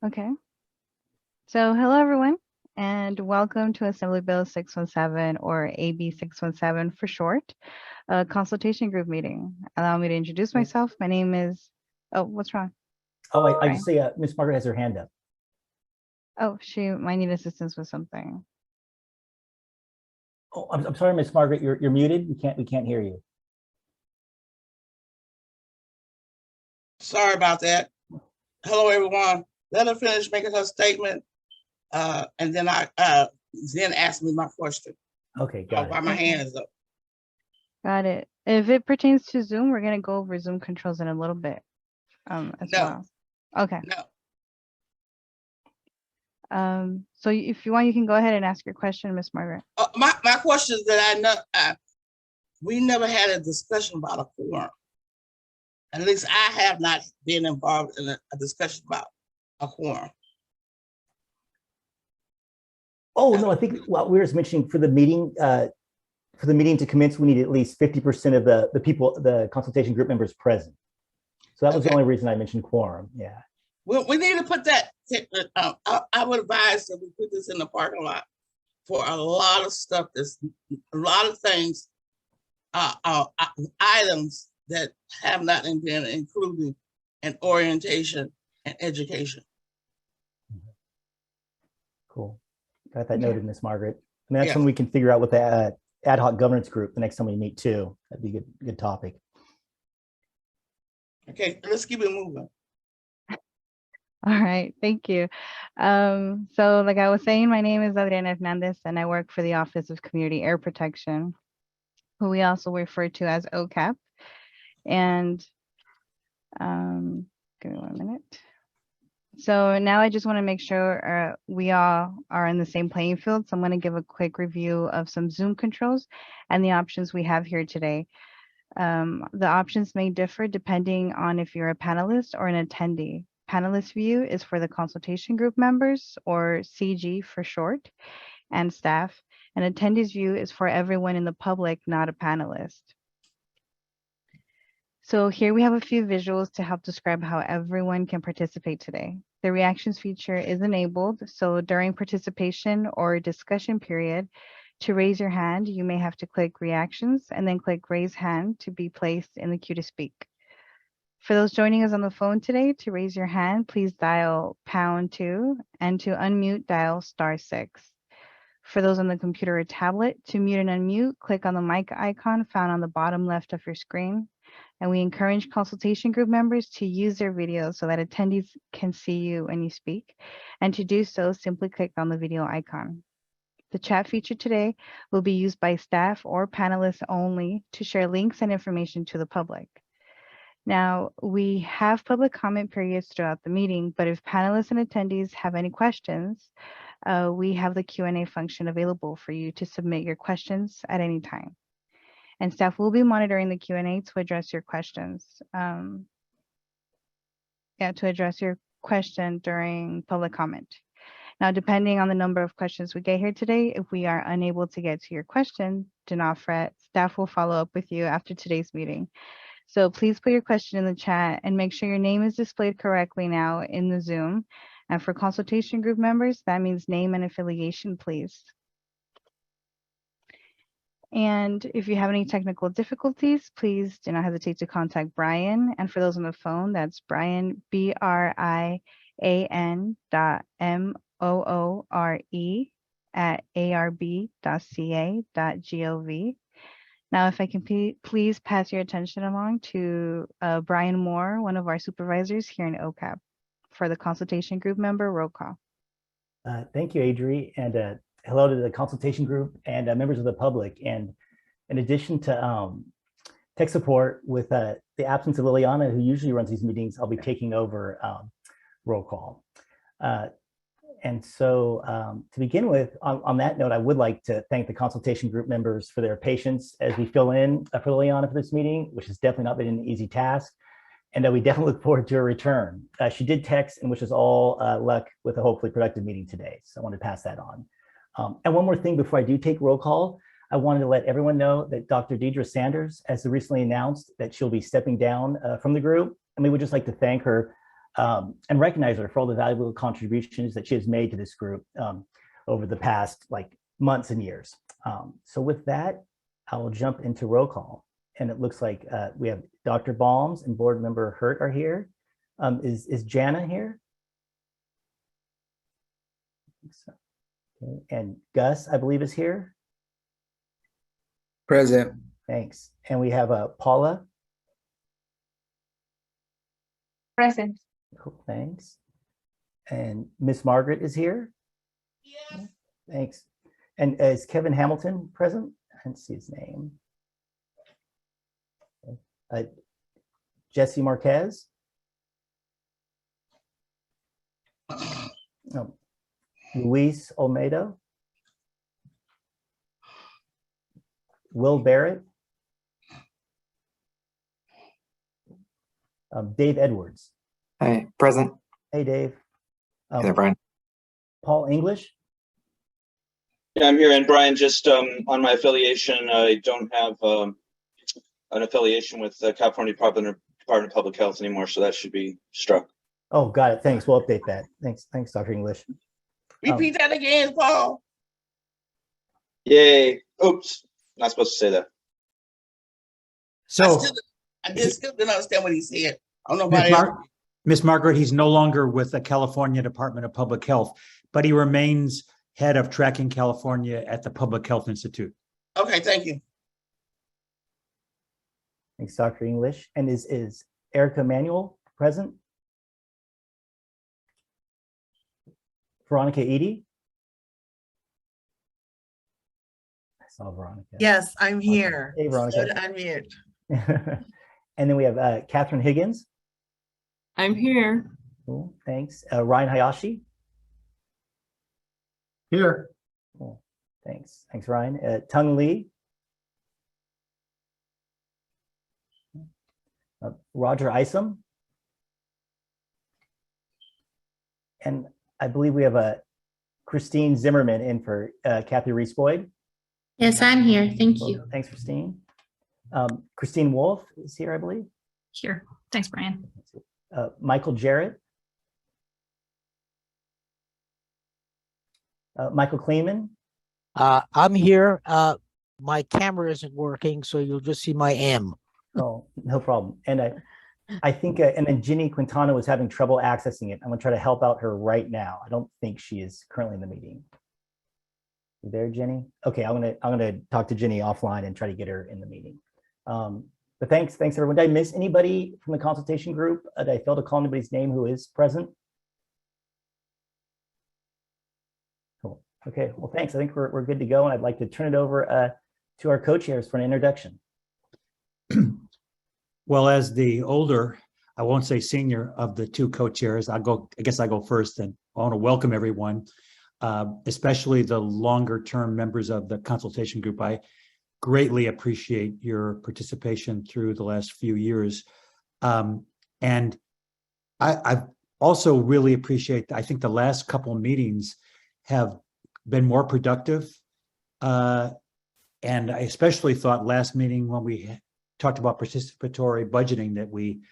Okay. So hello, everyone, and welcome to Assembly Bill 617, or AB 617 for short, a consultation group meeting. Allow me to introduce myself. My name is, oh, what's wrong? Oh, I just say Miss Margaret has her hand up. Oh, she might need assistance with something. Oh, I'm sorry, Miss Margaret, you're muted. We can't hear you. Sorry about that. Hello, everyone. Let her finish making her statement, and then then ask me my question. Okay, got it. While my hand is up. Got it. If it pertains to Zoom, we're going to go over Zoom controls in a little bit as well. Okay. No. So if you want, you can go ahead and ask your question, Miss Margaret. My question is that I know we never had a discussion about a quorum. At least I have not been involved in a discussion about a quorum. Oh no, I think what we were just mentioning for the meeting to commence, we need at least 50% of the people, the consultation group members present. So that was the only reason I mentioned quorum. Yeah. Well, we need to put that. I would advise that we put this in the parking lot for a lot of stuff. There's a lot of things, items that have not been included in orientation and education. Cool. Got that noted, Miss Margaret. And that's when we can figure out what the ad hoc governance group the next time we meet too. That'd be a good topic. Okay, let's keep it moving. All right, thank you. So like I was saying, my name is Adriana Hernandez, and I work for the Office of Community Air Protection, who we also refer to as OCAP. And give me 1 minute. So now I just want to make sure we all are in the same playing field. So I'm going to give a quick review of some Zoom controls and the options we have here today. The options may differ depending on if you're a panelist or an attendee. Panelist view is for the consultation group members, or CG for short, and staff. And attendees view is for everyone in the public, not a panelist. So here we have a few visuals to help describe how everyone can participate today. The reactions feature is enabled, so during participation or discussion period, to raise your hand, you may have to click reactions and then click raise hand to be placed in the queue to speak. For those joining us on the phone today, to raise your hand, please dial #2, and to unmute, dial *6. For those on the computer or tablet, to mute and unmute, click on the mic icon found on the bottom left of your screen. And we encourage consultation group members to use their videos so that attendees can see you when you speak. And to do so, simply click on the video icon. The chat feature today will be used by staff or panelists only to share links and information to the public. Now, we have public comment periods throughout the meeting, but if panelists and attendees have any questions, we have the Q&A function available for you to submit your questions at any time. And staff will be monitoring the Q&A to address your questions. To address your question during public comment. Now, depending on the number of questions we get here today, if we are unable to get to your question, do not fret. Staff will follow up with you after today's meeting. So please put your question in the chat and make sure your name is displayed correctly now in the Zoom. And for consultation group members, that means name and affiliation, please. And if you have any technical difficulties, please do not hesitate to contact Brian. And for those on the phone, that's Brian, brian.moore@arb.ca.gov. Now, if I can please pass your attention along to Brian Moore, one of our supervisors here in OCAP, for the consultation group member roll call. Thank you, Adri, and hello to the consultation group and members of the public. And in addition to tech support, with the absence of Liliana, who usually runs these meetings, I'll be taking over roll call. And so to begin with, on that note, I would like to thank the consultation group members for their patience as we fill in for Liliana for this meeting, which has definitely not been an easy task. And we definitely look forward to her return. She did text and wish us all luck with a hopefully productive meeting today. So I want to pass that on. And one more thing before I do take roll call, I wanted to let everyone know that Dr. Deidre Sanders has recently announced that she'll be stepping down from the group. And we would just like to thank her and recognize her for all the valuable contributions that she has made to this group over the past months and years. So with that, I will jump into roll call. And it looks like we have Dr. Balms and board member Hurt are here. Is Jana here? So, okay. And Gus, I believe, is here. Present. Thanks. And we have Paula. Present. Cool, thanks. And Miss Margaret is here. Yes. Thanks. And is Kevin Hamilton present? I didn't see his name. Jesse Marquez. No. Luis Olmedo. Will Barrett. Dave Edwards. Hey, present. Hey, Dave. Hey there, Brian. Paul English. Yeah, I'm here. And Brian, just on my affiliation, I don't have an affiliation with the California Department of Public Health anymore, so that should be struck. Oh, got it. Thanks. We'll update that. Thanks, Dr. English. Repeat that again, Paul. Yay. Oops. Not supposed to say that. So, I still didn't understand what he said. I don't know about Miss Margaret, he's no longer with the California Department of Public Health, but he remains head of Tracking California at the Public Health Institute. Okay, thank you. Thanks, Dr. English. And is Erica Manuel present? Veronica Eady? I saw Veronica. Yes, I'm here. Hey, Veronica. So to unmute. And then we have Catherine Higgins. I'm here. Cool, thanks. Ryan Hayashi. Here. Cool. Thanks, Ryan. Tung Lee. Roger Isom. And I believe we have Christine Zimmerman in for Kathy Reese-Boyd. Yes, I'm here. Thank Cool. you. Thanks, Christine. Christine Wolf is here, I believe. Here. Thanks, Brian. Michael Jarrett. Michael Kleeman. I'm here. My camera isn't working, so you'll just see my M. Oh, no problem. And I think, and then Ginny Quintana was having trouble accessing it. I'm gonna try to help out her right now. I don't think she is currently in the meeting. You there, Jenny? Okay, I'm gonna talk to Ginny offline and try to get her in the meeting. But thanks everyone. Did I miss anybody from the consultation group? Did I fail to call anybody's name who is present? Cool. Okay, well, thanks. I think we're good to go, and I'd like to turn it over to our co-chairs for an introduction. Well, as the older, I won't say senior, of the two co-chairs, I guess I go first, and I want to welcome everyone, especially the longer term members of the consultation group. I greatly appreciate your participation through the last few years. And I also really appreciate, I think the last couple of meetings have been more productive. And I especially thought last meeting when we talked about participatory budgeting that we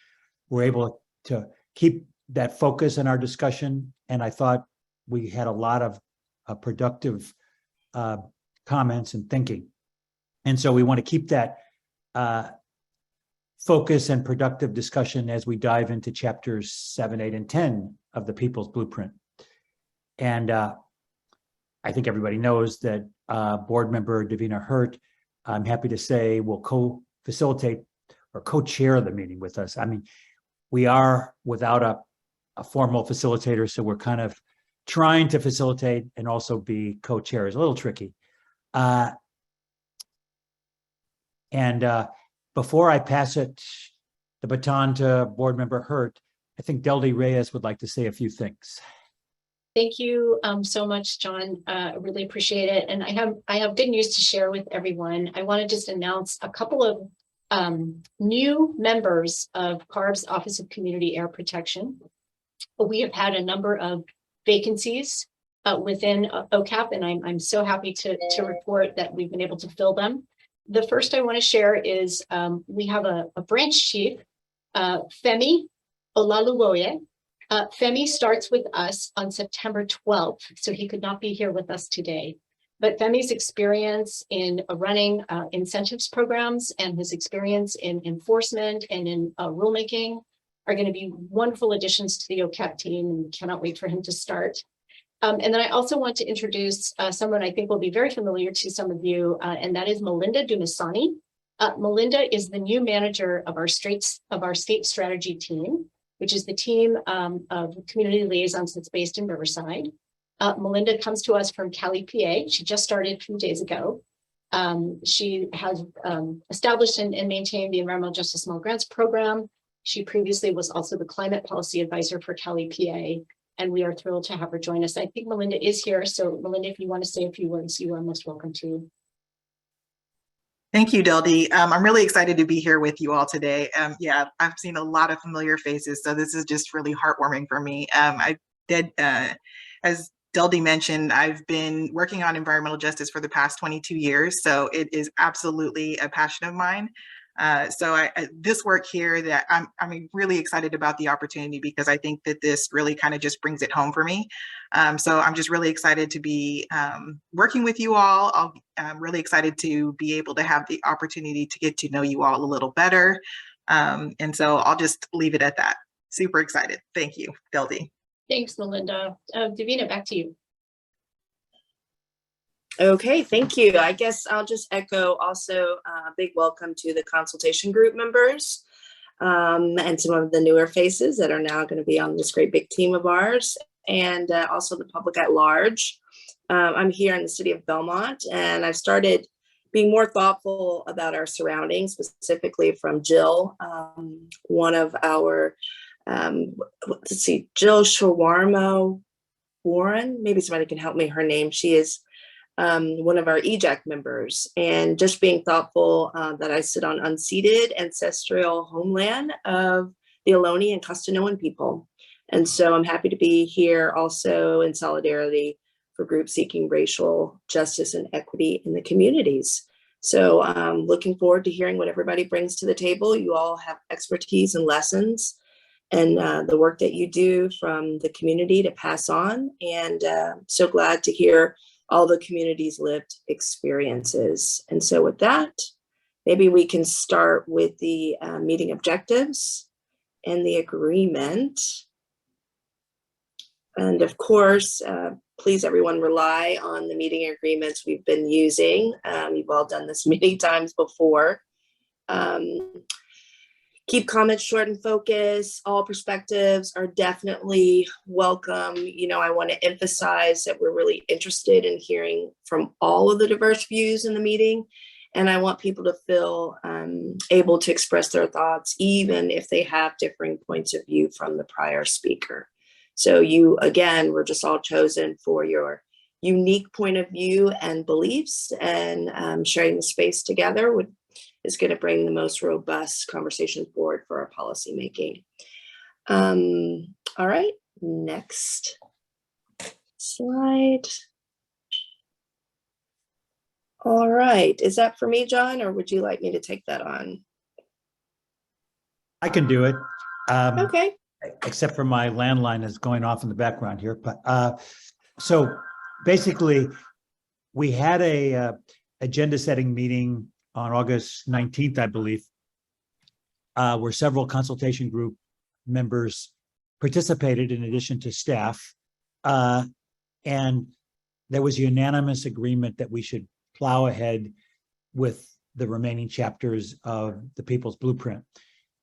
were able to keep that focus in our discussion. And I thought we had a lot of productive comments and thinking. And so we want to keep that focus and productive discussion as we dive into chapters 7, 8, and 10 of the People's Blueprint. And I think everybody knows that board member Davina Hurt, I'm happy to say, will co-facilitate or co-chair the meeting with us. I mean, we are without a formal facilitator, so we're kind of trying to facilitate and also be co-chair. Is a little tricky. And before I pass the baton to board member Hurt, I think Deldy Reyes would like to say a few things. Thank you so much, John. I really appreciate it. And I have good news to share with everyone. I want to just announce a couple of new members of CARB's Office of Community Air Protection. We have had a number of vacancies within OCAP, and I'm so happy to report that we've been able to fill them. The first I want to share is we have a branch chief, Femi Olaluwoye. Femi starts with us on September 12th, so he could not be here with us today. But Femi's experience in running incentives programs and his experience in enforcement and in rulemaking are going to be wonderful additions to the OCAP team, and cannot wait for him to start. And then I also want to introduce someone I think will be very familiar to some of you, and that is Melinda Dumasani. Melinda is the new manager of our state strategy team, which is the team of community liaisons that's based in Riverside. Melinda comes to us from Cali, PA. She just started a few days ago. She has established and maintained the Environmental Justice Small Grants Program. She previously was also the climate policy advisor for Cali, PA, and we are thrilled to have her join us. I think Melinda is here. So Melinda, if you want to say a few words, you are most welcome to. Thank you, Dildy. I'm really excited to be here with you all today. Yeah, I've seen a lot of familiar faces, so this is just really heartwarming for me. As Dildy mentioned, I've been working on environmental justice for the past 22 years, so it is absolutely a passion of mine. This work here, that I'm really excited about the opportunity, because I think that this really kind of just brings it home for me. So I'm just really excited to be working with you all. I'm really excited to be able to have the opportunity to get to know you all a little better. And so I'll just leave it at that. Super excited. Thank you, Dildy. Thanks, Melinda. Davina, back to you. Okay, thank you. I guess I'll just echo also a big welcome to the consultation group members and some of the newer faces that are now going to be on this great big team of ours, and also the public at large. I'm here in the city of Belmont, and I've started being more thoughtful about our surroundings, specifically from Jill, one of our, Jill Shawarma Warren, maybe somebody can help me, her name. She is one of our EJAC members, and just being thoughtful that I sit on unceded ancestral homeland of the Ohlone and Costanoan people. And so I'm happy to be here also in solidarity for groups seeking racial justice and equity in the communities. So I'm looking forward to hearing what everybody brings to the table. You all have expertise and lessons and the work that you do from the community to pass on. And so glad to hear all the community's lived experiences. And so with that, maybe we can start with the meeting objectives and the agreement. And of course, please everyone rely on the meeting agreements we've been using. You've all done this many times before. Keep comments short and focused. All perspectives are definitely welcome. You know, I want to emphasize that we're really interested in hearing from all of the diverse views in the meeting. And I want people to feel able to express their thoughts, even if they have differing points of view from the prior speaker. So you, again, we're just all chosen for your unique point of view and beliefs, and sharing the space together is going to bring the most robust conversation forward for our policy making. All right, next slide. All right, is that for me, John, or would you like me to take that on? I can do it. Okay. Except for my landline is going off in the background here. But so basically, we had a agenda setting meeting on August 19th, I believe, where several consultation group members participated in addition to staff. And there was unanimous agreement that we should plow ahead with the remaining chapters of the People's Blueprint.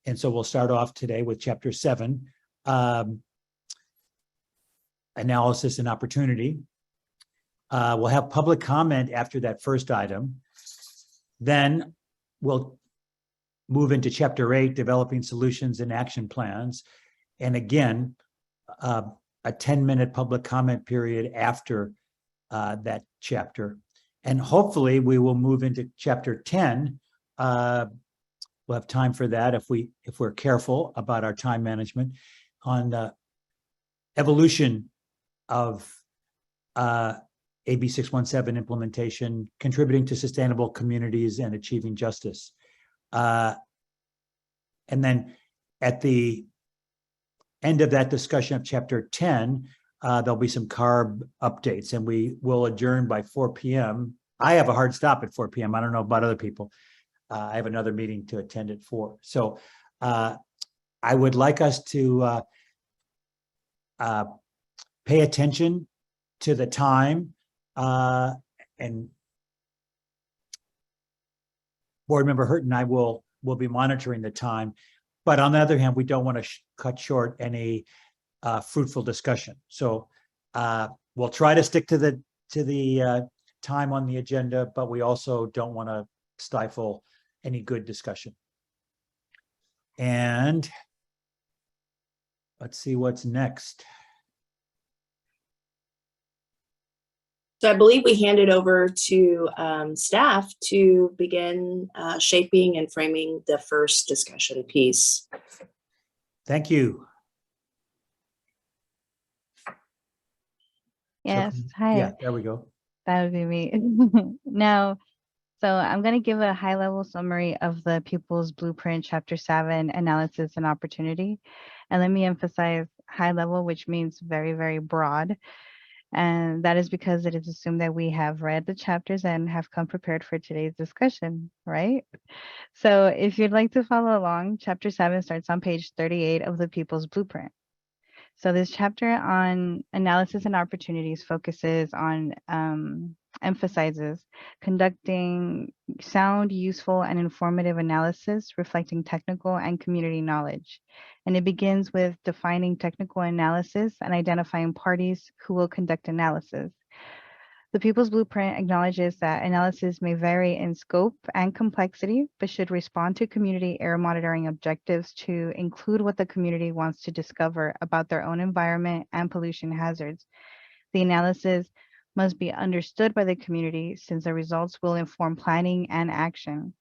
And so we'll start off today with Chapter 7, Analysis and Opportunity. We'll have public comment after that first item. Then we'll move into Chapter 8, Developing Solutions and Action Plans. And again, a 10-minute public comment period after that chapter. And hopefully we will move into Chapter 10. We'll have time for that if we're careful about our time management, on the evolution of AB 617 implementation, contributing to sustainable communities and achieving justice. And then at the end of that discussion of chapter 10, there'll be some CARB updates, and we will adjourn by 4 p.m. I have a hard stop at 4 p.m. I don't know about other people. I have another meeting to attend at 4. So I would like us to pay attention to the time, and Board Member Hurt and I will be monitoring the time. But on the other hand, we don't want to cut short any fruitful discussion. So we'll try to stick to the time on the agenda, but we also don't want to stifle any good discussion. And let's see what's next. So I believe we handed over to staff to begin shaping and framing the first discussion piece. Thank you. Yes, hi. Yeah, there we go. That would be me. Now, so I'm going to give a high-level summary of the Pupils Blueprint Chapter 7 Analysis and Opportunity. And let me emphasize high level, which means very, very broad. And that is because it is assumed that we have read the chapters and have come prepared for today's discussion, right? So if you'd like to follow along, Chapter 7 starts on page 38 of the Pupils Blueprint. So this chapter on analysis and opportunities focuses on, emphasizes conducting sound, useful, and informative analysis reflecting technical and community knowledge. And it begins with defining technical analysis and identifying parties who will conduct analysis. The Pupils Blueprint acknowledges that analysis may vary in scope and complexity, but should respond to community air monitoring objectives to include what the community wants to discover about their own environment and pollution hazards. The analysis must be understood by the community since the results will inform planning and action.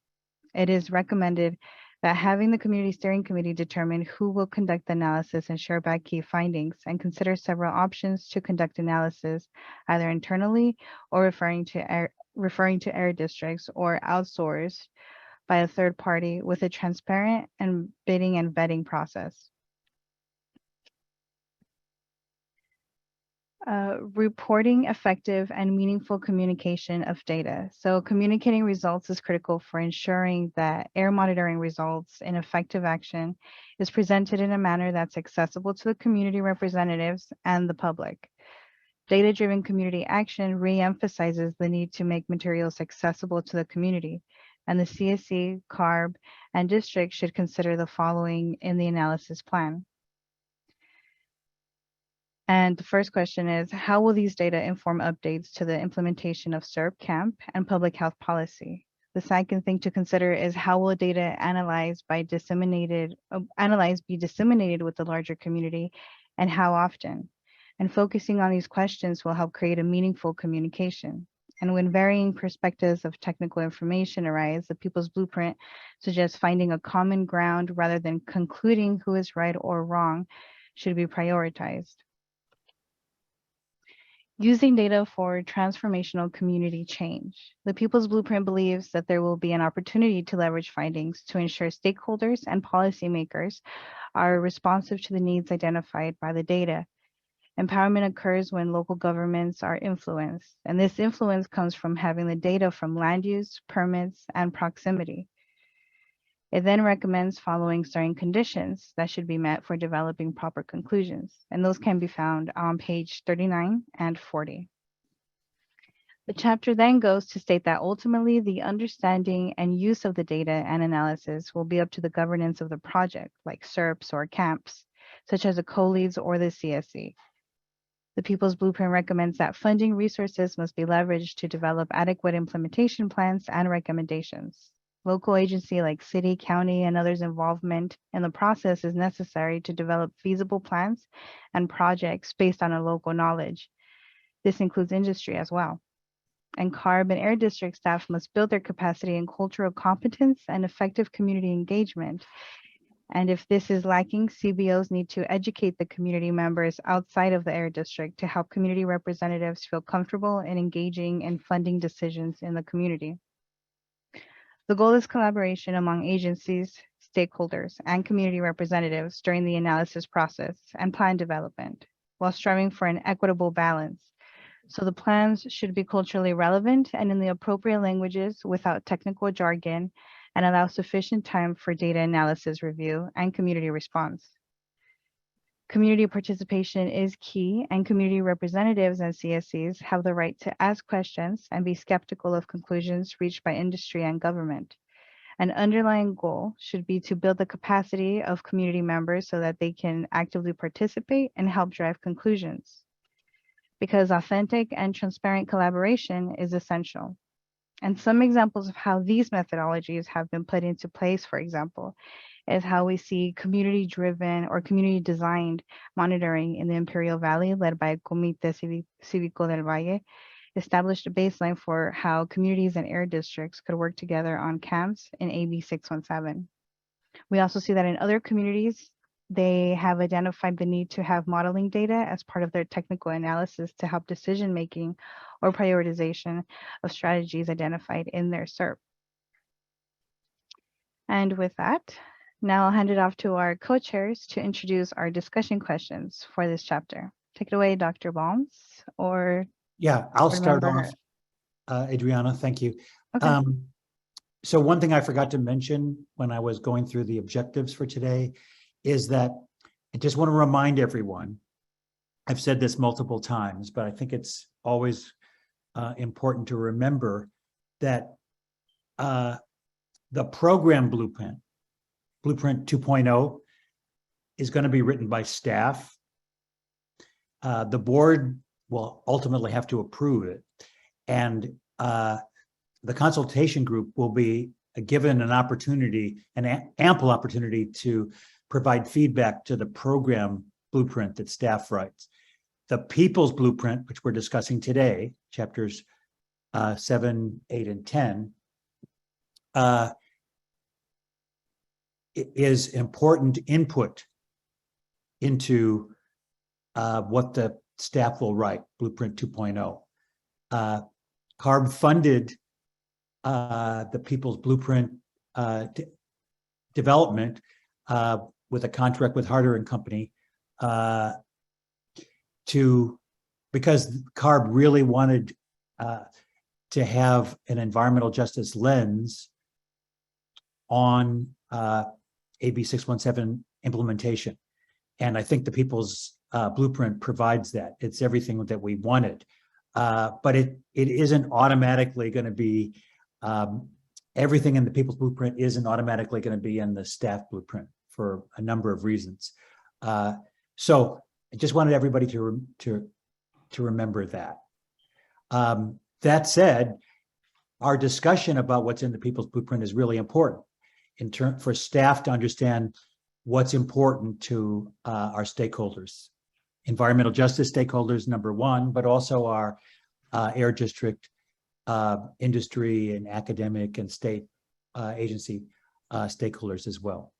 It is recommended that having the Community Steering Committee determine who will conduct the analysis and share back key findings and consider several options to conduct analysis, either internally or referring to air districts or outsourced by a third party with a transparent and bidding and vetting process. Reporting effective and meaningful communication of data. So communicating results is critical for ensuring that air monitoring results in effective action is presented in a manner that's accessible to the community representatives and the public. Data-driven community action re-emphasizes the need to make materials accessible to the community, and the CSC, CARB, and district should consider the following in the analysis plan. And the first question is, how will these data inform updates to the implementation of SERP camp and public health policy? The second thing to consider is how will data analyzed be disseminated with the larger community, and how often? And focusing on these questions will help create a meaningful communication. And when varying perspectives of technical information arise, the Pupils Blueprint suggests finding a common ground rather than concluding who is right or wrong should be prioritized. Using data for transformational community change. The Pupils Blueprint believes that there will be an opportunity to leverage findings to ensure stakeholders and policymakers are responsive to the needs identified by the data. Empowerment occurs when local governments are influenced, and this influence comes from having the data from land use, permits, and proximity. It then recommends following certain conditions that should be met for developing proper conclusions, and those can be found on page 39 and 40. The chapter then goes to state that ultimately the understanding and use of the data and analysis will be up to the governance of the project, like SERPs or camps, such as the co-leads or the CSC. The Pupils Blueprint recommends that funding resources must be leveraged to develop adequate implementation plans and recommendations. Local agency like city, county, and others' involvement in the process is necessary to develop feasible plans and projects based on a local knowledge. This includes industry as well. And CARB and Air District staff must build their capacity in cultural competence and effective community engagement. And if this is lacking, CBOs need to educate the community members outside of the Air District to help community representatives feel comfortable in engaging in funding decisions in the community. The goal is collaboration among agencies, stakeholders and community representatives during the analysis process and plan development, while striving for an equitable balance. So the plans should be culturally relevant and in the appropriate languages without technical jargon, and allow sufficient time for data analysis review and community response. Community participation is key, and community representatives and CSCs have the right to ask questions and be skeptical of conclusions reached by industry and government. An underlying goal should be to build the capacity of community members so that they can actively participate and help drive conclusions. Because authentic and transparent collaboration is essential. And some examples of how these methodologies have been put into place, for example, is how we see community-driven or community-designed monitoring in the Imperial Valley, led by Comité Cívico del Valle, established a baseline for how communities and air districts could work together on camps in AB 617. We also see that in other communities, they have identified the need to have modeling data as part of their technical analysis to help decision-making or prioritization of strategies identified in their SERP. And with that, now I'll hand it off to our co-chairs to introduce our discussion questions for this chapter. Take it away, Dr. Balms, or Yeah, I'll Board start Member off, Adriana, thank you. Okay. So one thing I forgot to mention when I was going through the objectives for today is that I just want to remind everyone, I've said this multiple times, but I think it's always important to remember that the program blueprint 2.0, is going to be written by staff. The board will ultimately have to approve it. And the consultation group will be given an opportunity, an ample opportunity to provide feedback to the program blueprint that staff writes. The people's blueprint, which we're discussing today, chapters 7, 8, and 10, is important input into what the staff will write, Blueprint 2.0. CARB funded the People's Blueprint development with a contract with Harder and Company because CARB really wanted to have an environmental justice lens on AB 617 implementation. And I think the People's Blueprint provides that. It's everything that we wanted. But it isn't automatically going to be, everything in the People's Blueprint isn't automatically going to be in the staff blueprint for a number of reasons. So I just wanted everybody to remember that. That said, our discussion about what's in the People's Blueprint is really important for staff to understand what's important to our stakeholders. Environmental justice stakeholders, number one, but also our air district, industry and academic and state agency stakeholders as well.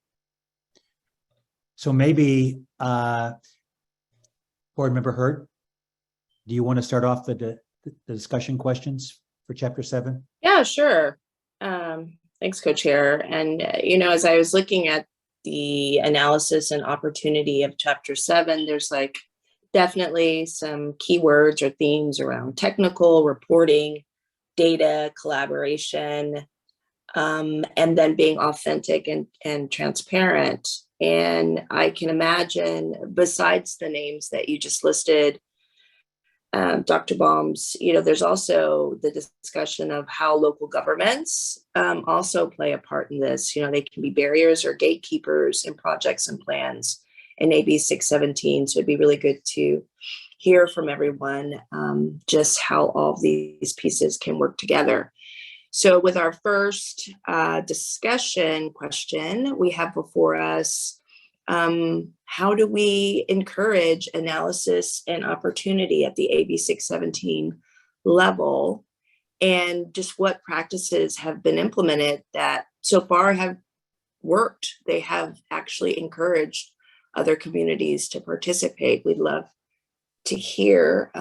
So maybe Board Member Hurt, do you want to start off the discussion questions for Chapter 7? Yeah, sure. Thanks, Co-Chair. And, as I was looking at the analysis and opportunity of Chapter 7, there's definitely some keywords or themes around technical reporting, data, collaboration, and then being authentic and transparent. And I can imagine, besides the names that you just listed, Dr. Balms, there's also the discussion of how local governments also play a part in this. They can be barriers or gatekeepers in projects and plans in AB 617. So it'd be really good to hear from everyone just how all of these pieces can work together. So with our first discussion question, we have before us, how do we encourage analysis and opportunity at the AB 617 level? And just what practices have been implemented that so far have worked? They have actually encouraged other communities to participate. We'd love to hear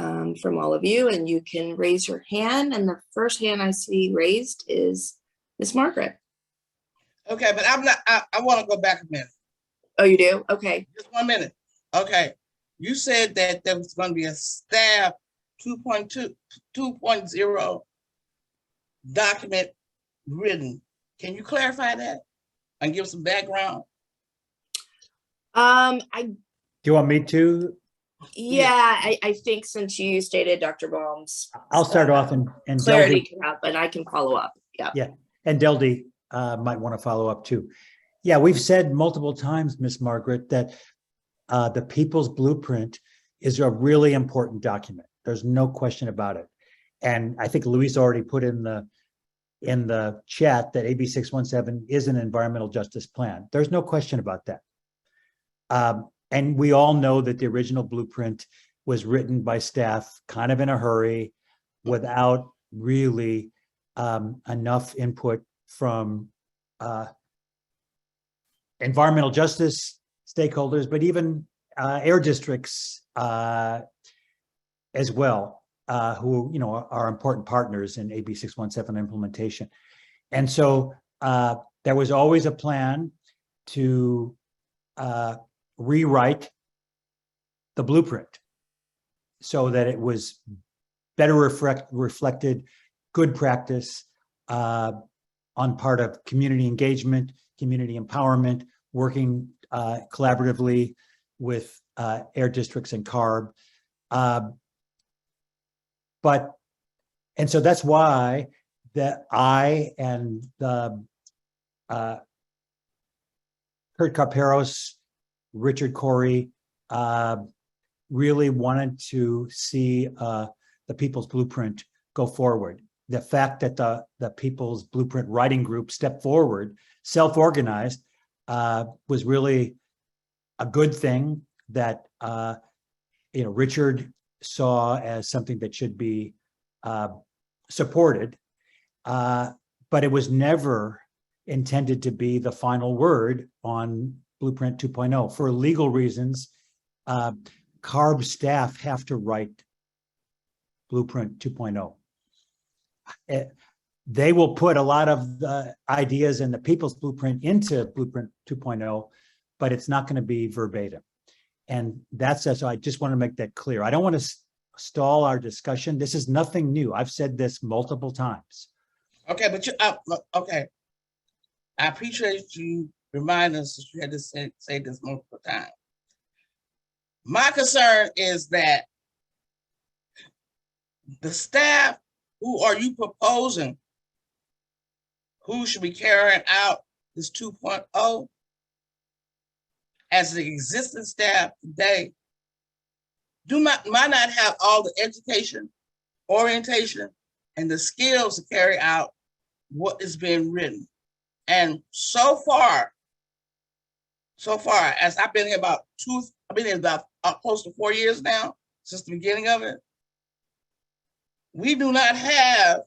from all of you, and you can raise your hand. And the first hand I see raised is Ms. Margaret. Okay, but I'm not, I want to go back a minute. Oh, you do? Okay. Just 1 minute. Okay. You said that there was going to be a staff 2.0 document written. Can you clarify that and give some background? I Do you want me to? Yeah, I think since you stated Dr. Baum's. I'll start off and Clarity Deldy, can happen. I can follow up. Yeah. yeah, and Deldy might want to follow up too. Yeah, we've said multiple times, Miss Margaret, that the People's Blueprint is a really important document. There's no question about it. And I think Luis already put in the chat that AB 617 is an environmental justice plan. There's no question about that. And we all know that the original blueprint was written by staff kind of in a hurry without really enough input from environmental justice stakeholders, but even air districts as well, who are important partners in AB 617 implementation. And so there was always a plan to rewrite the blueprint so that it was better reflected good practice on part of community engagement, community empowerment, working collaboratively with air districts and CARB. And so that's why that I and the Kurt Carperos, Richard Corey really wanted to see the People's Blueprint go forward. The fact that the People's Blueprint Writing Group stepped forward, self-organized, was really a good thing that Richard saw as something that should be supported, but it was never intended to be the final word on Blueprint 2.0. For legal reasons, CARB staff have to write Blueprint 2.0. They will put a lot of the ideas in the People's Blueprint into Blueprint 2.0, but it's not going to be verbatim. And that's so I just want to make that clear. I don't want to stall our discussion. This is nothing new. I've said this multiple times. Okay, but okay. I appreciate you remind us that you had to say this multiple times. My concern is that the staff, who are you proposing, who should be carrying out this 2.0 as the existing staff today, might not have all the education, orientation, and the skills to carry out what is being written. And so far, as I've been here about close to 4 years now, since the beginning of it, we do not have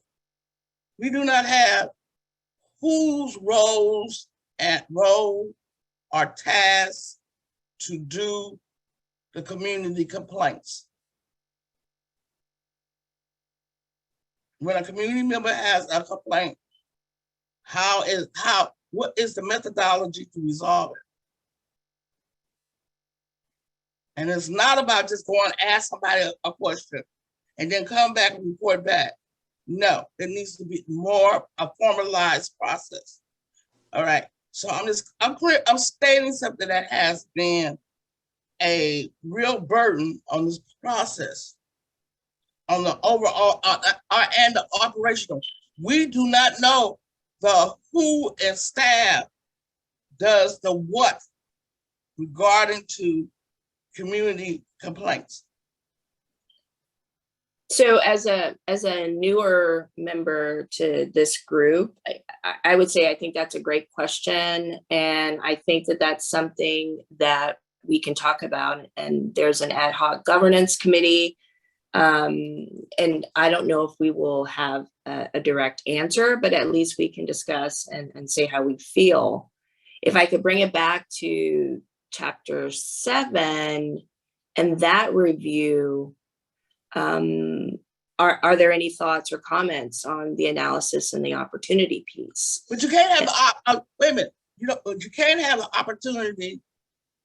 whose roles are tasked to do the community complaints. When a community member has a complaint, what is the methodology to resolve it? And it's not about just going and ask somebody a question and then come back and report back. No, it needs to be more a formalized process. All right. So I'm stating something that has been a real burden on this process, on the overall and the operational. We do not know the who and staff does the what regarding to community complaints. So as a newer member to this group, I would say I think that's a great question. And I think that that's something that we can talk about. And there's an ad hoc governance committee. And I don't know if we will have a direct answer, but at least we can discuss and say how we feel. If I could bring it back to Chapter 7 and that review, are there any thoughts or comments on the analysis and the opportunity piece? But you can't have, wait a minute, but you can't have an opportunity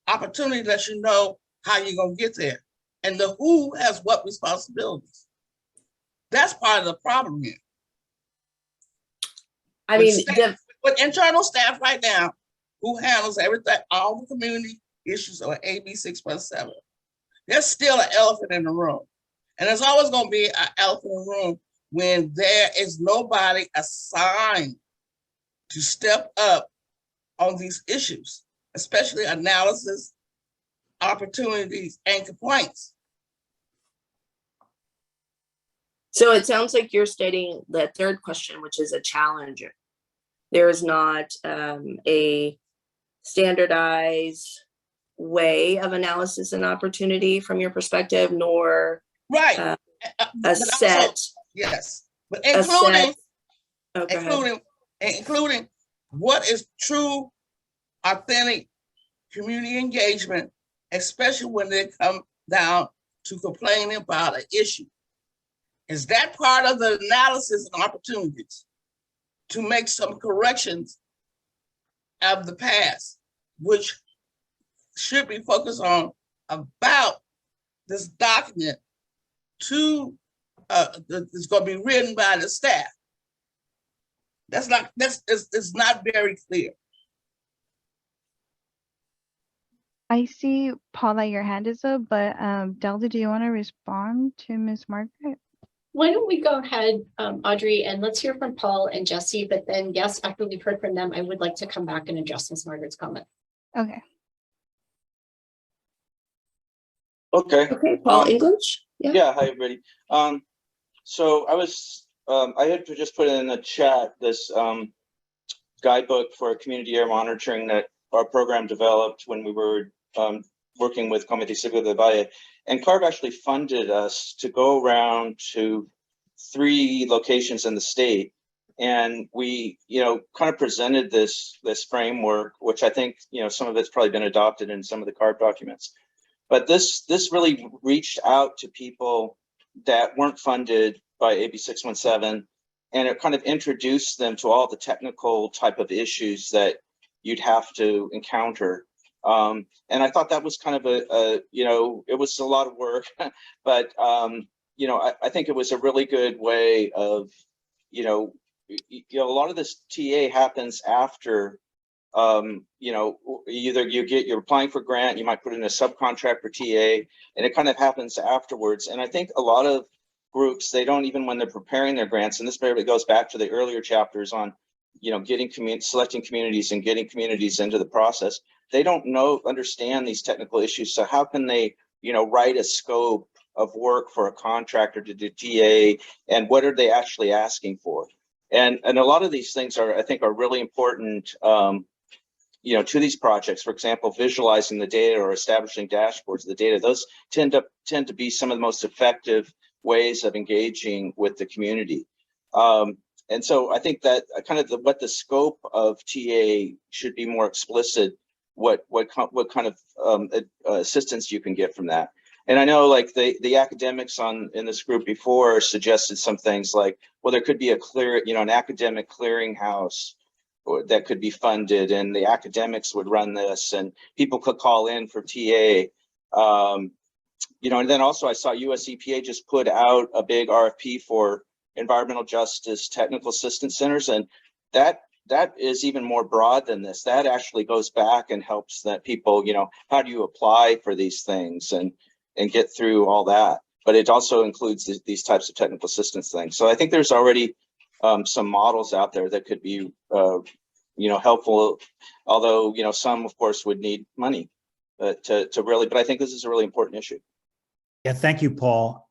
that you know how you're gonna get there. And the who has what responsibilities. That's part of the problem here. I mean, with internal staff right now, who handles everything, all the community issues on AB 617, there's still an elephant in the room. And there's always going to be an elephant in the room when there is nobody assigned to step up on these issues, especially analysis, opportunities, and complaints. So it sounds like you're stating the third question, which is a challenge. There is not a standardized way of analysis and opportunity from your perspective, nor right a set. Also, yes, but including what is true, authentic community engagement, especially when they come down to complaining about an issue. Is that part of the analysis and opportunities to make some corrections of the past, which should be focused on about this document it's going to be written by the staff. It's not very clear. I see, Paula, your hand is up, but Delta, do you want to respond to Ms. Margaret? Why don't we go ahead, Audrey, and let's hear from Paul and Jesse, but then yes, after we've heard from them, I would like to come back and address Ms. Margaret's comment. Okay. Okay. Okay, Paul English. Yeah, hi everybody. So I had just put in the chat this guidebook for community air monitoring that our program developed when we were working with Comité Seguro del Valle. And CARB actually funded us to go around to 3 locations in the state. And we, kind of presented this framework, which I think, some of it's probably been adopted in some of the CARB documents. But this really reached out to people that weren't funded by AB 617, and it kind of introduced them to all the technical type of issues that you'd have to encounter. And I thought that was kind of it was a lot of work, but I think it was a really good way of, a lot of this TA happens after, either you're applying for grant, you might put in a subcontract for TA, and it kind of happens afterwards. And I think a lot of groups, they don't even, when they're preparing their grants, and this maybe goes back to the earlier chapters on, selecting communities and getting communities into the process. They don't understand these technical issues. So how can they, write a scope of work for a contractor to do TA, and what are they actually asking for? And a lot of these things I think are really important, to these projects. For example, visualizing the data or establishing dashboards of the data. Those tend to be some of the most effective ways of engaging with the community. And so I think that kind of what the scope of TA should be more explicit, what kind of assistance you can get from that. And I know, like, the academics in this group before suggested some things like, well, there could be an academic clearinghouse that could be funded, and the academics would run this, and people could call in for TA. And then also I saw US EPA just put out a big RFP for environmental justice technical assistance centers, and that is even more broad than this. That actually goes back and helps that people, how do you apply for these things and get through all that. But it also includes these types of technical assistance things. So I think there's already some models out there that could be, helpful, although, some of course would need money but I think this is a really important issue. Yeah, thank you, Paul.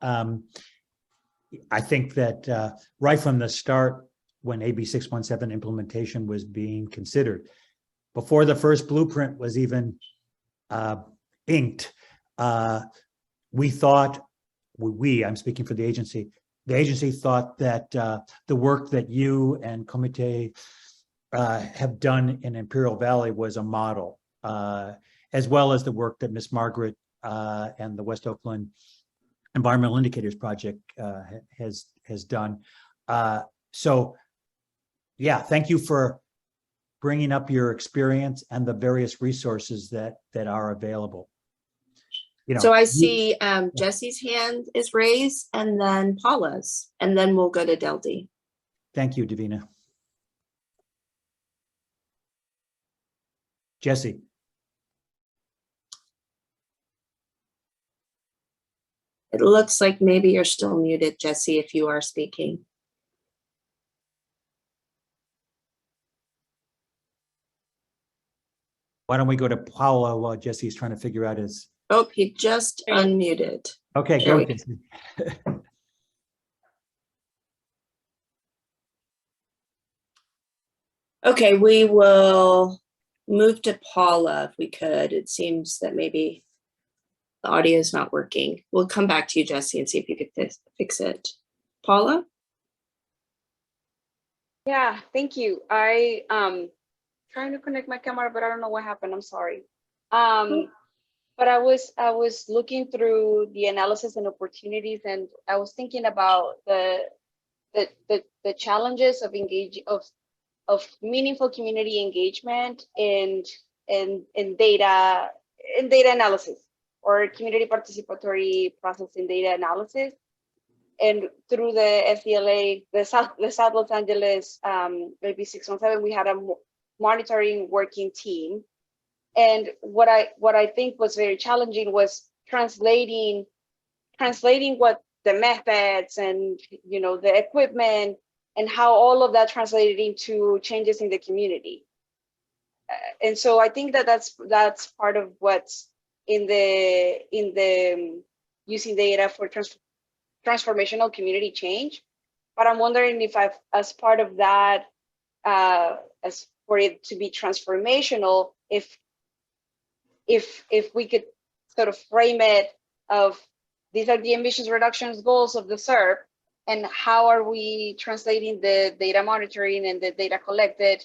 I think that right from the start, when AB 617 implementation was being considered, before the first blueprint was even inked, we thought, I'm speaking for the agency thought that the work that you and Comité have done in Imperial Valley was a model, as well as the work that Ms. Margaret and the West Oakland Environmental Indicators Project has done. So yeah, thank you for bringing up your experience and the various resources that are available. You know, So I see Jesse's hand is raised and then Paula's, and then we'll go to Deldy. Thank you, Davina. Jesse. It looks like maybe you're still muted, Jesse, if you are speaking. Why don't we go to Paula while Jesse's trying to figure out his. Oh, he just unmuted. Okay, There go, we go. Jesse. Okay, we will move to Paula if we could. It seems that maybe the audio is not working. We'll come back to you, Jesse, and see if you could fix it. Paula? Yeah, thank you. Trying to connect my camera, but I don't know what happened. I'm sorry. But I was looking through the analysis and opportunities, and I was thinking about the challenges of meaningful community engagement in data analysis or community participatory process in data analysis. And through the SDLA, the South Los Angeles maybe 617, we had a monitoring working team. And what I think was very challenging was translating what the methods and the equipment and how all of that translated into changes in the community. And so I think that's part of what's in the using data for transformational community change. But I'm wondering if as part of that, as for it to be transformational, if we could sort of frame it of these are the emissions reductions goals of the SERP, and how are we translating the data monitoring and the data collected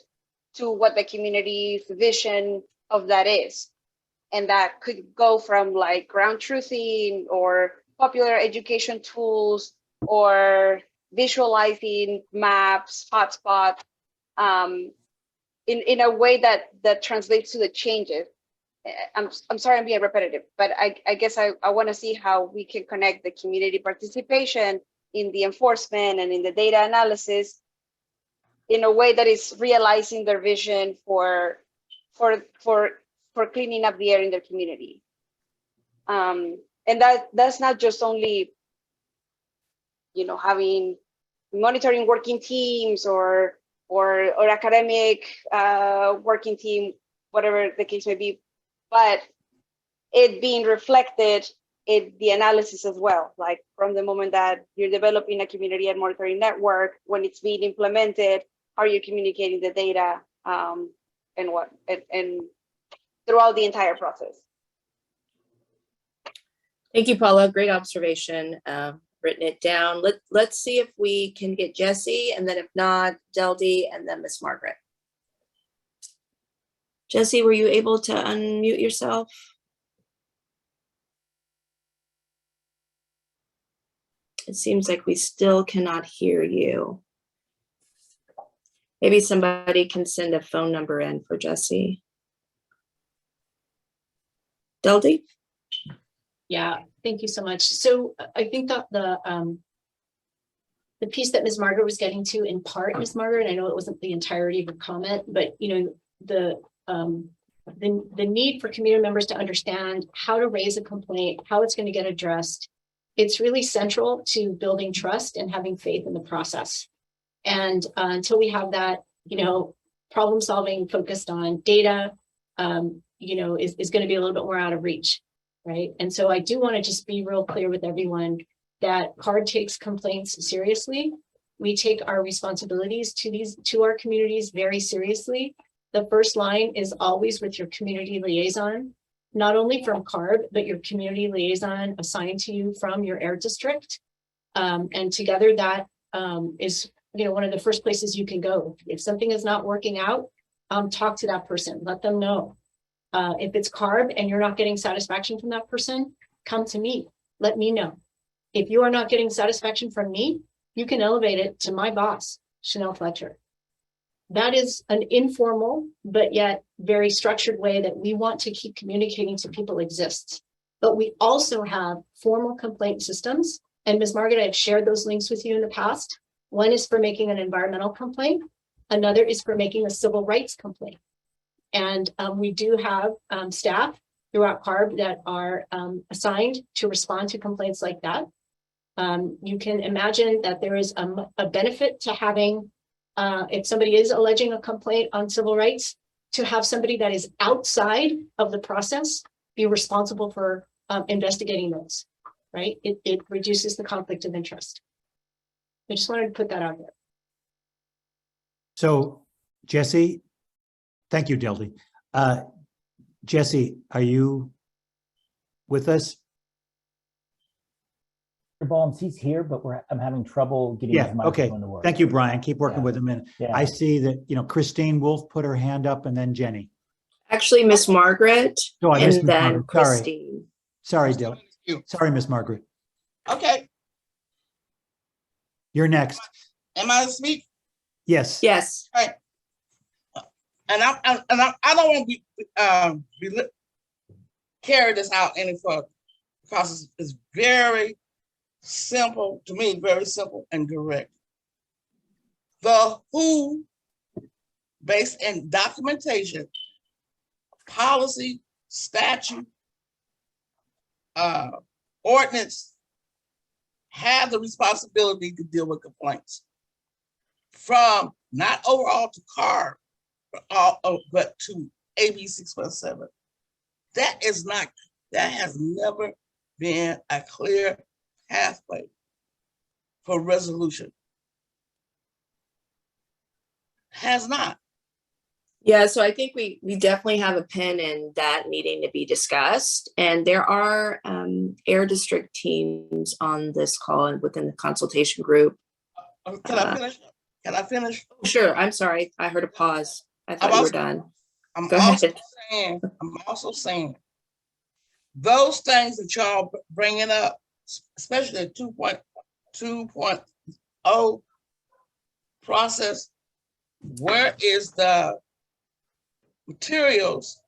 to what the community's vision of that is. And that could go from like ground truthing or popular education tools or visualizing maps, hotspots, in a way that translates to the changes. I'm sorry I'm being repetitive, but I guess I want to see how we can connect the community participation in the enforcement and in the data analysis in a way that is realizing their vision for cleaning up the air in their community. And that's not just only, having monitoring working teams or academic working team, whatever the case may be, but it being reflected in the analysis as well, like from the moment that you're developing a community and monitoring network, when it's being implemented, how are you communicating the data, and throughout the entire process. Thank you, Paula. Great observation. Written it down. Let's see if we can get Jesse, and then if not, Deldy, and then Miss Margaret. Jesse, were you able to unmute yourself? It seems like we still cannot hear you. Maybe somebody can send a phone number in for Jesse. Deldy? Yeah, thank you so much. So I think that the piece that Ms. Margaret was getting to, in part, Ms. Margaret, I know it wasn't the entirety of her comment, but the need for community members to understand how to raise a complaint, how it's going to get addressed. It's really central to building trust and having faith in the process. And until we have that, problem solving focused on data, is going to be a little bit more out of reach, right? And so I do want to just be real clear with everyone that CARD takes complaints seriously. We take our responsibilities to our communities very seriously. The first line is always with your community liaison, not only from CARB, but your community liaison assigned to you from your air district. And together that is one of the first places you can go. If something is not working out, talk to that person, let them know. If it's CARB and you're not getting satisfaction from that person, come to me, let me know. If you are not getting satisfaction from me, you can elevate it to my boss, Chanel Fletcher. That is an informal, but yet very structured way that we want to keep communicating to people exists. But we also have formal complaint systems. And Ms. Margaret, I've shared those links with you in the past. One is for making an environmental complaint. Another is for making a civil rights complaint. And we do have staff throughout CARB that are assigned to respond to complaints like that. You can imagine that there is a benefit to having, if somebody is alleging a complaint on civil rights, to have somebody that is outside of the process be responsible for investigating those, right? It reduces the conflict of interest. I just wanted to put that out there. So Jesse, thank you, Delty. Jesse, are you with us? Balms, he's here, but I'm having trouble getting Yeah, his okay. microphone to work. Thank you, Brian. Keep working with him. And Yeah. I see that, Christine Wolf put her hand up and then Jenny. Actually, Miss Margaret, Oh, I missed and Miss then Margaret. Sorry. Christine. Sorry, Dylan. Sorry, Miss Margaret. Okay, You're next. am I to speak? Yes. Yes. Right. And I don't want to be carry this out any further because it's very simple to me, very simple and direct. The who, based in documentation, policy, statute, ordinance, have the responsibility to deal with complaints from not overall to CARB, but to AB 617. That has never been a clear pathway for resolution. Has not. Yeah, so I think we definitely have a pin in that needing to be discussed. And there are air district teams on this call and within the consultation group. Can I finish? Can I finish? Sure, I'm sorry. I heard a pause. I thought you were done. I'm Go also ahead. saying those things that y'all bringing up, especially the 2.0 process, where is the materials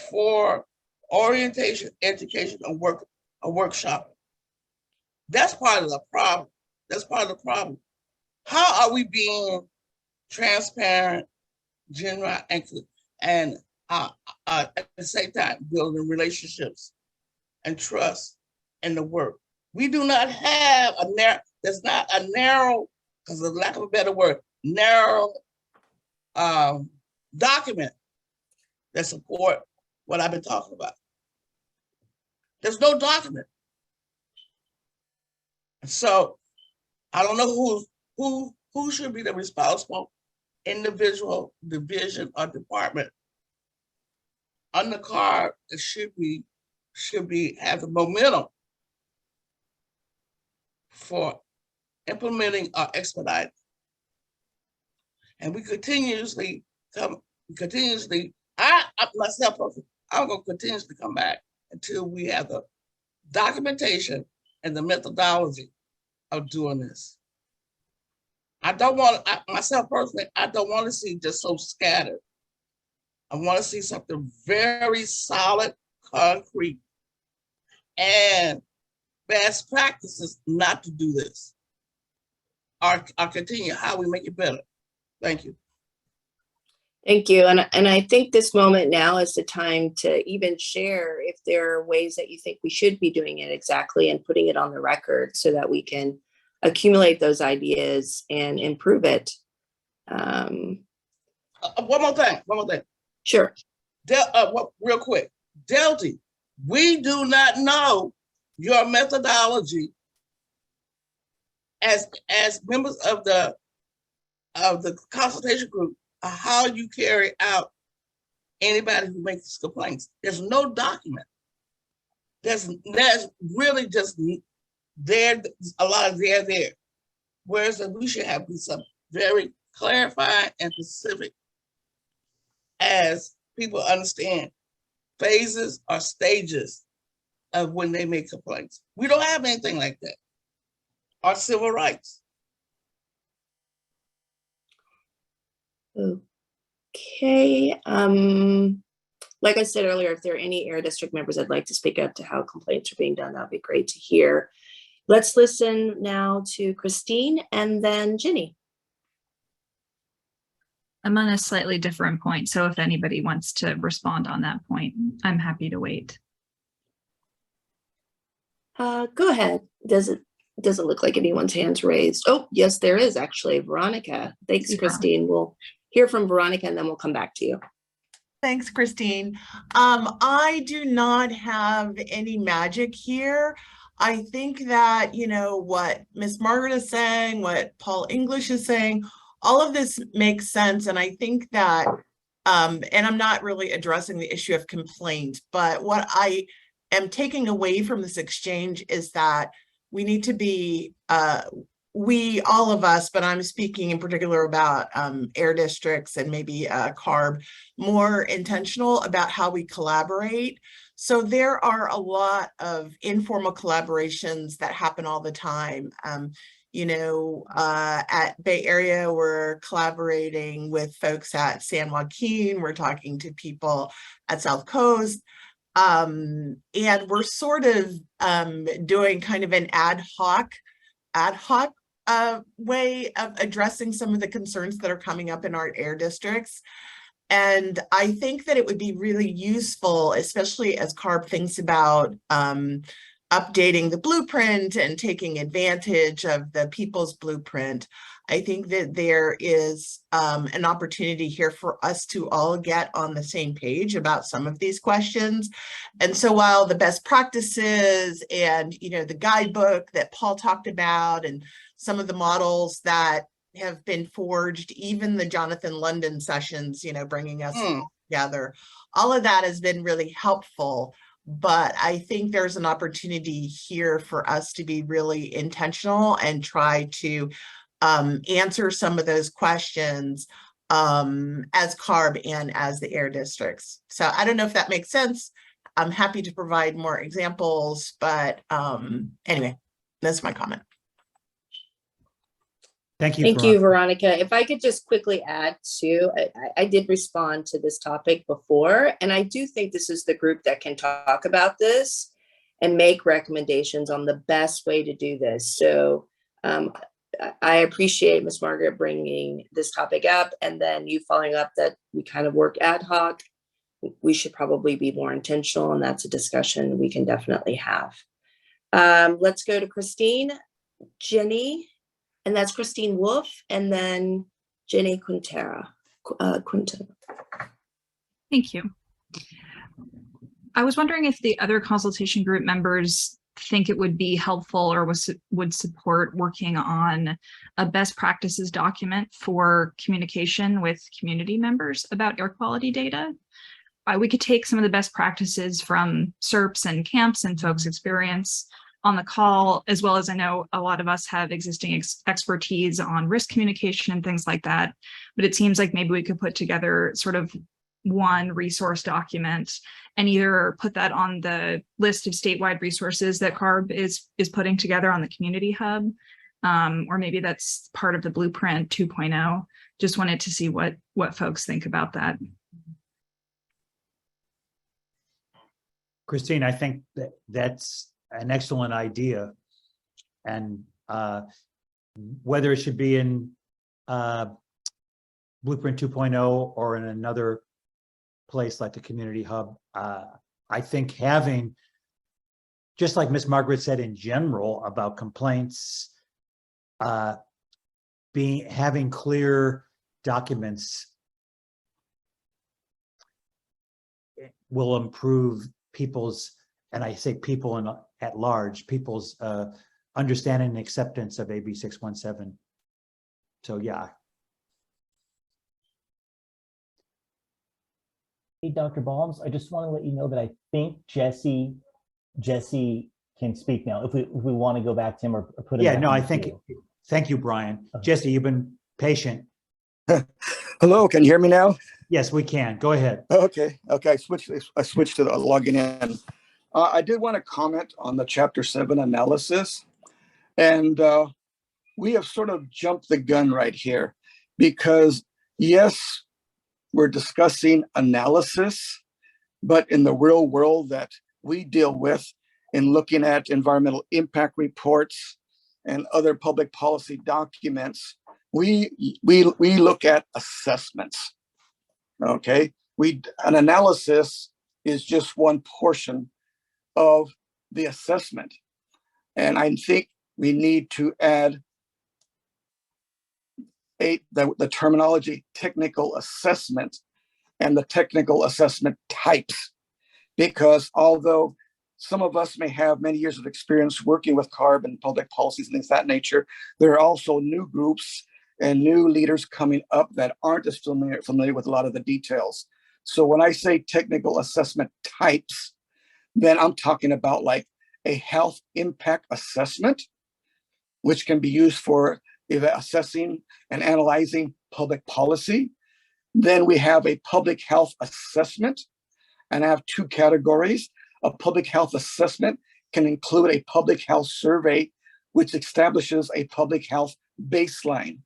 for orientation, education, and workshop? That's part of the problem. That's part of the problem. How are we being transparent, genuine, and at the same time building relationships and trust in the work? We do not have there's not a narrow, because of lack of a better word, narrow document that support what I've been talking about. There's no document. So I don't know who should be the responsible individual, division, or department on the card that should have the momentum for implementing or expediting. And we continuously, I myself, I'm going to continuously come back until we have the documentation and the methodology of doing this. I don't want, myself personally, I don't want to see just so scattered. I want to see something very solid, concrete, and best practices not to do this. I'll continue how we make it better. Thank you. Thank you. And I think this moment now is the time to even share if there are ways that you think we should be doing it exactly and putting it on the record so that we can accumulate those ideas and improve it. One more thing. Sure. Real quick. Delty, we do not know your methodology as members of the consultation group, how you carry out anybody who makes complaints. There's no document. There's really just there, a lot of there. Whereas we should have some very clarified and specific as people understand phases or stages of when they make complaints. We don't have anything like that. or civil rights. Okay. Like I said earlier, if there are any Air District members that'd like to speak up to how complaints are being done, that'd be great to hear. Let's listen now to Christine and then Ginny. I'm on a slightly different point, so if anybody wants to respond on that point, I'm happy to wait. Go ahead. Doesn't look like anyone's hands raised. Oh, yes, there is actually. Veronica. Thanks, Christine. We'll hear from Veronica and then we'll come back to you. Thanks, Christine. I do not have any magic here. I think that, you know, what Miss Margaret is saying, what Paul English is saying, all of this makes sense. And I think that, and I'm not really addressing the issue of complaint, but what I am taking away from this exchange is that we need to be, all of us, but I'm speaking in particular about air districts and maybe CARB, more intentional about how we collaborate. So there are a lot of informal collaborations that happen all the time. You know, at Bay Area, we're collaborating with folks at San Joaquin, we're talking to people at South Coast, and we're sort of doing kind of an ad hoc way of addressing some of the concerns that are coming up in our air districts. And I think that it would be really useful, especially as CARB thinks about updating the blueprint and taking advantage of the people's blueprint. I think that there is an opportunity here for us to all get on the same page about some of these questions. And so while the best practices and, you know, the guidebook that Paul talked about and some of the models that have been forged, even the Jonathan London sessions, you know, bringing us together, all of that has been really helpful. But I think there's an opportunity here for us to be really intentional and try to answer some of those questions as CARB and as the air districts. So I don't know if that makes sense. I'm happy to provide more examples, but anyway, that's my comment. Thank you. Thank you, Veronica. If I could just quickly add too, I did respond to this topic before, and I do think this is the group that can talk about this and make recommendations on the best way to do this. So I appreciate Ms. Margaret bringing this topic up and then you following up that we kind of work ad hoc. We should probably be more intentional, and that's a discussion we can definitely have. Let's go to Christine, Jenny, and that's Christine Wolf, and then Jenny Quintera. Thank you. I was wondering if the other consultation group members think it would be helpful or would support working on a best practices document for communication with community members about air quality data. We could take some of the best practices from SERPs and camps and folks' experience on the call, as well as I know a lot of us have existing expertise on risk communication and things like that. But it seems like maybe we could put together sort of one resource document and either put that on the list of statewide resources that CARB is putting together on the community hub, or maybe that's part of the blueprint 2.0. Just wanted to see what folks think about that. Christine, I think that's an excellent idea. And whether it should be in Blueprint 2.0 or in another place like the community hub, I think having, just like Ms. Margaret said in general about complaints, having clear documents will improve people's, and I say people at large, people's understanding and acceptance of AB 617. So yeah. Hey, Dr. Balms, I just want to let you know that I think Jesse can speak now. If we want to go back to him or put him. Yeah, no, I think. Thank you, Brian. Okay. Jesse, you've been patient. Hello, can you hear me now? Yes, we can. Go ahead. Okay. I switched to the logging in. I did want to comment on the Chapter 7 analysis. And we have sort of jumped the gun right here because yes, we're discussing analysis, but in the real world that we deal with in looking at environmental impact reports and other public policy documents, we look at assessments. Okay, an analysis is just one portion of the assessment, and I think we need to add the terminology technical assessment and the technical assessment types, because although some of us may have many years of experience working with CARB and public policies and things of that nature, there are also new groups and new leaders coming up that aren't as familiar with a lot of the details. So when I say technical assessment types, then I'm talking about like a health impact assessment, which can be used for assessing and analyzing public policy. Then we have a public health assessment, and I have two categories. A public health assessment can include a public health survey, which establishes a public health baseline.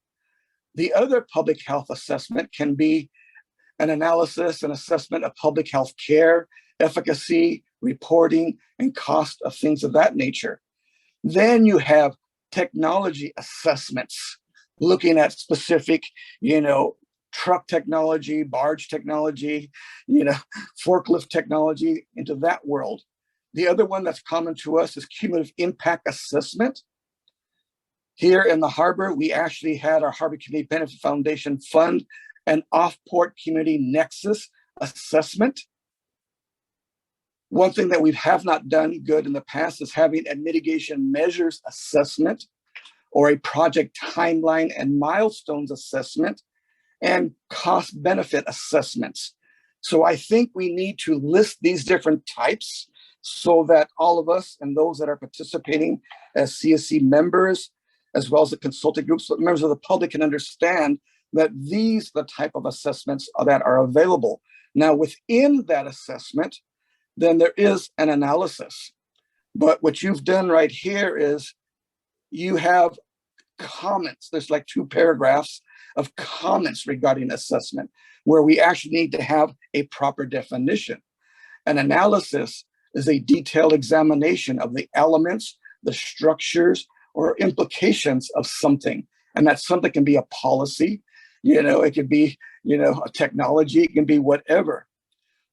The other public health assessment can be an analysis and assessment of public health care, efficacy, reporting, and cost of things of that nature. Then you have technology assessments, looking at specific, truck technology, barge technology, forklift technology into that world. The other one that's common to us is cumulative impact assessment. Here in the harbor, we actually had our Harbor Community Benefit Foundation fund an off-port community nexus assessment. One thing that we have not done good in the past is having a mitigation measures assessment or a project timeline and milestones assessment and cost benefit assessments. So I think we need to list these different types so that all of us and those that are participating as CSC members, as well as the consulting groups, members of the public can understand that these are the type of assessments that are available. Now within that assessment, then there is an analysis. But what you've done right here is you have comments. There's like 2 paragraphs of comments regarding assessment, where we actually need to have a proper definition. An analysis is a detailed examination of the elements, the structures, or implications of something. And that something can be a policy, it could be, a technology, it can be whatever.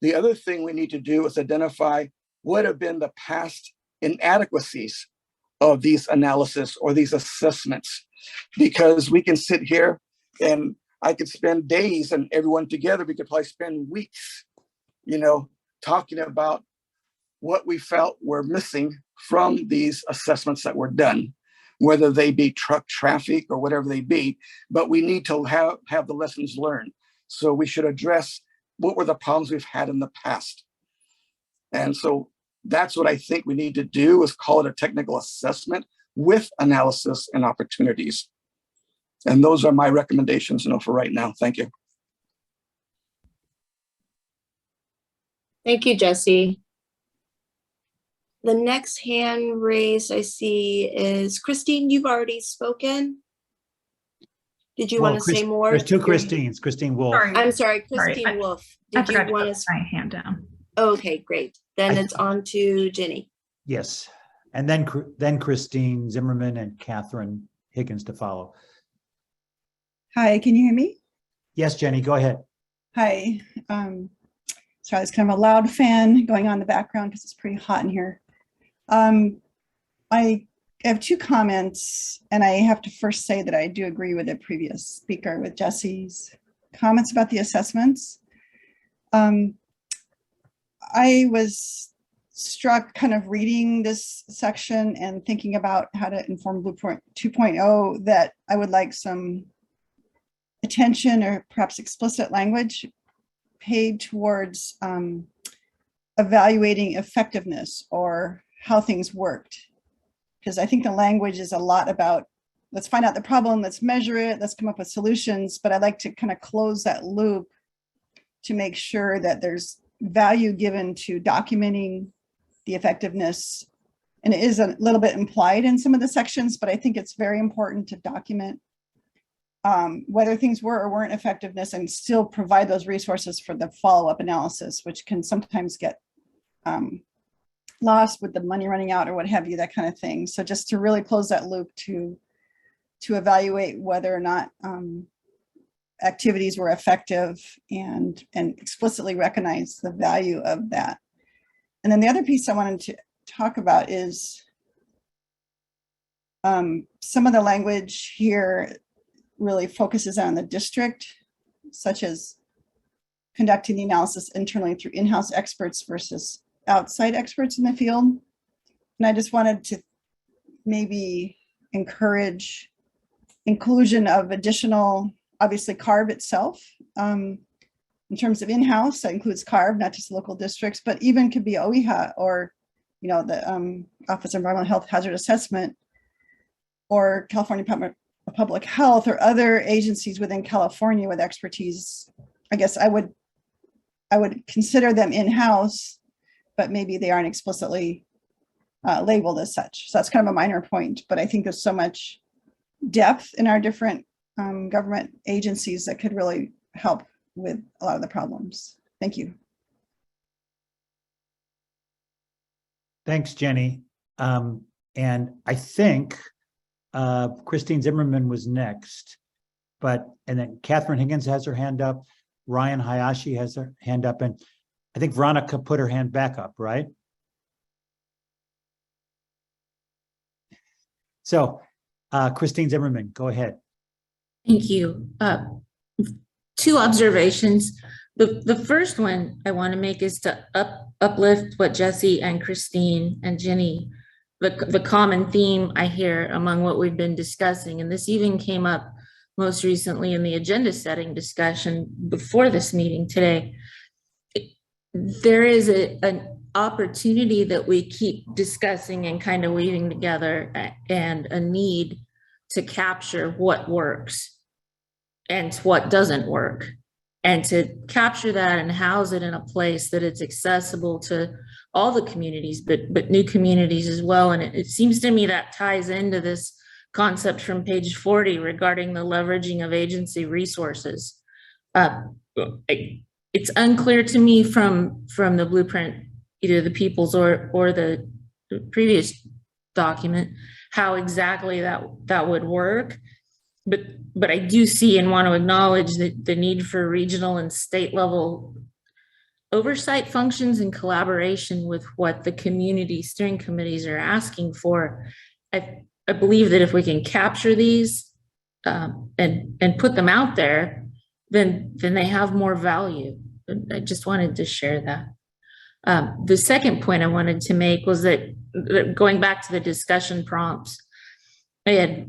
The other thing we need to do is identify what have been the past inadequacies of these analysis or these assessments, because we can sit here and I could spend days, and everyone together, we could probably spend weeks, talking about what we felt were missing from these assessments that were done, whether they be truck traffic or whatever they be, but we need to have the lessons learned. So we should address what were the problems we've had in the past. And so that's what I think we need to do, is call it a technical assessment with analysis and opportunities. And those are my recommendations, for right now. Thank you. Thank you, Jesse. The next hand raised I see is Christine. You've already spoken. Did you want to say more? There's 2 Christines. Christine Wolf. Sorry. I'm sorry, Christine Wolf. Did you want to my hand down? Okay, great. Then it's on to Jenny. Yes. And then Christine Zimmerman and Catherine Higgins to follow. Hi, can you hear me? Yes, Jenny, go ahead. Hi. Sorry, there's kind of a loud fan going on in the background because it's pretty hot in here. I have 2 comments, and I have to first say that I do agree with the previous speaker with Jesse's comments about the assessments. I was struck kind of reading this section and thinking about how to inform Blueprint 2.0 that I would like some attention or perhaps explicit language paid towards evaluating effectiveness or how things worked. Because I think the language is a lot about, let's find out the problem, let's measure it, let's come up with solutions. But I'd like to kind of close that loop to make sure that there's value given to documenting the effectiveness and it is a little bit implied in some of the sections, but I think it's very important to document whether things were or weren't effectiveness and still provide those resources for the follow-up analysis, which can sometimes get lost with the money running out or what have you, that kind of thing. So just to really close that loop to evaluate whether or not activities were effective and explicitly recognize the value of that. And then the other piece I wanted to talk about is some of the language here really focuses on the district, such as conducting the analysis internally through in-house experts versus outside experts in the field. And I just wanted to maybe encourage inclusion of additional, obviously CARB itself. In terms of in-house, that includes CARB, not just local districts, but even could be OEHA or, you know, the Office of Environmental Health Hazard Assessment, or California Department of Public Health, or other agencies within California with expertise. I guess I would consider them in-house, but maybe they aren't explicitly labeled as such. So that's kind of a minor point, but I think there's so much depth in our different government agencies that could really help with a lot of the problems. Thank you. Thanks, Jenny. And I think Christine Zimmerman was next, and then Catherine Higgins has her hand up. Ryan Hayashi has her hand up, and I think Veronica put her hand back up, right? So Christine Zimmerman, go ahead. Thank you. Two observations. The first one I want to make is to uplift what Jesse and Christine and Jenny, the common theme I hear among what we've been discussing, and this even came up most recently in the agenda setting discussion before this meeting today. There is an opportunity that we keep discussing and kind of weaving together, and a need to capture what works and what doesn't work, and to capture that and house it in a place that it's accessible to all the communities, but new communities as well. And it seems to me that ties into this concept from page 40 regarding the leveraging of agency resources. It's unclear to me from the blueprint, either the people's or the previous document, how exactly that would work. But I do see and want to acknowledge the need for regional and state level oversight functions in collaboration with what the community steering committees are asking for. I believe that if we can capture these and put them out there, then they have more value. I just wanted to share that. The second point I wanted to make was that going back to the discussion prompts, I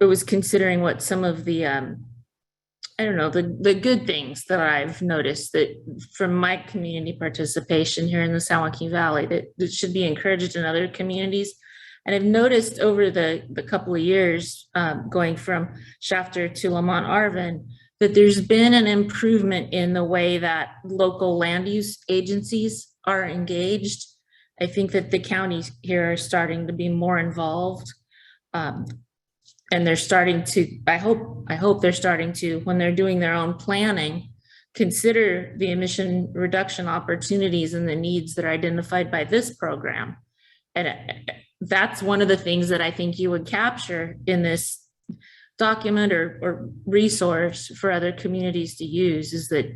was considering what some of the, I don't know, the good things that I've noticed that from my community participation here in the San Joaquin Valley that should be encouraged in other communities. And I've noticed over the couple of years going from Shafter to Lamont Arvin, that there's been an improvement in the way that local land use agencies are engaged. I think that the counties here are starting to be more involved. And they're starting to, I hope they're starting to, when they're doing their own planning, consider the emission reduction opportunities and the needs that are identified by this program. And that's one of the things that I think you would capture in this document or resource for other communities to use, is that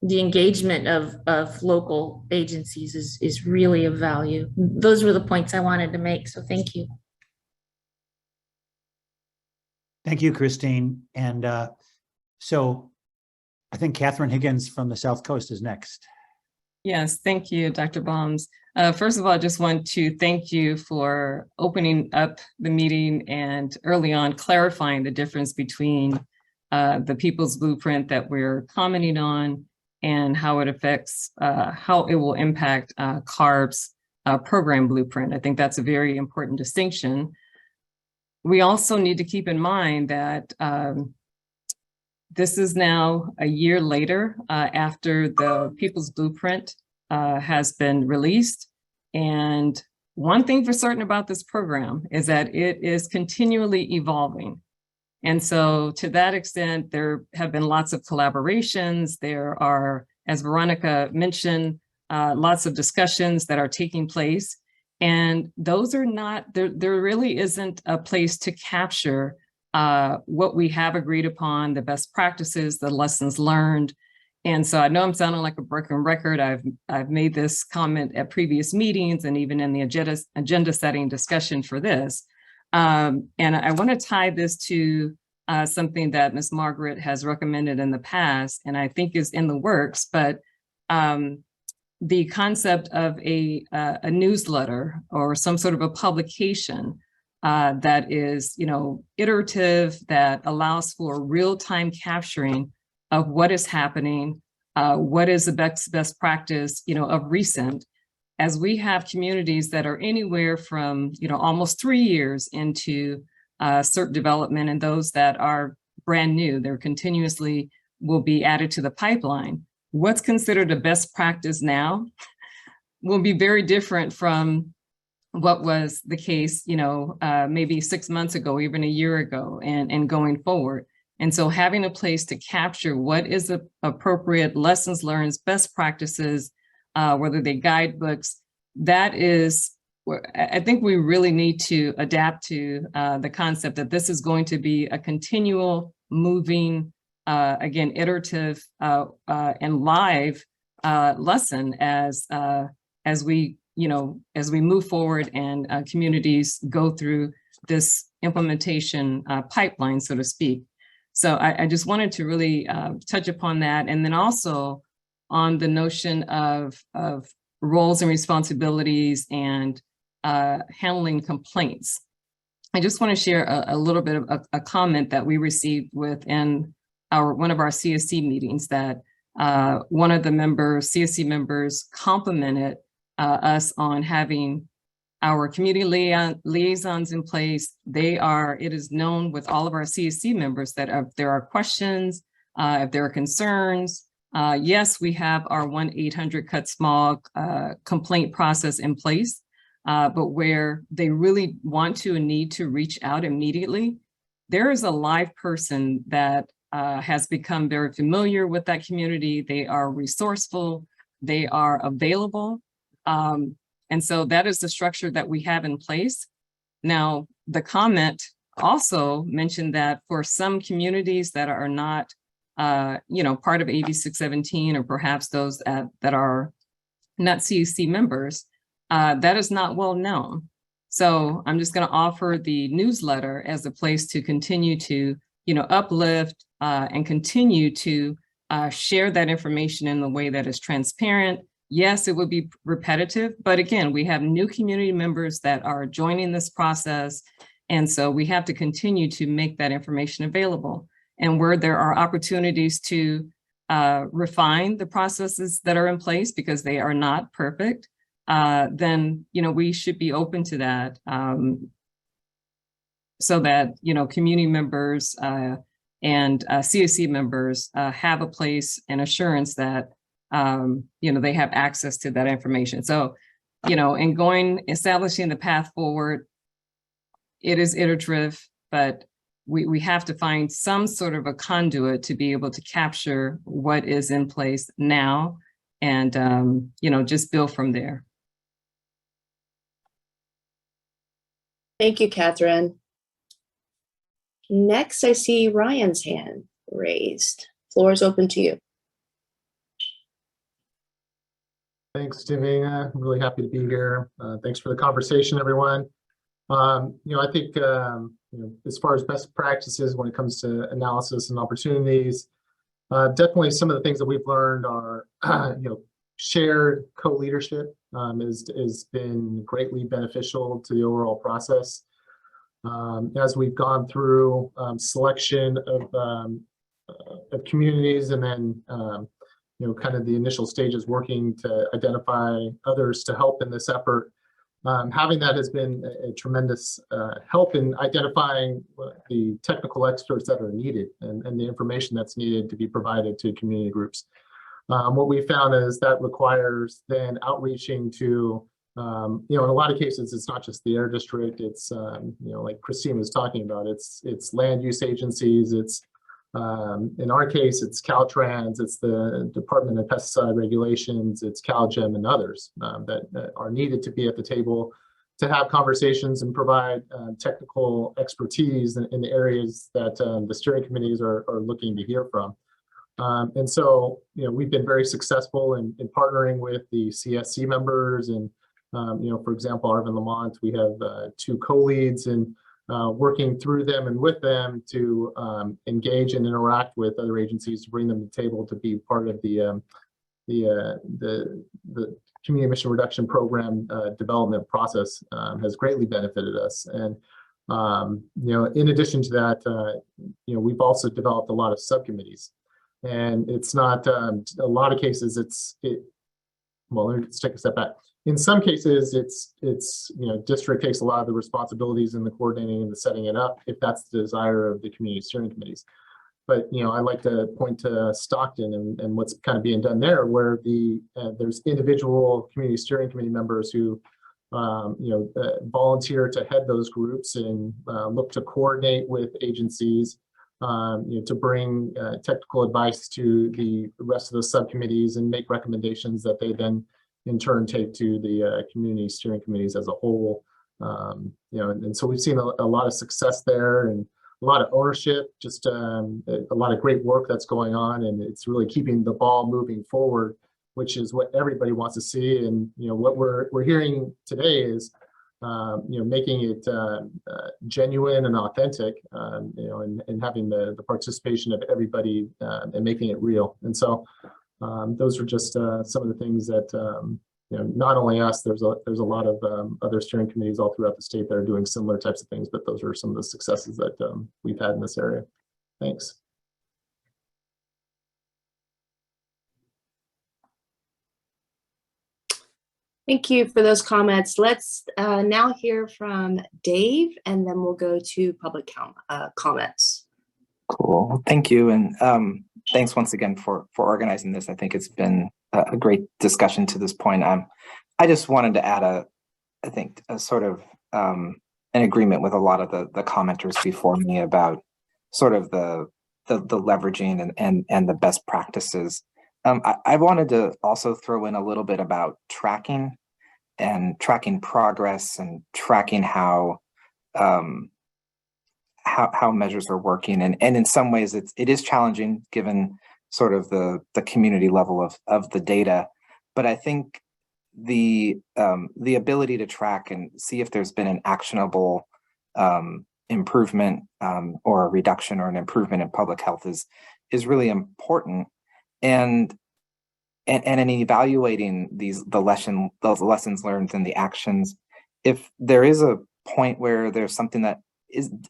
the engagement of local agencies is really of value. Those were the points I wanted to make, so thank you. Thank you, Christine. And so I think Catherine Higgins from the South Coast is next. Yes, thank you, Dr. Baums. First of all, I just want to thank you for opening up the meeting and early on clarifying the difference between the People's Blueprint that we're commenting on and how it affects, how it will impact CARB's program blueprint. I think that's a very important distinction. We also need to keep in mind that this is now a year later after the People's Blueprint has been released, and one thing for certain about this program is that it is continually evolving. And so to that extent, there have been lots of collaborations. There are, as Veronica mentioned, lots of discussions that are taking place. And those are not, there really isn't a place to capture what we have agreed upon, the best practices, the lessons learned. And so I know I'm sounding like a broken record. I've made this comment at previous meetings and even in the agenda setting discussion for this. And I want to tie this to something that Ms. Margaret has recommended in the past, and I think is in the works, but the concept of a newsletter or some sort of a publication that is, iterative, that allows for real-time capturing of what is happening, what is the best practice, of recent, as we have communities that are anywhere from, almost 3 years into CERT development, and those that are brand new, they're continuously will be added to the pipeline. What's considered a best practice now will be very different from what was the case, maybe 6 months ago, even a year ago, and going forward. And so having a place to capture what is the appropriate lessons learned, best practices, whether they guidebooks, that is, I think we really need to adapt to the concept that this is going to be a continual moving, again, iterative and live lesson as we move forward and communities go through this implementation pipeline, so to speak. So I just wanted to really touch upon that. And then also on the notion of roles and responsibilities and handling complaints. I just want to share a little bit of a comment that we received within one of our CSC meetings, that one of the CSC members complimented us on having our community liaisons in place. It is known with all of our CSC members that if there are questions, if there are concerns, yes, we have our 1-800-CUT-SMALL complaint process in place, but where they really want to and need to reach out immediately, there is a live person that has become very familiar with that community. They are resourceful, they are available. And so that is the structure that we have in place. Now, the comment also mentioned that for some communities that are not, part of AB 617, or perhaps those that are not CSC members, that is not well known. So I'm just going to offer the newsletter as a place to continue to, uplift and continue to share that information in the way that is transparent. Yes, it would be repetitive, but again, we have new community members that are joining this process. And so we have to continue to make that information available. And where there are opportunities to refine the processes that are in place, because they are not perfect, then, we should be open to that, so that, community members and CSC members have a place and assurance that they have access to that information. So, establishing the path forward, it is iterative, but we have to find some sort of a conduit to be able to capture what is in place now and, just build from there. Thank you, Catherine. Next, I see Ryan's hand raised. Floor is open to you. Thanks, Davina. I'm really happy to be here. Thanks for the conversation, everyone. I think, as far as best practices when it comes to analysis and opportunities, definitely some of the things that we've learned are, shared co-leadership has been greatly beneficial to the overall process. As we've gone through selection of communities, and then kind of the initial stages working to identify others to help in this effort. Having that has been a tremendous help in identifying the technical experts that are needed and the information that's needed to be provided to community groups. What we found is that requires then outreaching to You know, in a lot of cases, it's not just the air district. It's you know, like Christine was talking about. It's land use agencies. It's in our case, it's Caltrans. It's the Department of Pesticide Regulations. It's CalGEM and others that are needed to be at the table to have conversations and provide technical expertise in the areas that the steering committees are looking to hear from. And so, you know, we've been very successful in partnering with the CSC members and, you know, for example, Arvin Lamont, we have 2 co-leads and working through them and with them to engage and interact with other agencies to bring them to the table to be part of the community emission reduction program development process has greatly benefited us. And, you know, in addition to that, you know, we've also developed a lot of subcommittees. And it's not, a lot of cases, well, let's take a step back. In some cases, it's you know, district takes a lot of the responsibilities in the coordinating and the setting it up, if that's the desire of the community steering committees. But, you know, I like to point to Stockton and what's kind of being done there, where there's individual community steering committee members who, you know, volunteer to head those groups and look to coordinate with agencies, you know, to bring technical advice to the rest of the subcommittees and make recommendations that they then in turn take to the community steering committees as a whole. You know, and so we've seen a lot of success there and a lot of ownership, just a lot of great work that's going on, and it's really keeping the ball moving forward, which is what everybody wants to see. And, you know, what we're hearing today is, you know, making it genuine and authentic, you know, and having the participation of everybody and making it real. And so those are just some of the things that, you know, not only us, there's a lot of other steering committees all throughout the state that are doing similar types of things, but those are some of the successes that we've had in this area. Thanks. Thank you for those comments. Let's now hear from Dave, and then we'll go to public comments. Cool. Thank you. And thanks once again for organizing this. I think it's been a great discussion to this point. I just wanted to add I think a sort of an agreement with a lot of the commenters before me about sort of the leveraging and the best practices. I wanted to also throw in a little bit about tracking progress and tracking how measures are working. And in some ways it is challenging given sort of the community level of the data. But I think the ability to track and see if there's been an actionable improvement or a reduction or an improvement in public health is really important. And in evaluating the lessons learned and the actions, if there is a point where there's something that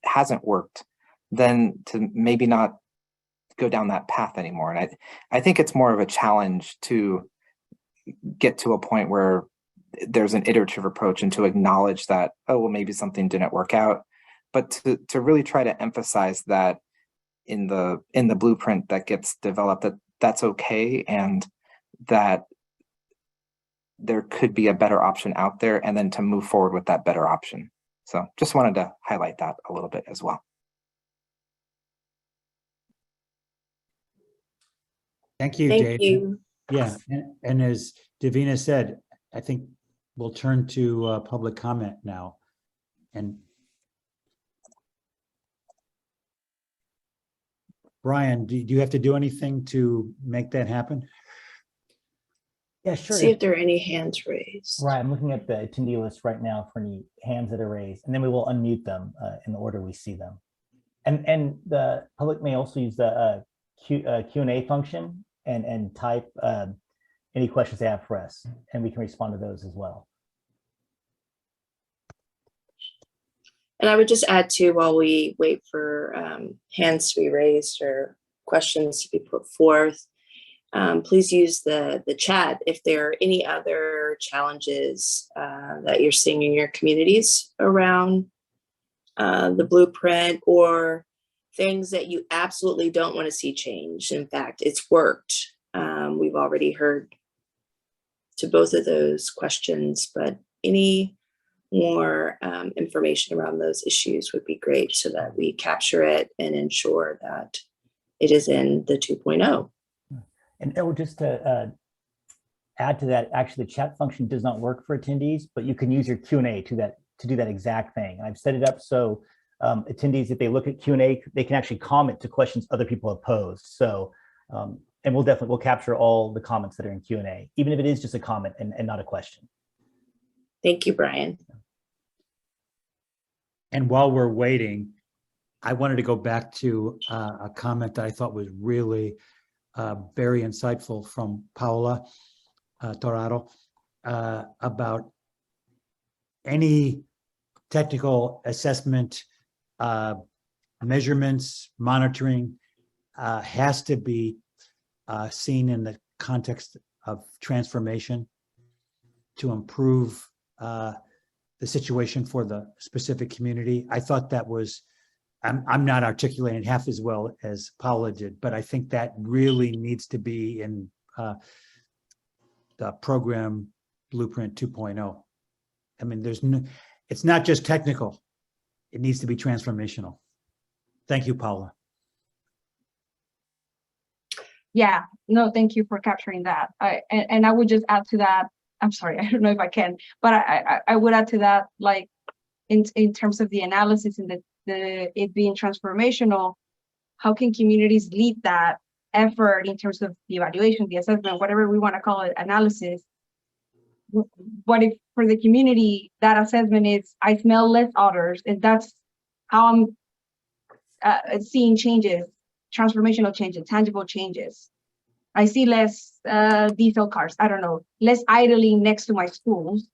hasn't worked, then to maybe not go down that path anymore. And I think it's more of a challenge to get to a point where there's an iterative approach and to acknowledge that, oh, well, maybe something didn't work out, but to really try to emphasize that in the blueprint that gets developed, that's okay, and that there could be a better option out there, and then to move forward with that better option. So just wanted to highlight that a little bit as well. Thank you, Thank Dave. you. Yeah, and as Davina said, I think we'll turn to public comment now. And Brian, do you have to do anything to make that happen? Yeah, sure. See if there are any hands raised. Right, I'm looking at the attendee list right now for any hands that are raised, and then we will unmute them in the order we see them. And the public may also use the Q&A function and type any questions they have for us, and we can respond to those as well. And I would just add too, while we wait for hands to be raised or questions to be put forth, please use the chat if there are any other challenges that you're seeing in your communities around the blueprint, or things that you absolutely don't want to see change. In fact, it's worked. We've already heard to both of those questions, but any more information around those issues would be great so that we capture it and ensure that it is in the 2.0. And just to add to that, actually the chat function does not work for attendees, but you can use your Q&A to do that exact thing. And I've set it up so attendees, if they look at Q&A, they can actually comment to questions other people have posed. So, and we'll capture all the comments that are in Q&A, even if it is just a comment and not a question. Thank you, Brian. And while we're waiting, I wanted to go back to a comment that I thought was really very insightful from Paola Torrado about any technical assessment, measurements, monitoring has to be seen in the context of transformation to improve the situation for the specific community. I thought that was, I'm not articulating half as well as Paula did, but I think that really needs to be in the program Blueprint 2.0. I mean, it's not just technical, it needs to be transformational. Thank you, Paula. Yeah, no, thank you for capturing that. And I would just add to that, I'm sorry, I don't know if I can, but I would add to that, like in terms of the analysis and it being transformational, how can communities lead that effort in terms of the evaluation, the assessment, whatever we want to call it, analysis? What if for the community that assessment is, I smell less otters, and that's how I'm seeing changes, transformational changes, tangible changes. I see less diesel cars, I don't know, less idling next to my schools,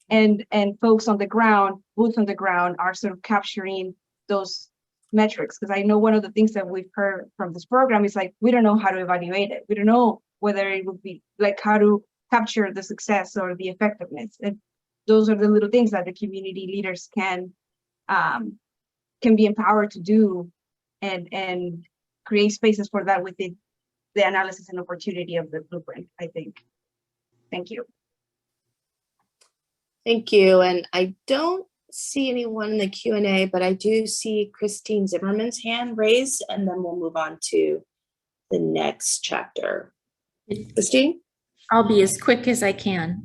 and folks on the ground, boots on the ground, are sort of capturing those metrics. Because I know one of the things that we've heard from this program is like, we don't know how to evaluate it. We don't know whether it would be like how to capture the success or the effectiveness. And those are the little things that the community leaders can be empowered to do and create spaces for that within the analysis and opportunity of the blueprint, I think. Thank you. Thank you. And I don't see anyone in the Q&A, but I do see Christine Zimmerman's hand raised, and then we'll move on to the next chapter. Christine? I'll be as quick as I can.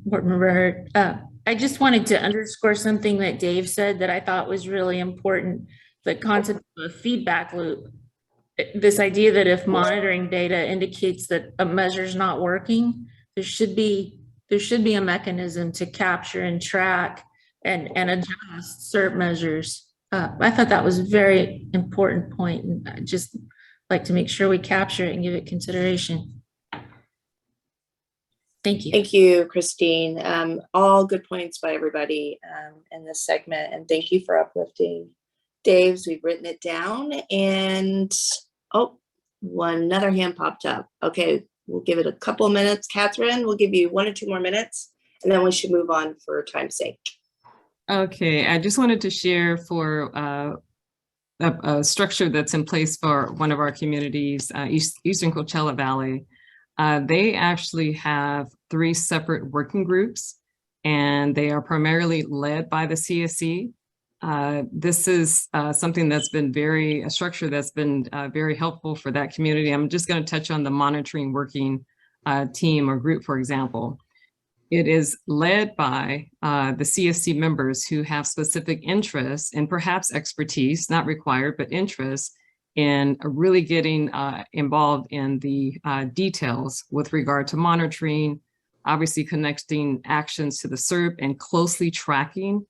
I just wanted to underscore something that Dave said that I thought was really important, the concept of a feedback loop. This idea that if monitoring data indicates that a measure is not working, there should be a mechanism to capture and track and adjust certain measures. I thought that was a very important point, and I'd just like to make sure we capture it and give it consideration. Thank you. Thank you, Christine. All good points by everybody in this segment, and thank you for uplifting Dave's. We've written it down, and another hand popped up. Okay, we'll give it a couple of minutes. Catherine, we'll give you 1 or 2 more minutes, and then we should move on for time's sake. Okay, I just wanted to share for a structure that's in place for one of our communities, Eastern Coachella Valley. They actually have 3 separate working groups, and they are primarily led by the CSC. This is something that's been a structure that's been very helpful for that community. I'm just going to touch on the monitoring working team or group, for example. It is led by the CSC members who have specific interests and perhaps expertise, not required, but interests in really getting involved in the details with regard to monitoring, obviously connecting actions to the SERP and closely tracking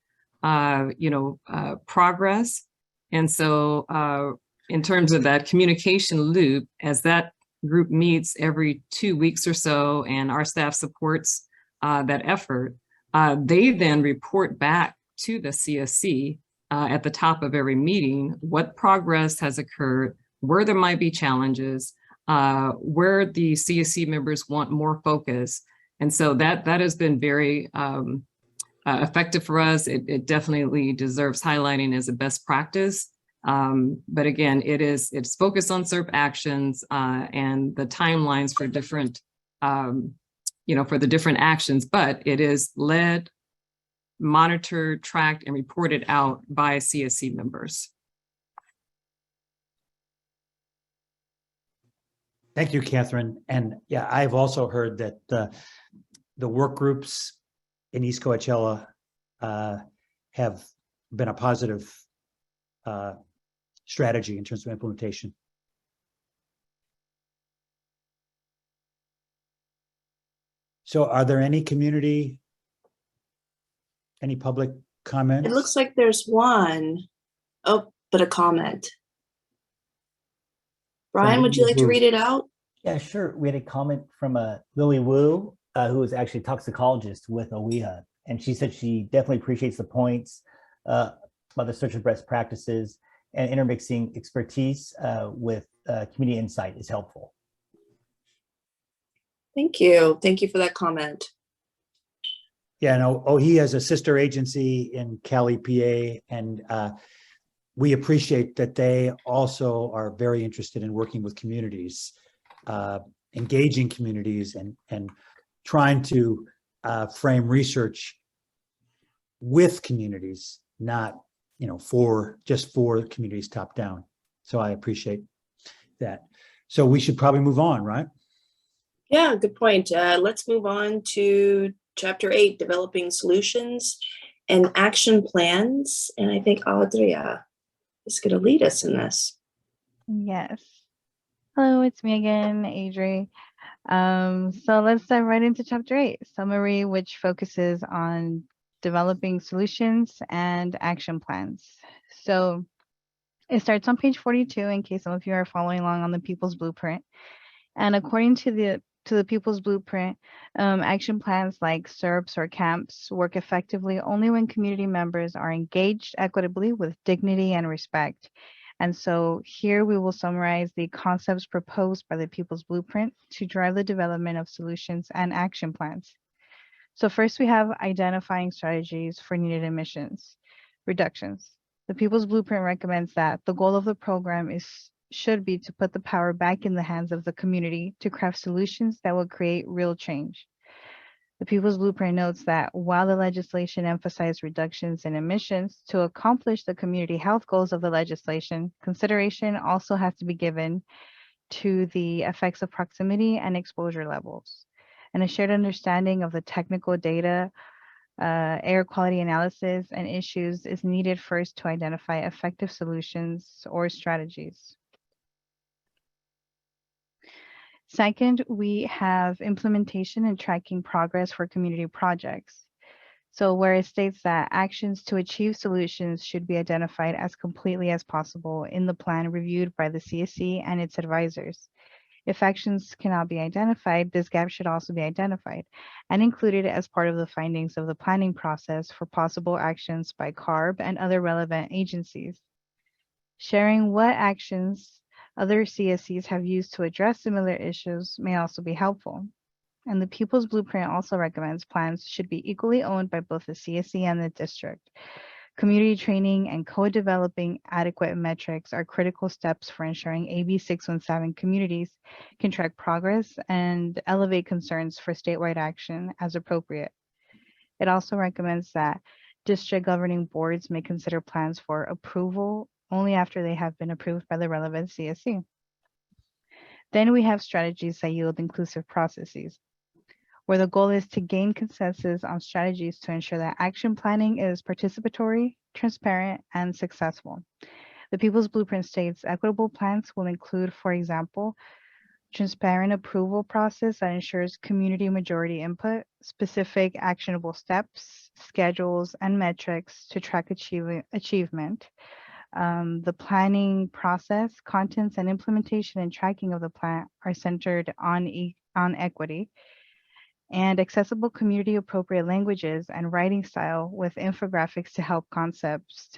progress. And so in terms of that communication loop, as that group meets every 2 weeks or so, and our staff supports that effort, they then report back to the CSC at the top of every meeting what progress has occurred, where there might be challenges, where the CSC members want more focus. And so that has been very effective for us. It definitely deserves highlighting as a best practice. But again, it's focused on SERP actions and the timelines for different, for the different actions, but it is led monitored, tracked, and reported out by CSC members. Thank you, Catherine. And yeah, I've also heard that the work groups in East Coachella have been a positive strategy in terms of implementation. So are there any public comments? It looks like there's one. Oh, but a comment. Brian, would you like to read it out? Yeah, sure. We had a comment from Lily Wu, who is actually a toxicologist with OEHA. And she said she definitely appreciates the points about the search of best practices, and intermixing expertise with community insight is helpful. Thank you. Thank you for that comment. Yeah, no, OEHA has a sister agency in Cali, PA, and we appreciate that they also are very interested in working with communities, engaging communities, and trying to frame research with communities, not for communities top down. So I appreciate that. So we should probably move on, right? Yeah, good point. Let's move on to Chapter 8, Developing Solutions and Action Plans. And I think Audria is going to lead us in this. Yes. Hello, it's me again, Adri. So let's dive right into Chapter 8, Summary, which focuses on developing solutions and action plans. So it starts on page 42 in case some of you are following along on the People's Blueprint. And according to the People's Blueprint, action plans like SERPs or camps work effectively only when community members are engaged equitably with dignity and respect. And so here we will summarize the concepts proposed by the People's Blueprint to drive the development of solutions and action plans. So first we have identifying strategies for needed emissions reductions. The People's Blueprint recommends that the goal of the program should be to put the power back in the hands of the community to craft solutions that will create real change. The People's Blueprint notes that while the legislation emphasized reductions in emissions, to accomplish the community health goals of the legislation, consideration also has to be given to the effects of proximity and exposure levels. And a shared understanding of the technical data, air quality analysis, and issues is needed first to identify effective solutions or strategies. Second, we have implementation and tracking progress for community projects. So where it states that actions to achieve solutions should be identified as completely as possible in the plan reviewed by the CSC and its advisors. If actions cannot be identified, this gap should also be identified and included as part of the findings of the planning process for possible actions by CARB and other relevant agencies. Sharing what actions other CSCs have used to address similar issues may also be helpful. And the People's Blueprint also recommends plans should be equally owned by both the CSC and the district. Community training and co-developing adequate metrics are critical steps for ensuring AB 617 communities can track progress and elevate concerns for statewide action as appropriate. It also recommends that district governing boards may consider plans for approval only after they have been approved by the relevant CSC. Then we have strategies that yield inclusive processes, where the goal is to gain consensus on strategies to ensure that action planning is participatory, transparent, and successful. The People's Blueprint states equitable plans will include, for example, transparent approval process that ensures community majority input, specific actionable steps, schedules, and metrics to track achievement. The planning process, contents, and implementation and tracking of the plan are centered on equity, and accessible community appropriate languages and writing style with infographics to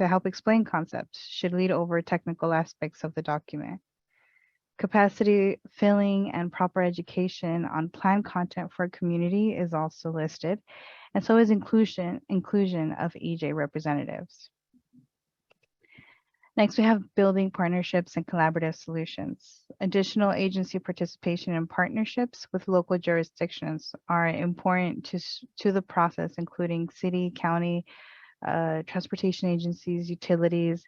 help explain concepts should lead over technical aspects of the document. Capacity filling and proper education on plan content for a community is also listed, and so is inclusion of EJ representatives. Next, we have building partnerships and collaborative solutions. Additional agency participation and partnerships with local jurisdictions are important to the process, including city, county, transportation agencies, utilities,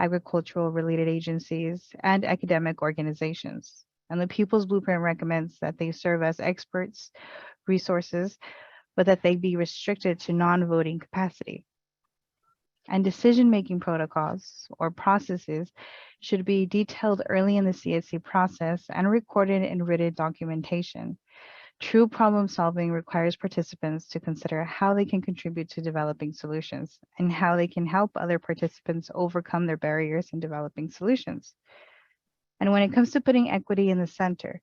agricultural related agencies, and academic organizations. And the People's Blueprint recommends that they serve as experts, resources, but that they be restricted to non-voting capacity. And decision-making protocols or processes should be detailed early in the CSC process and recorded in written documentation. True problem solving requires participants to consider how they can contribute to developing solutions and how they can help other participants overcome their barriers in developing solutions. And when it comes to putting equity in the center,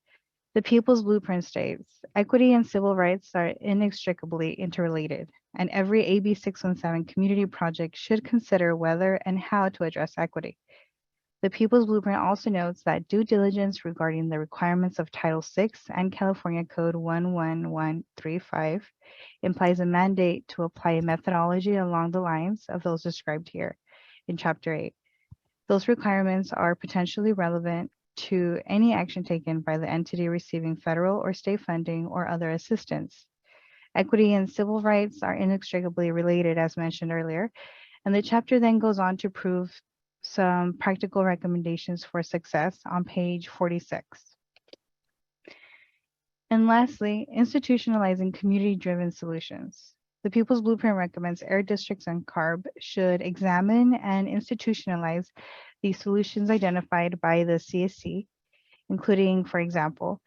the People's Blueprint states, equity and civil rights are inextricably interrelated, and every AB 617 community project should consider whether and how to address equity. The People's Blueprint also notes that due diligence regarding the requirements of Title VI and California Code 11135 implies a mandate to apply a methodology along the lines of those described here in Chapter 8. Those requirements are potentially relevant to any action taken by the entity receiving federal or state funding or other assistance. Equity and civil rights are inextricably related, as mentioned earlier, and the chapter then goes on to prove some practical recommendations for success on page 46. And lastly, institutionalizing community-driven solutions. The People's Blueprint recommends air districts and CARB should examine and institutionalize the solutions identified by the CSC, including, for example,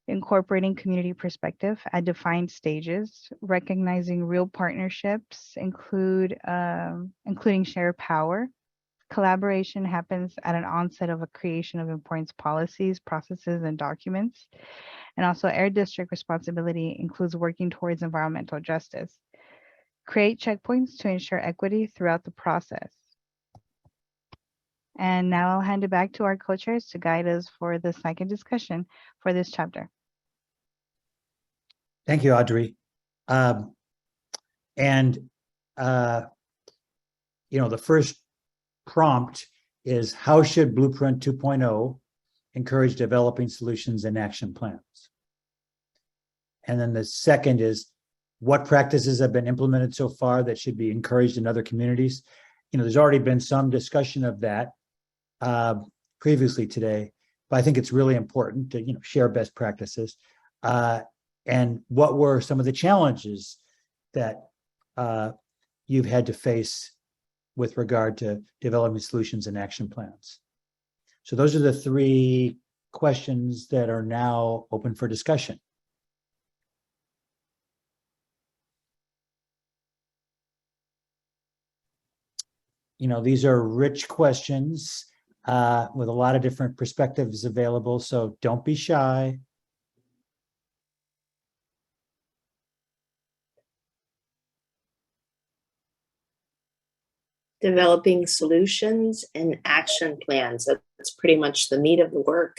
incorporating community perspective at defined stages, recognizing real partnerships, including shared power. Collaboration happens at an onset of a creation of importance policies, processes, and documents. And also air district responsibility includes working towards environmental justice. Create checkpoints to ensure equity throughout the process. And now I'll hand it back to our co-chairs to guide us for the second discussion for this chapter. Thank you, Audrey. The first prompt is, how should Blueprint 2.0 encourage developing solutions and action plans? And then the second is, what practices have been implemented so far that should be encouraged in other communities? There's already been some discussion of that previously today, but I think it's really important to share best practices. And what were some of the challenges that you've had to face with regard to developing solutions and action plans? So those are the three questions that are now open for discussion. These are rich questions with a lot of different perspectives available, so don't be shy. Developing solutions and action plans. That's pretty much the meat of the work.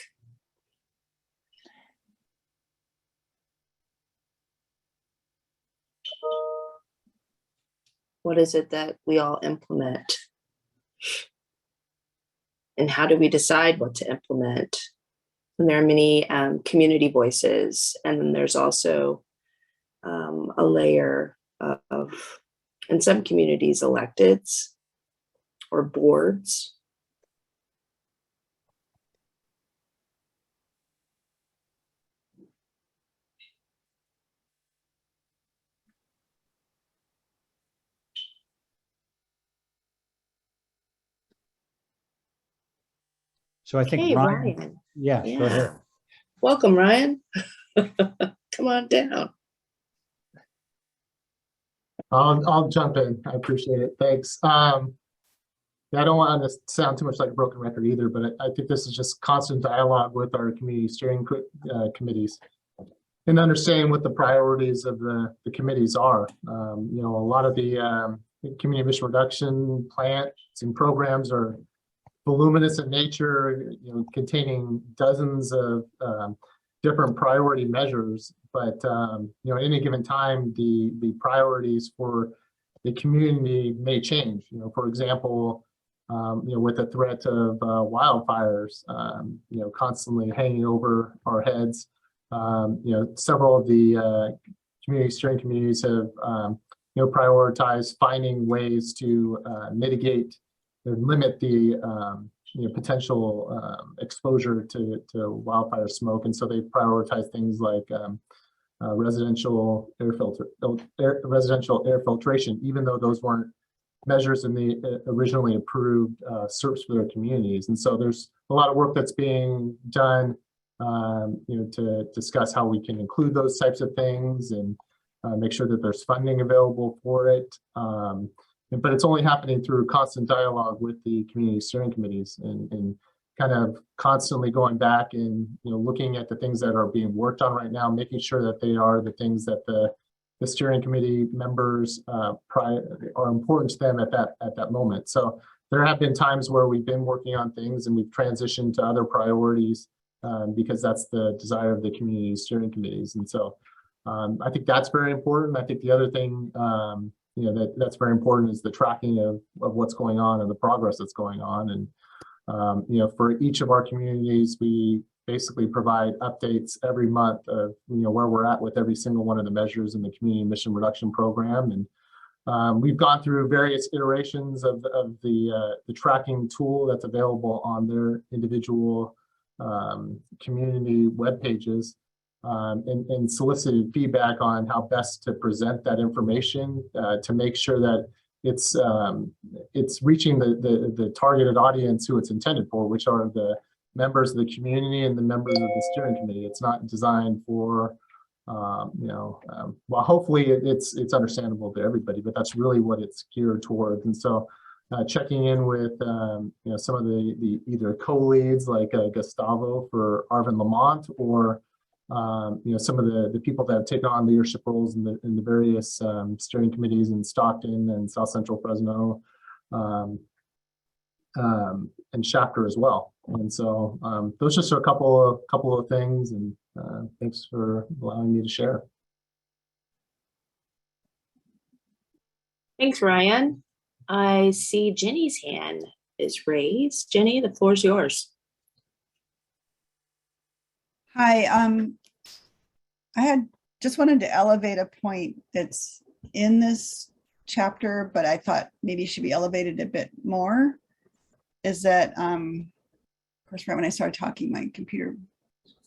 What is it that we all implement? And how do we decide what to implement? And there are many community voices, and then there's also a layer of, in some communities, electeds or boards. So I think Hey, Ryan. Yeah, go ahead. Welcome, Ryan. Come on down. I'll jump in. I appreciate it. Thanks. I don't want to sound too much like a broken record either, but I think this is just constant dialogue with our community steering committees and understanding what the priorities of the committees are. A lot of the community emission reduction plans and programs are voluminous in nature, containing dozens of different priority measures. But at any given time, the priorities for the community may change. For example, with the threat of wildfires, constantly hanging over our heads. Several of the community steering committees have, prioritized finding ways to mitigate and limit the potential exposure to wildfire smoke. And so they prioritize things like residential air filtration, even though those weren't measures in the originally approved SERPs for their communities. And so there's a lot of work that's being done, to discuss how we can include those types of things and make sure that there's funding available for it. But it's only happening through constant dialogue with the community steering committees and kind of constantly going back and looking at the things that are being worked on right now, making sure that they are the things that the steering committee members are important to them at that moment. So there have been times where we've been working on things and we've transitioned to other priorities because that's the desire of the community steering committees. And so I think that's very important. I think the other thing that's very important is the tracking of what's going on and the progress that's going on. And for each of our communities, we basically provide updates every month of where we're at with every single one of the measures in the community emission reduction program. And we've gone through various iterations of the tracking tool that's available on their individual community web pages, and solicited feedback on how best to present that information to make sure that it's reaching the targeted audience who it's intended for, which are the members of the community and the members of the steering committee. It's not designed for, well, hopefully it's understandable to everybody, but that's really what it's geared towards. And so checking in with, some of the either co-leads like Gustavo for Arvin Lamont, or some of the people that have taken on leadership roles in the various steering committees in Stockton and South Central Fresno, and Chapter as well. And so those just are a couple of things, and thanks for allowing me to share. Thanks, Ryan. I see Jenny's hand is raised. Jenny, the floor is yours. Hi, I just wanted to elevate a point that's in this chapter, but I thought maybe should be elevated a bit more, is that, of course, right when I started talking, my computer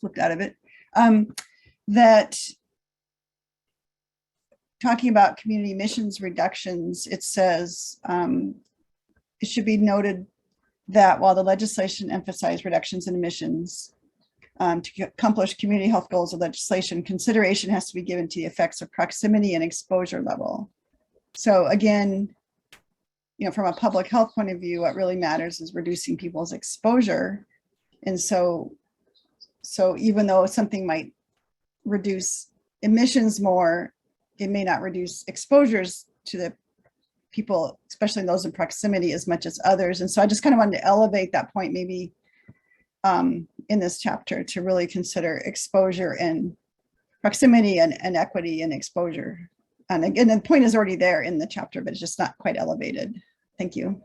flipped out of it, that talking about community emissions reductions, it says it should be noted that while the legislation emphasized reductions in emissions, to accomplish community health goals of legislation, consideration has to be given to the effects of proximity and exposure level. So again, from a public health point of view, what really matters is reducing people's exposure. And so even though something might reduce emissions more, it may not reduce exposures to the people, especially those in proximity, as much as others. And so I just kind of wanted to elevate that point maybe in this chapter to really consider exposure and proximity and equity and exposure. And again, the point is already there in the chapter, but it's just not quite elevated. Thank you.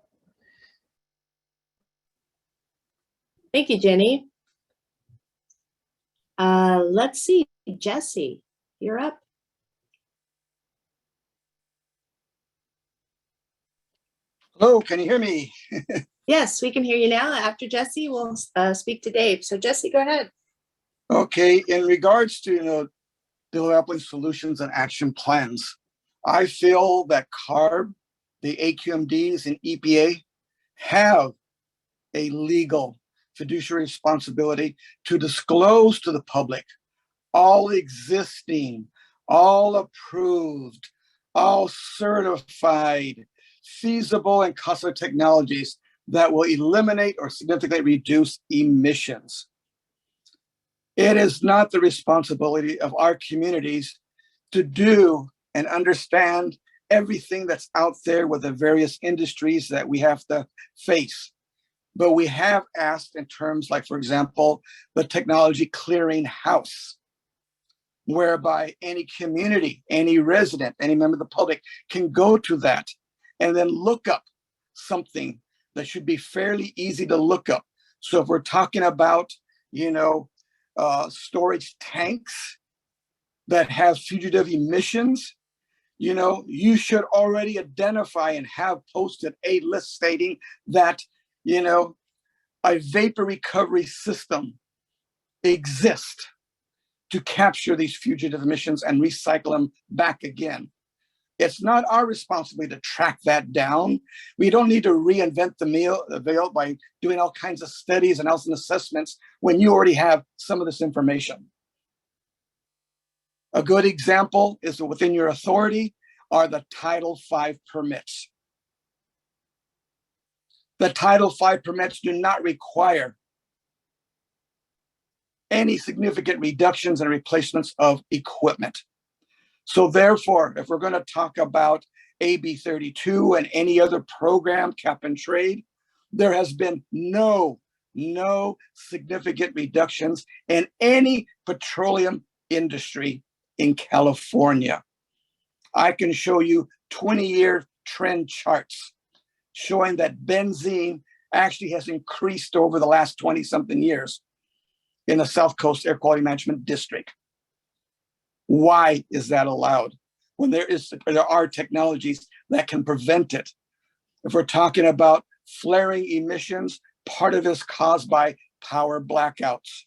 Thank you, Jenny. Let's see, Jesse, you're up. Hello, can you hear me? Yes, we can hear you now. After Jesse, we'll speak to Dave. So Jesse, go ahead. Okay, in regards to developing solutions and action plans, I feel that CARB, the AQMDs, and EPA have a legal fiduciary responsibility to disclose to the public all existing, all approved, all certified, feasible and costly technologies that will eliminate or significantly reduce emissions. It is not the responsibility of our communities to do and understand everything that's out there with the various industries that we have to face. But we have asked in terms like, for example, the technology clearinghouse, whereby any community, any resident, any member of the public can go to that and then look up something that should be fairly easy to look up. So if we're talking about, storage tanks that have fugitive emissions, you should already identify and have posted a list stating that, a vapor recovery system exists to capture these fugitive emissions and recycle them back again. It's not our responsibility to track that down. We don't need to reinvent the wheel by doing all kinds of studies and assessments when you already have some of this information. A good example is within your authority are the Title V permits. The Title V permits do not require any significant reductions and replacements of equipment. So therefore, if we're going to talk about AB 32 and any other program, cap and trade, there has been no significant reductions in any petroleum industry in California. I can show you 20-year trend charts showing that benzene actually has increased over the last 20-something years in the South Coast Air Quality Management District. Why is that allowed when there are technologies that can prevent it? If we're talking about flaring emissions, part of it is caused by power blackouts.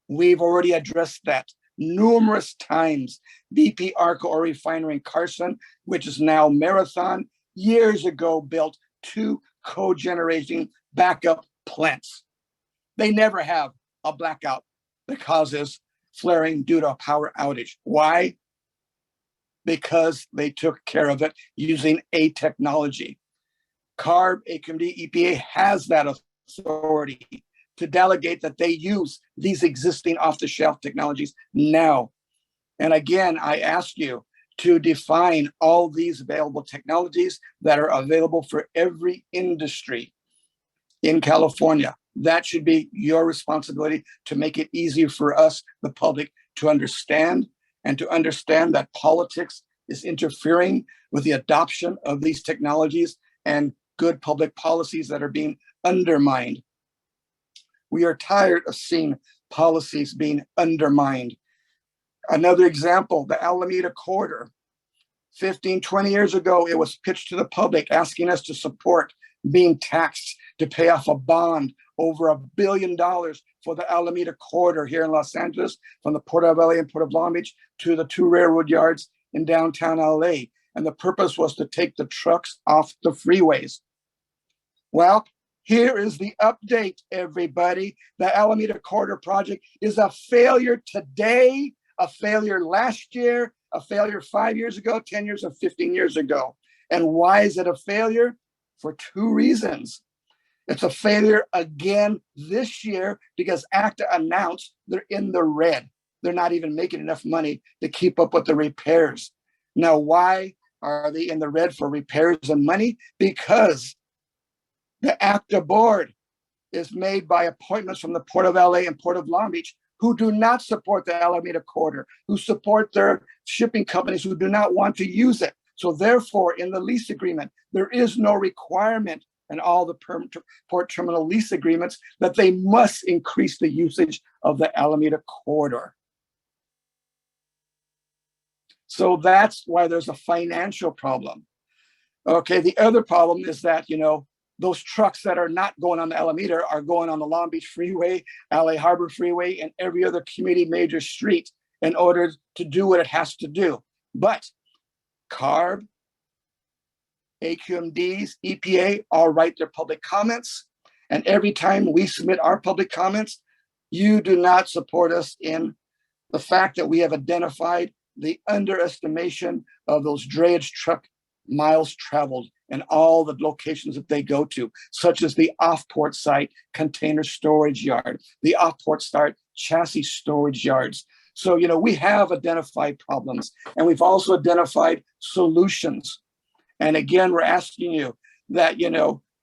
We've already addressed that numerous times. BP Arco Oil Refinery in Carson, which is now Marathon, years ago built 2 co-generating backup plants. They never have a blackout that causes flaring due to a power outage. Why? Because they took care of it using a technology. CARB, AQMD, EPA has that authority to delegate that they use these existing off-the-shelf technologies now. And again, I ask you to define all these available technologies that are available for every industry in California. That should be your responsibility to make it easier for us, the public, to understand, and to understand that politics is interfering with the adoption of these technologies and good public policies that are being undermined. We are tired of seeing policies being undermined. Another example, the Alameda Corridor. 15, 20 years ago, it was pitched to the public asking us to support being taxed to pay off a bond over $1 billion for the Alameda Corridor here in Los Angeles, from the Port of LA and Port of Long Beach to the 2 railroad yards in downtown LA. And the purpose was to take the trucks off the freeways. Well, here is the update, everybody. The Alameda Corridor project is a failure today, a failure last year, a failure 5 years ago, 10 years, or 15 years ago. And why is it a failure? For 2 reasons. It's a failure again this year because ACTA announced they're in the red. They're not even making enough money to keep up with the repairs. Now, why are they in the red for repairs and money? Because the ACTA board is made by appointments from the Port of LA and Port of Long Beach who do not support the Alameda Corridor, who support their shipping companies who do not want to use it. So therefore, in the lease agreement, there is no requirement in all the port terminal lease agreements that they must increase the usage of the Alameda Corridor. So that's why there's a financial problem. Okay, the other problem is that, those trucks that are not going on the Alameda are going on the Long Beach Freeway, LA Harbor Freeway, and every other community major street in order to do what it has to do. But CARB, AQMDs, EPA all write their public comments. And every time we submit our public comments, you do not support us in the fact that we have identified the underestimation of those drayage truck miles traveled and all the locations that they go to, such as the off-port site container storage yard, the off-port site chassis storage yards. So, we have identified problems, and we've also identified solutions. And again, we're asking you that,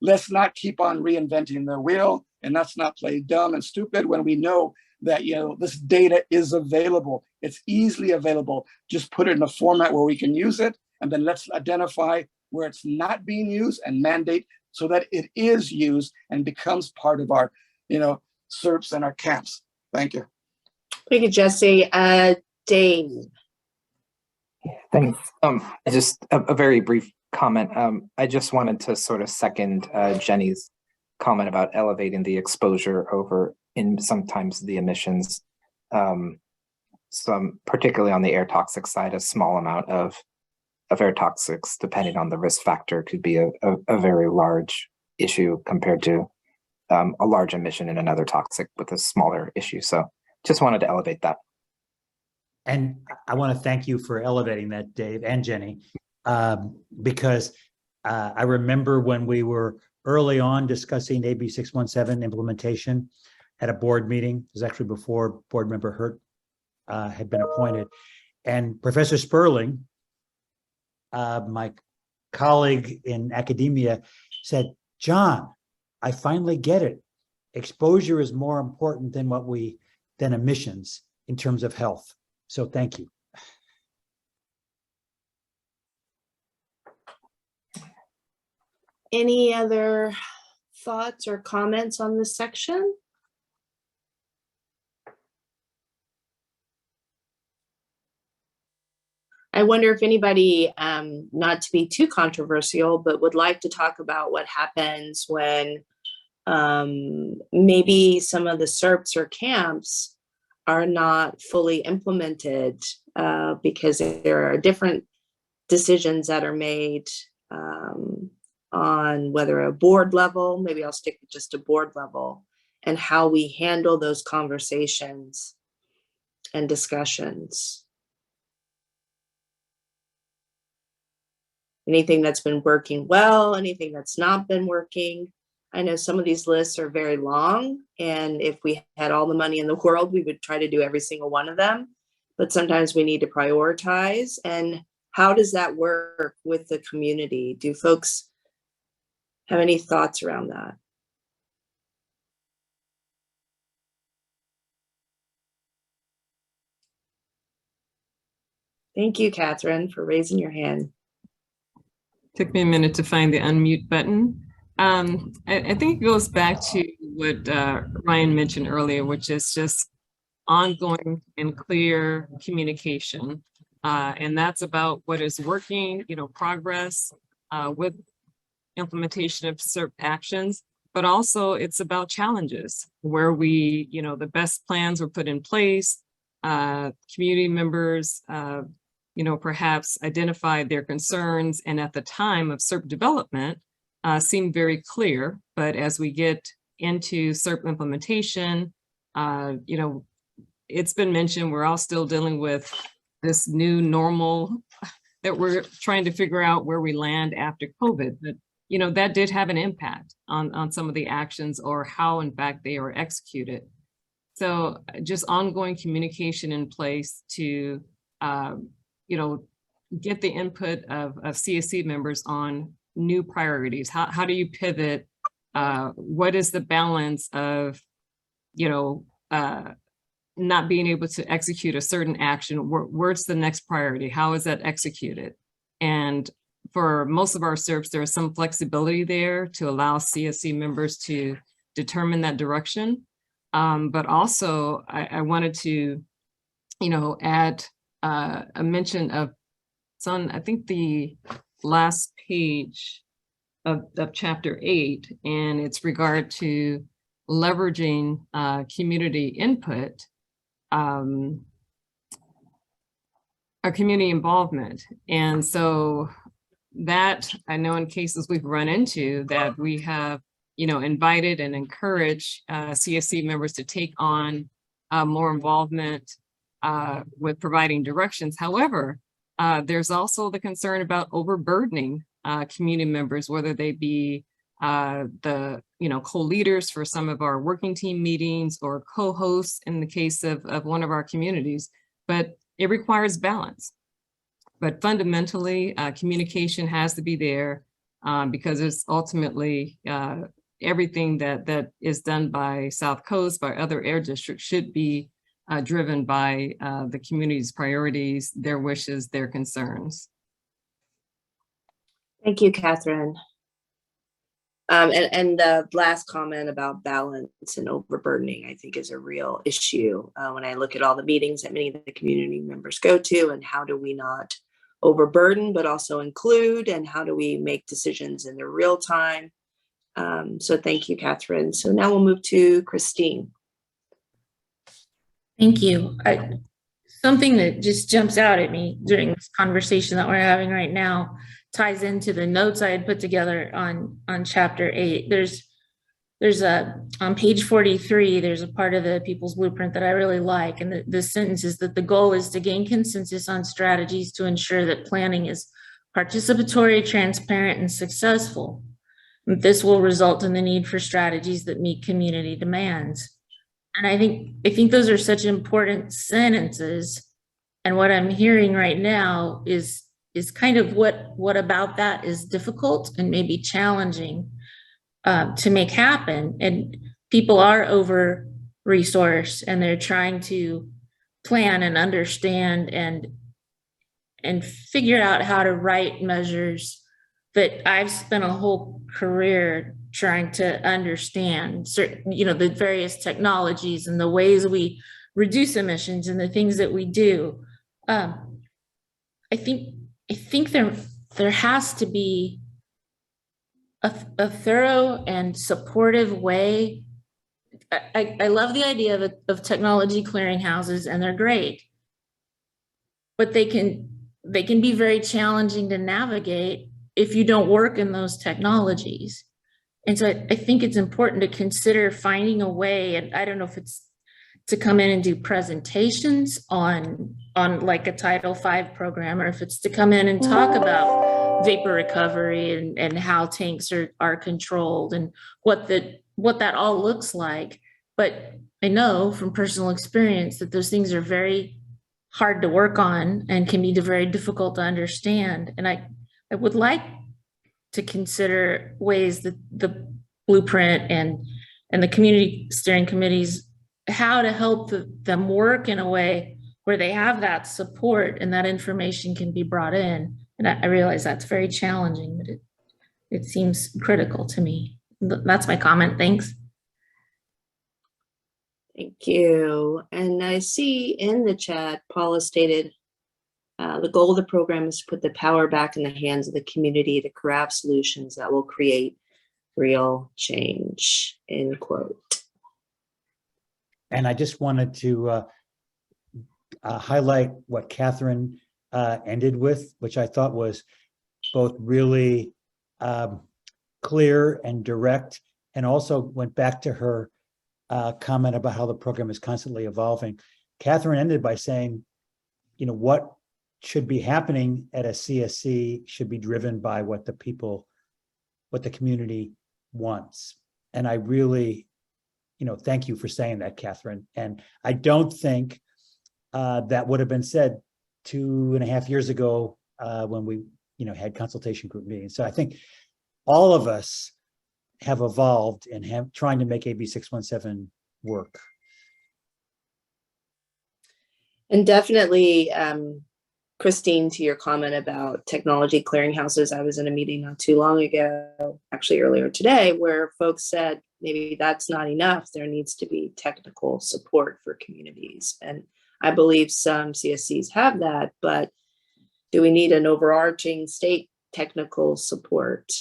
let's not keep on reinventing the wheel, and let's not play dumb and stupid when we know that, this data is available. It's easily available. Just put it in a format where we can use it, and then let's identify where it's not being used and mandate so that it is used and becomes part of our, SERPs and our camps. Thank you. Thank you, Jesse. Dave. Thanks. Just a very brief comment. I just wanted to sort of second Jenny's comment about elevating the exposure over in sometimes the emissions. Some, particularly on the air toxic side, a small amount of air toxics, depending on the risk factor, could be a very large issue compared to a large emission in another toxic with a smaller issue. So just wanted to elevate that. And I want to thank you for elevating that, Dave and Jenny, because I remember when we were early on discussing AB 617 implementation at a board meeting. It was actually before board member Hurt had been appointed. And Professor Sperling, my colleague in academia, said, John, I finally get it. Exposure is more important than emissions in terms of health. So thank you. Any other thoughts or comments on this section? I wonder if anybody, not to be too controversial, but would like to talk about what happens when maybe some of the SERPs or camps are not fully implemented because there are different decisions that are made on whether a board level, maybe I'll stick with just a board level, and how we handle those conversations and discussions. Anything that's been working well, anything that's not been working. I know some of these lists are very long, and if we had all the money in the world, we would try to do every single one of them. But sometimes we need to prioritize. And how does that work with the community? Do folks have any thoughts around that? Thank you, Catherine, for raising your hand. Took me a minute to find the unmute button. I think it goes back to what Ryan mentioned earlier, which is just ongoing and clear communication. And that's about what is working, progress with implementation of CERP actions, but also it's about challenges where we, the best plans were put in place, community members, perhaps identified their concerns, and at the time of CERP development seemed very clear. But as we get into CERP implementation, it's been mentioned, we're all still dealing with this new normal that we're trying to figure out where we land after COVID. But, that did have an impact on some of the actions or how, in fact, they were executed. So just ongoing communication in place to, get the input of CSC members on new priorities. How do you pivot? What is the balance of, not being able to execute a certain action? Where's the next priority? How is that executed? And for most of our SERPs, there is some flexibility there to allow CSC members to determine that direction. But also I wanted to, add a mention of, it's on, I think, the last page of chapter 8, and it's regard to leveraging community input, our community involvement. And so that, I know in cases we've run into that we have, invited and encouraged CSC members to take on more involvement with providing directions. However, there's also the concern about overburdening community members, whether they be the co-leaders for some of our working team meetings or co-hosts in the case of one of our communities. But it requires balance. But fundamentally, communication has to be there because it's ultimately everything that is done by South Coast, by other air districts, should be driven by the community's priorities, their wishes, their concerns. Thank you, Catherine. And the last comment about balance and overburdening, I think, is a real issue when I look at all the meetings that many of the community members go to, and how do we not overburden, but also include, and how do we make decisions in the real time? So thank you, Catherine. So now we'll move to Christine. Thank you. Something that just jumps out at me during this conversation that we're having right now ties into the notes I had put together on chapter 8. There's on page 43, there's a part of the People's Blueprint that I really like. And the sentence is that the goal is to gain consensus on strategies to ensure that planning is participatory, transparent, and successful. This will result in the need for strategies that meet community demands. And I think those are such important sentences. And what I'm hearing right now is kind of what about that is difficult and maybe challenging to make happen. And people are over resourced, and they're trying to plan and understand and figure out how to write measures that I've spent a whole career trying to understand, certain, the various technologies and the ways we reduce emissions and the things that we do. I think there has to be a thorough and supportive way. I love the idea of technology clearinghouses, and they're great, but they can be very challenging to navigate if you don't work in those technologies. And so I think it's important to consider finding a way, and I don't know if it's to come in and do presentations on like a Title V program, or if it's to come in and talk about vapor recovery and how tanks are controlled and what that all looks like. But I know from personal experience that those things are very hard to work on and can be very difficult to understand. And I would like to consider ways that the blueprint and the community steering committees, how to help them work in a way where they have that support and that information can be brought in. And I realize that's very challenging, but it seems critical to me. That's my comment. Thanks. Thank you. And I see in the chat, Paula stated, the goal of the program is to put the power back in the hands of the community to craft solutions that will create real change, end quote. And I just wanted to highlight what Catherine ended with, which I thought was both really clear and direct, and also went back to her comment about how the program is constantly evolving. Catherine ended by saying, what should be happening at a CSC should be driven by what the community wants. And I really, thank you for saying that, Catherine. And I don't think that would have been said 2.5 years ago when we, had consultation group meetings. So I think all of us have evolved and trying to make AB 617 work. And definitely, Christine, to your comment about technology clearinghouses, I was in a meeting not too long ago, actually earlier today, where folks said maybe that's not enough. There needs to be technical support for communities. And I believe some CSCs have that, but do we need an overarching state technical support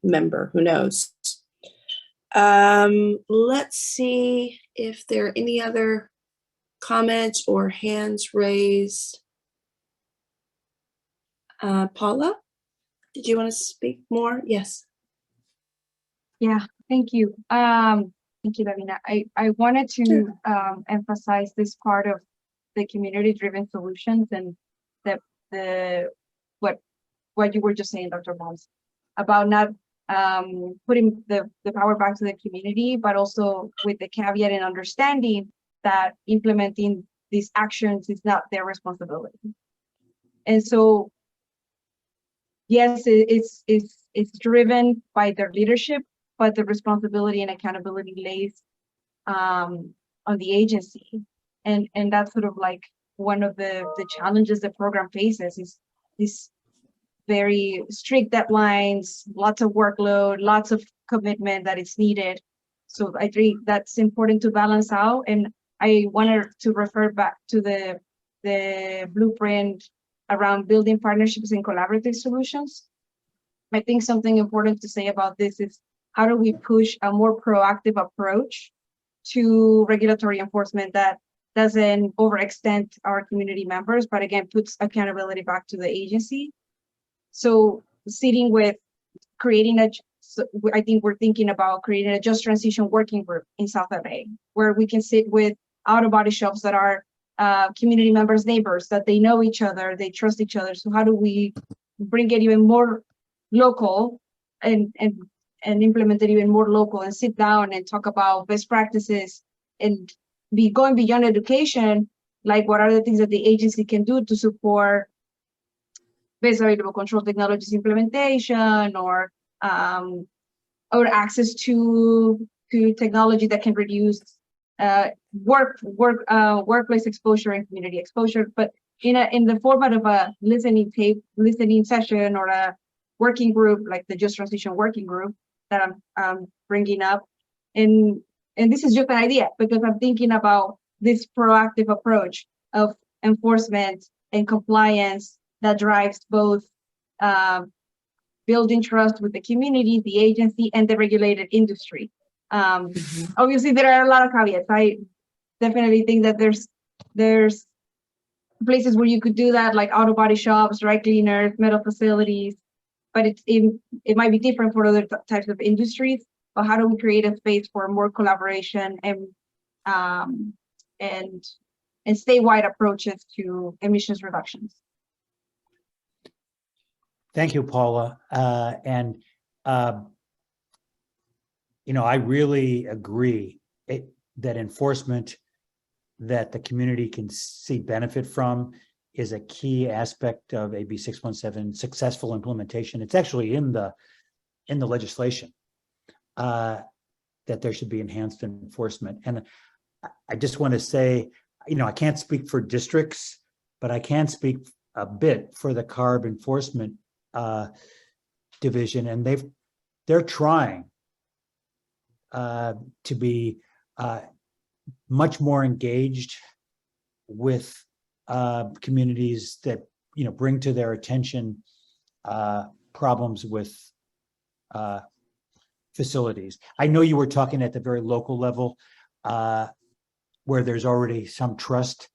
member? Who knows? Let's see if there are any other comments or hands raised. Paula, did you want to speak more? Yes. Yeah, thank you. Thank you, Davina. I wanted to emphasize this part of the community-driven solutions and what you were just saying, Dr. Bones, about not putting the power back to the community, but also with the caveat and understanding that implementing these actions is not their responsibility. And so, yes, it's driven by their leadership, but the responsibility and accountability lays on the agency. And that's sort of like one of the challenges the program faces is very strict deadlines, lots of workload, lots of commitment that is needed. So I think that's important to balance out. And I wanted to refer back to the blueprint around building partnerships and collaborative solutions. I think something important to say about this is how do we push a more proactive approach to regulatory enforcement that doesn't overextend our community members, but again, puts accountability back to the agency. So sitting with creating I think we're thinking about creating a just transition working group in South LA, where we can sit with auto body shops that are community members, neighbors, that they know each other, they trust each other. So how do we bring it even more local and implement it even more local, and sit down and talk about best practices and be going beyond education, like what are the things that the agency can do to support best available control technologies implementation, or access to technology that can reduce workplace exposure and community exposure, but in the format of a listening session or a working group, like the Just Transition working group that I'm bringing up. And this is just an idea because I'm thinking about this proactive approach of enforcement and compliance that drives both building trust with the community, the agency, and the regulated industry. Obviously, there are a lot of caveats. I definitely think that there's places where you could do that, like auto body shops, dry cleaners, metal facilities, but it might be different for other types of industries. But how do we create a space for more collaboration and statewide approaches to emissions reductions? Thank you, Paula. I really agree that enforcement that the community can see benefit from is a key aspect of AB 617 successful implementation. It's actually in the legislation that there should be enhanced enforcement. And I just want to say, I can't speak for districts, but I can speak a bit for the CARB enforcement division, and they're trying to be much more engaged with communities that bring to their attention problems with facilities. I know you were talking at the very local level where there's already some trust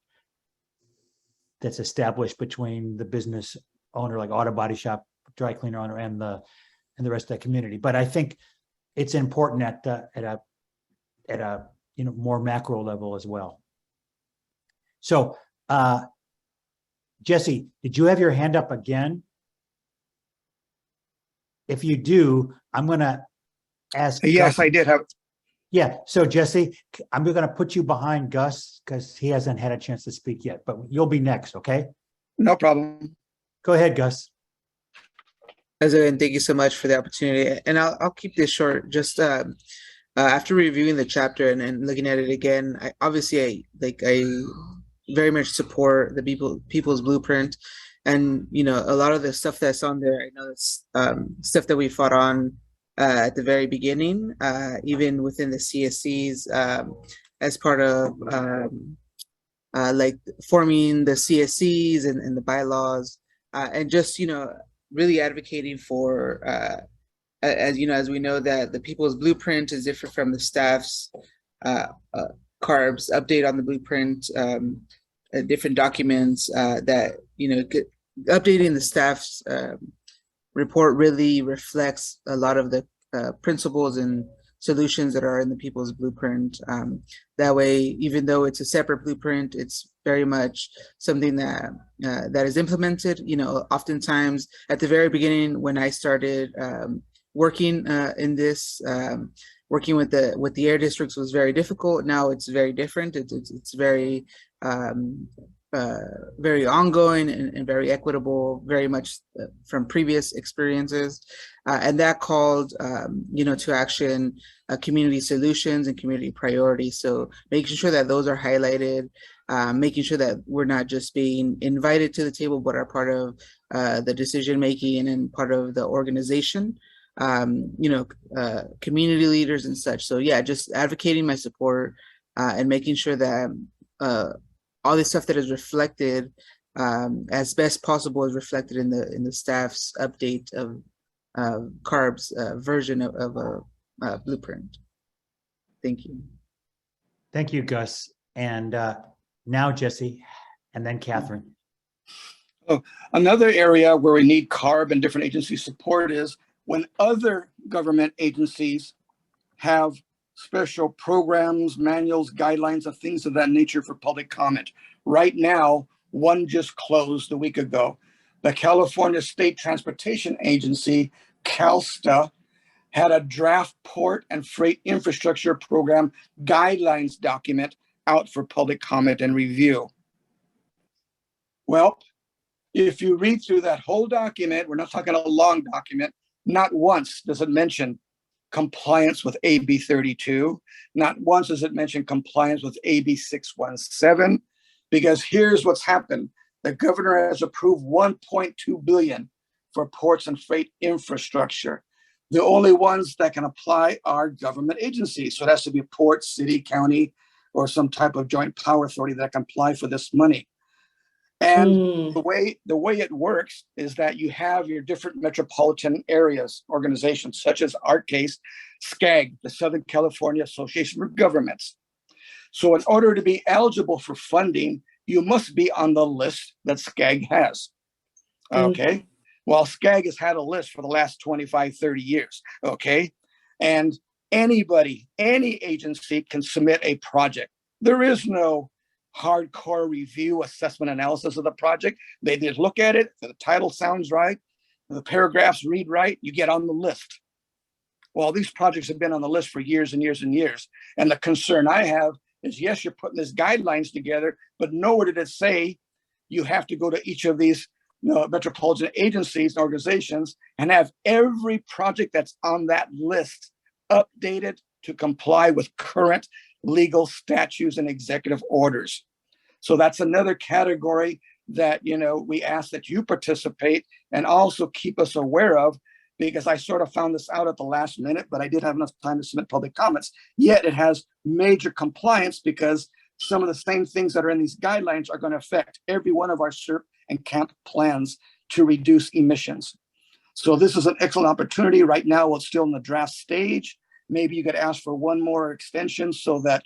that's established between the business owner, like auto body shop, dry cleaner owner, and the rest of the community. But I think it's important at a more macro level as well. So, Jesse, did you have your hand up again? If you do, I'm going to ask. Yes, Gus. I did have. Yeah. So, Jesse, I'm going to put you behind Gus because he hasn't had a chance to speak yet, but you'll be next. Okay. No problem. Go ahead, Gus. President, thank you so much for the opportunity. And I'll keep this short. Just after reviewing the chapter and looking at it again, I very much support the People's Blueprint. And, a lot of the stuff that's on there, I know it's stuff that we fought on at the very beginning, even within the CSCs, as part of forming the CSCs and the bylaws, and just, really advocating for, as we know that the People's Blueprint is different from the staff's CARB's update on the blueprint, different documents that, updating the staff's report really reflects a lot of the principles and solutions that are in the People's Blueprint. That way, even though it's a separate blueprint, it's very much something that is implemented. Oftentimes at the very beginning when I started working in this, working with the air districts was very difficult. Now it's very different. It's very very ongoing and very equitable, very much from previous experiences. And that called, to action community solutions and community priorities. So making sure that those are highlighted, making sure that we're not just being invited to the table, but are part of the decision-making and part of the organization, community leaders and such. So yeah, just advocating my support and making sure that all the stuff that is reflected as best possible is reflected in the staff's update of CARB's version of a blueprint. Thank you. Thank you, Gus. And now Jesse, and then Catherine. Oh, another area where we need CARB and different agency support is when other government agencies have special programs, manuals, guidelines, and things of that nature for public comment. Right now, one just closed a week ago. The California State Transportation Agency, CalSTA, had a draft port and freight infrastructure program guidelines document out for public comment and review. Well, if you read through that whole document, we're not talking a long document, not once does it mention compliance with AB 32. Not once does it mention compliance with AB 617, because here's what's happened. The governor has approved $1.2 billion for ports and freight infrastructure. The only ones that can apply are government agencies. So it has to be a port, city, county, or some type of joint power authority that can apply for this money. And the way it works is that you have your different metropolitan areas, organizations, such as our case, SCAG, the Southern California Association for Governments. So in order to be eligible for funding, you must be on the list that SCAG has. Okay. Well, SCAG has had a list for the last 25, 30 years. Okay. And anybody, any agency can submit a project. There is no hardcore review, assessment, analysis of the project. They just look at it. If the title sounds right, the paragraphs read right, you get on the list. Well, these projects have been on the list for years and years and years. And the concern I have is, yes, you're putting these guidelines together, but nowhere did it say you have to go to each of these metropolitan agencies and organizations and have every project that's on that list updated to comply with current legal statutes and executive orders. So that's another category that, we ask that you participate and also keep us aware of, because I sort of found this out at the last minute, but I did have enough time to submit public comments. Yet it has major compliance because some of the same things that are in these guidelines are going to affect every one of our SERP and CAMP plans to reduce emissions. So this is an excellent opportunity. Right now, it's still in the draft stage. Maybe you could ask for one more extension so that,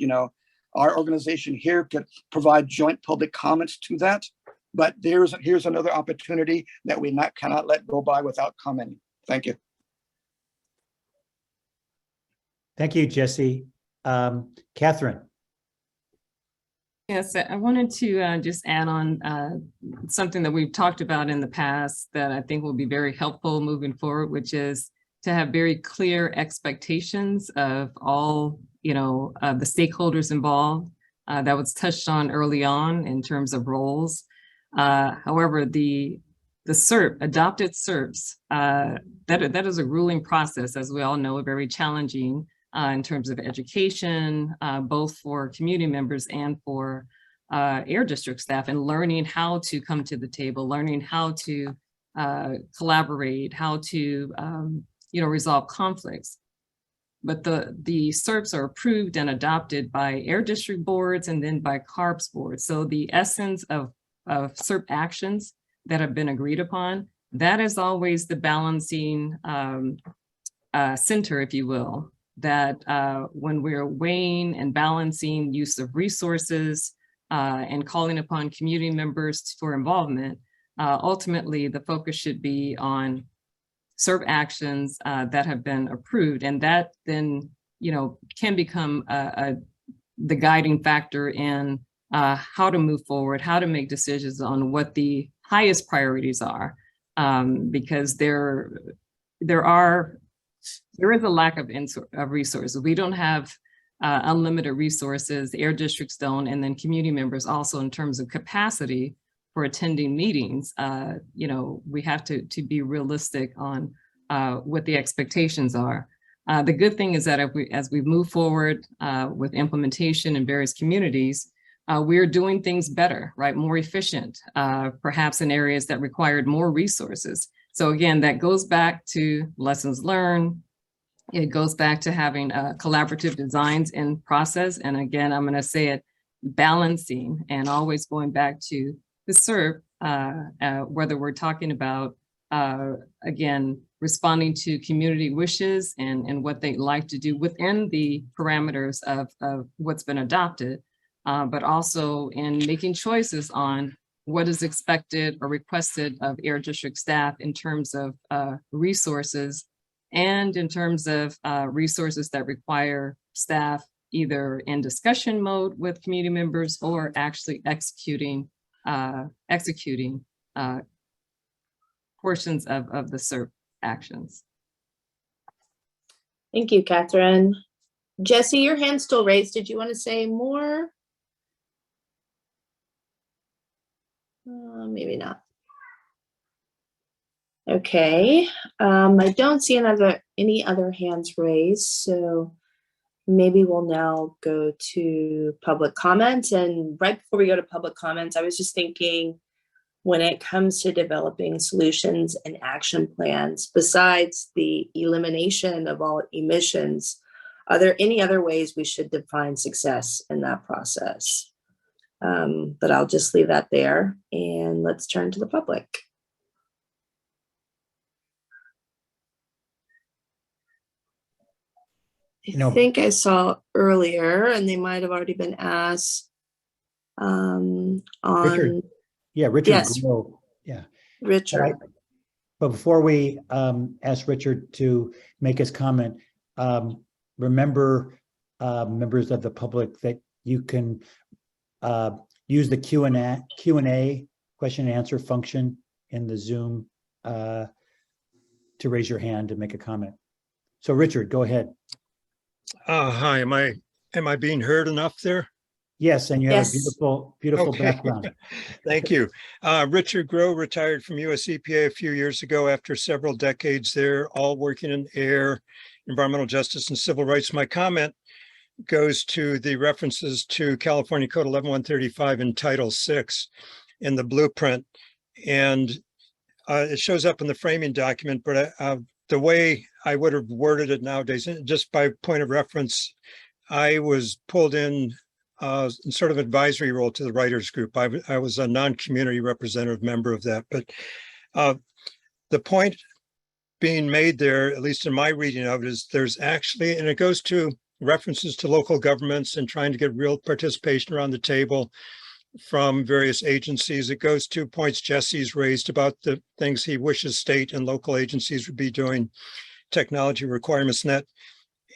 our organization here could provide joint public comments to that. But here's another opportunity that we cannot let go by without commenting. Thank you. Thank you, Jesse. Catherine. Yes, I wanted to just add on something that we've talked about in the past that I think will be very helpful moving forward, which is to have very clear expectations of all, the stakeholders involved. That was touched on early on in terms of roles. However, the SERP, adopted SERPs, that is a grueling process, as we all know, very challenging in terms of education, both for community members and for air district staff, and learning how to come to the table, learning how to collaborate, how to resolve conflicts. But the SERPs are approved and adopted by air district boards and then by CARB's boards. So the essence of SERP actions that have been agreed upon, that is always the balancing center, if you will, that when we're weighing and balancing use of resources and calling upon community members for involvement, ultimately the focus should be on SERP actions that have been approved, and that then can become the guiding factor in how to move forward, how to make decisions on what the highest priorities are, because there is a lack of resources. We don't have unlimited resources, air districts don't, and then community members also in terms of capacity for attending meetings. You know, we have to be realistic on what the expectations are. The good thing is that as we move forward with implementation in various communities, we're doing things better, right? More efficient, perhaps in areas that required more resources. So again, that goes back to lessons learned. It goes back to having collaborative designs in process. And again, I'm going to say it, balancing and always going back to the SERP, whether we're talking about, again, responding to community wishes and what they'd like to do within the parameters of what's been adopted, but also in making choices on what is expected or requested of Air District staff in terms of resources and in terms of resources that require staff either in discussion mode with community members or actually executing portions of the SERP actions. Thank you, Catherine. Jesse, your hand's still raised. Did you want to say more? Maybe not. Okay, I don't see any other hands raised, so maybe we'll now go to public comments. And right before we go to public comments, I was just thinking, when it comes to developing solutions and action plans, besides the elimination of all emissions, are there any other ways we should define success in that process? But I'll just leave that there and let's turn to the public. I think I saw earlier, and they might have already been asked on. Richard. Yeah, Richard. Yes. Grow. Yeah. Richard. But before we ask Richard to make his comment, remember, members of the public, that you can use the Q&A question and answer function in the Zoom to raise your hand and make a comment. So Richard, go ahead. Hi, am I being heard enough there? Yes, and you have a beautiful Okay. background. Thank you. Richard Grow retired from US EPA a few years ago after several decades there, all working in air, environmental justice, and civil rights. My comment goes to the references to California Code 11135 and Title VI in the blueprint. And it shows up in the framing document, but the way I would have worded it nowadays, just by point of reference, I was pulled in sort of advisory role to the writers group. I was a non-community representative member of that, but the point being made there, at least in my reading of it, is there's actually, and it goes to references to local governments and trying to get real participation around the table from various agencies. It goes to points Jesse's raised about the things he wishes state and local agencies would be doing, technology requirements net.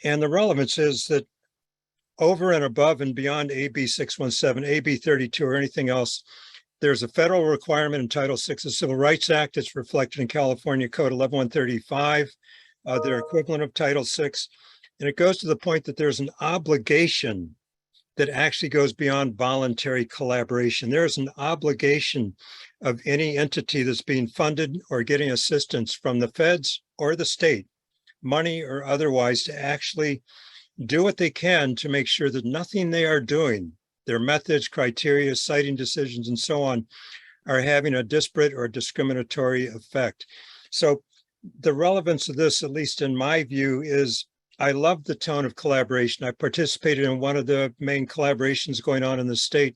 And the relevance is that over and above and beyond AB 617, AB 32, or anything else, there's a federal requirement in Title VI of the Civil Rights Act. It's reflected in California Code 11135, their equivalent of Title VI. And it goes to the point that there's an obligation that actually goes beyond voluntary collaboration. There's an obligation of any entity that's being funded or getting assistance from the feds or the state, money or otherwise, to actually do what they can to make sure that nothing they are doing, their methods, criteria, citing decisions, and so on, are having a disparate or discriminatory effect. So the relevance of this, at least in my view, is I love the tone of collaboration. I participated in one of the main collaborations going on in the state,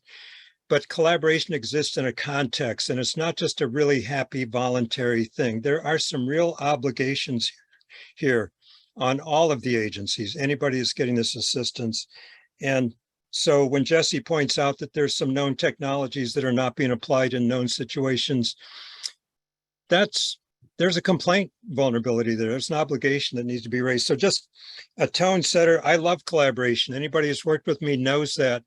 but collaboration exists in a context, and it's not just a really happy voluntary thing. There are some real obligations here on all of the agencies, anybody that's getting this assistance. And so when Jesse points out that there's some known technologies that are not being applied in known situations, there's a complaint vulnerability there. There's an obligation that needs to be raised. So just a tone setter. I love collaboration. Anybody who's worked with me knows that,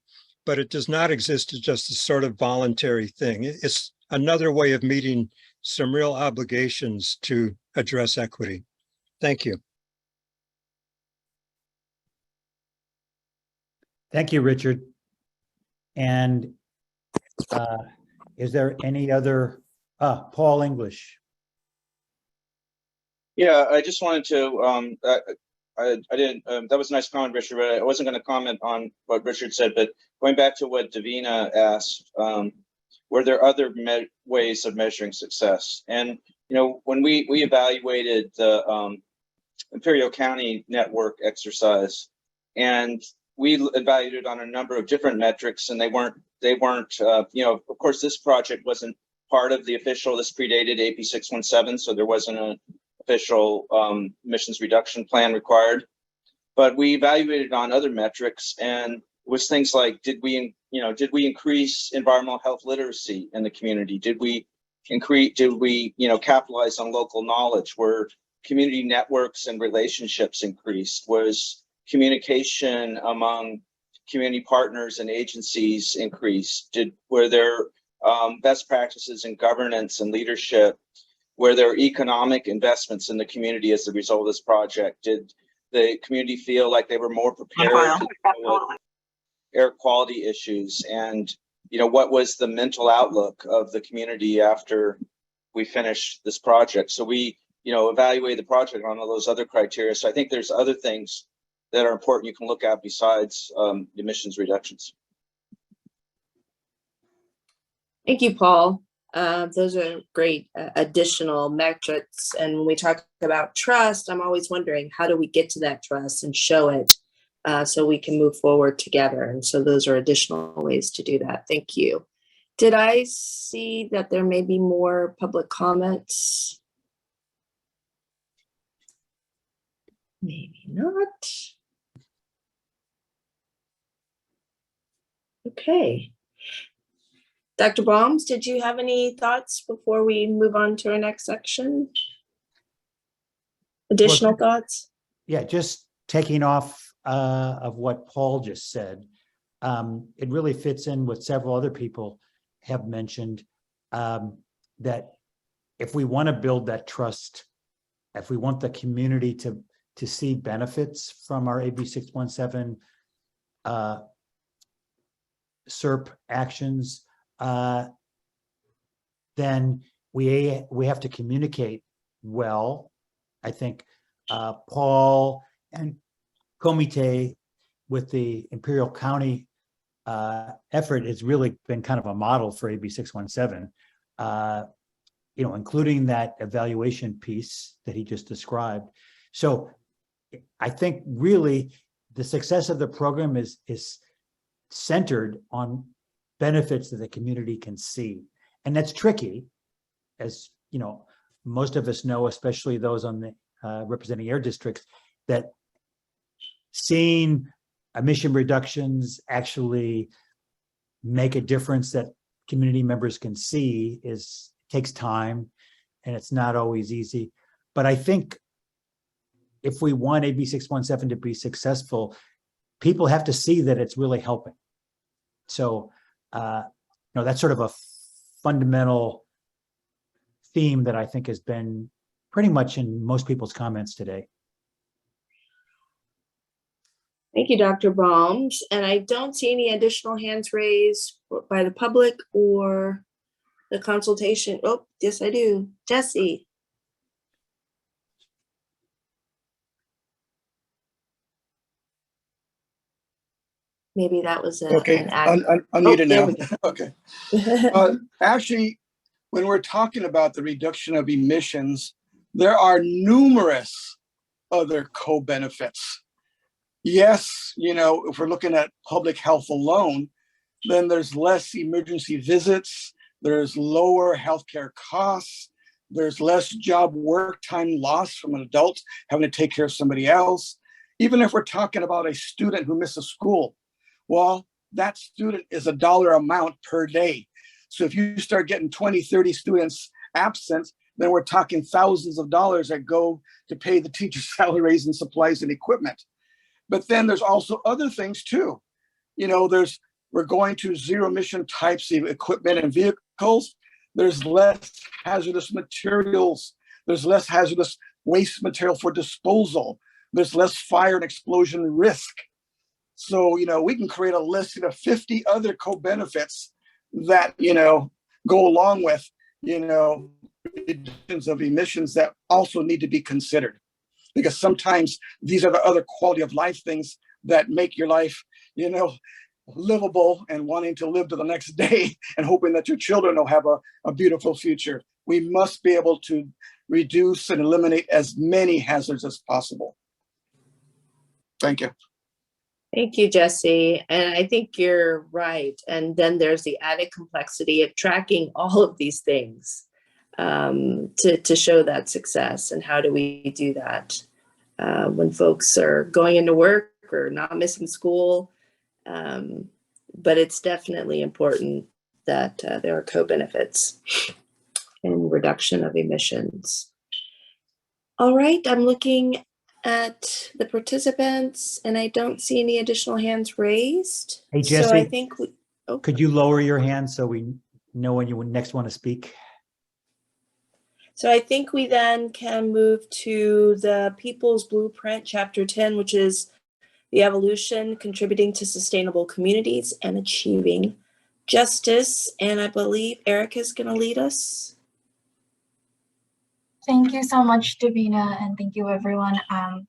but it does not exist as just a sort of voluntary thing. It's another way of meeting some real obligations to address equity. Thank you. Thank you, Richard. And is there any other, Paul English? Yeah, I just wanted to, I didn't, that was a nice comment, Richard, but I wasn't going to comment on what Richard said, but going back to what Davina asked, were there other ways of measuring success? And, you know, when we evaluated the Imperial County network exercise, and we evaluated on a number of different metrics, and they weren't, you know, of course, this project wasn't part of the official, this predated AP 617, so there wasn't an official emissions reduction plan required. But we evaluated on other metrics, and it was things like, did we increase environmental health literacy in the community? Did we capitalize on local knowledge? Were community networks and relationships increased? Was communication among community partners and agencies increased? Were there best practices in governance and leadership? Were there economic investments in the community as a result of this project? Did the community feel like they were more prepared to deal with air quality issues? And, you know, what was the mental outlook of the community after we finished this project? So we, you know, evaluate the project on all those other criteria. So I think there's other things that are important you can look at besides emissions reductions. Thank you, Paul. Those are great additional metrics. And when we talk about trust, I'm always wondering, how do we get to that trust and show it so we can move forward together? And so those are additional ways to do that. Thank you. Did I see that there may be more public comments? Maybe not. Okay. Dr. Baums, did you have any thoughts before we move on to our next section? Additional thoughts? Yeah, just taking off of what Paul just said. It really fits in with several other people have mentioned that if we want to build that trust, if we want the community to see benefits from our AB 617 SERP actions, then we have to communicate well. I think Paul and Comite with the Imperial County effort has really been kind of a model for AB 617, you know, including that evaluation piece that he just described. So I think really the success of the program is centered on benefits that the community can see. And that's tricky, as you know, most of us know, especially those on the representing air districts, that seeing emission reductions actually make a difference that community members can see takes time, and it's not always easy. But I think if we want AB 617 to be successful, people have to see that it's really helping. So, you know, that's sort of a fundamental theme that I think has been pretty much in most people's comments today. Thank you, Dr. Baums. And I don't see any additional hands raised by the public or the consultation. Oh, yes, I do. Jesse. Maybe that was okay. Unmuted now. Okay. Actually, when we're talking about the reduction of emissions, there are numerous other co-benefits. Yes, you know, if we're looking at public health alone, then there's less emergency visits, there's lower healthcare costs, there's less job work time loss from an adult having to take care of somebody else. Even if we're talking about a student who misses school, well, that student is $1 amount per day. So if you start getting 20, 30 students absent, then we're talking thousands of dollars that go to pay the teachers' salaries and supplies and equipment. But then there's also other things too. You know, we're going to zero emission types of equipment and vehicles. There's less hazardous materials. There's less hazardous waste material for disposal. There's less fire and explosion risk. So, we can create a list of 50 other co-benefits that, go along with, reductions of emissions that also need to be considered. Because sometimes these are the other quality of life things that make your life, livable and wanting to live to the next day and hoping that your children will have a beautiful future. We must be able to reduce and eliminate as many hazards as possible. Thank you. Thank you, Jesse. And I think you're right. And then there's the added complexity of tracking all of these things to show that success. And how do we do that when folks are going into work or not missing school? But it's definitely important that there are co-benefits in reduction of emissions. All right, I'm looking at the participants and I don't see any additional hands raised. Hey, Jesse, so I think could you lower your hand so we know when you next want to speak? So I think we then can move to the People's Blueprint, Chapter 10, which is the evolution, contributing to sustainable communities and achieving justice. And I believe Erica is going to lead us. Thank you so much, Davina, and thank you, everyone.